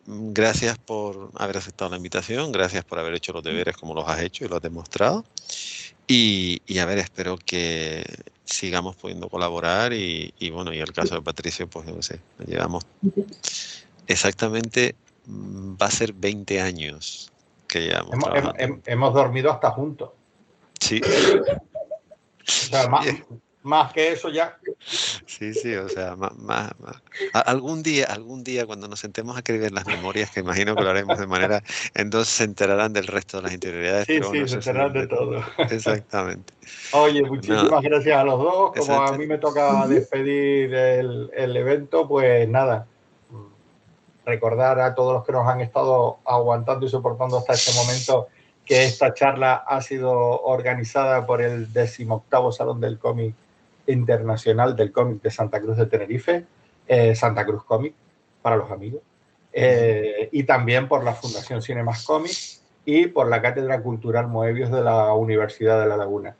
Gracias por haber aceptado la invitación, gracias por haber hecho los deberes como los has hecho y lo has demostrado. Y a ver, espero que sigamos pudiendo colaborar, y bueno, y el caso de Patricio, pues no sé, llevamos exactamente, va a ser 20 años que llevamos trabajando. Hemos dormido hasta juntos. Sí. O sea, más que eso ya. Sí, o sea, más. Algún día cuando nos sentemos a escribir las memorias, que imagino que lo haremos de manera, entonces se enterarán del resto de las interioridades. Sí, se enterarán de todo. Exactamente. Oye, muchísimas gracias a los dos. Como a mí me toca despedir el evento, pues nada, recordar a todos los que nos han estado aguantando y soportando hasta este momento que esta charla ha sido organizada por el 18º Salón del Cómic Internacional del Cómic de Santa Cruz de Tenerife, Santa Cruz Cómic para los amigos, y también por la Fundación Cinemas Cómics y por la Cátedra Cultural Moebius de la Universidad de La Laguna.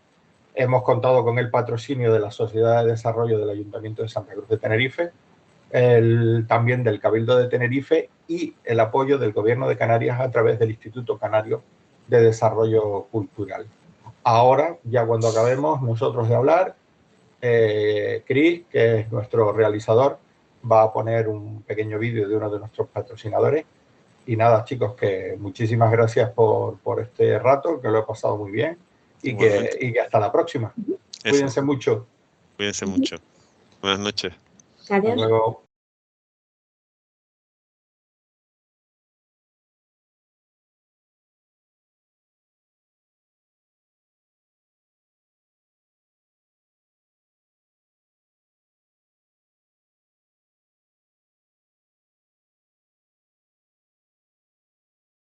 Hemos contado con el patrocinio de la Sociedad de Desarrollo del Ayuntamiento de Santa Cruz de Tenerife, también del Cabildo de Tenerife, y el apoyo del Gobierno de Canarias a través del Instituto Canario de Desarrollo Cultural. ahora, ya cuando acabemos nosotros de hablar, Chris, que es nuestro realizador, va a poner un pequeño vídeo de uno de nuestros patrocinadores. Y nada, chicos, que muchísimas gracias por este rato, que lo he pasado muy bien y que hasta la próxima. Eso. Cuídense mucho. Cuídense mucho. Buenas noches. Adiós. Hasta luego.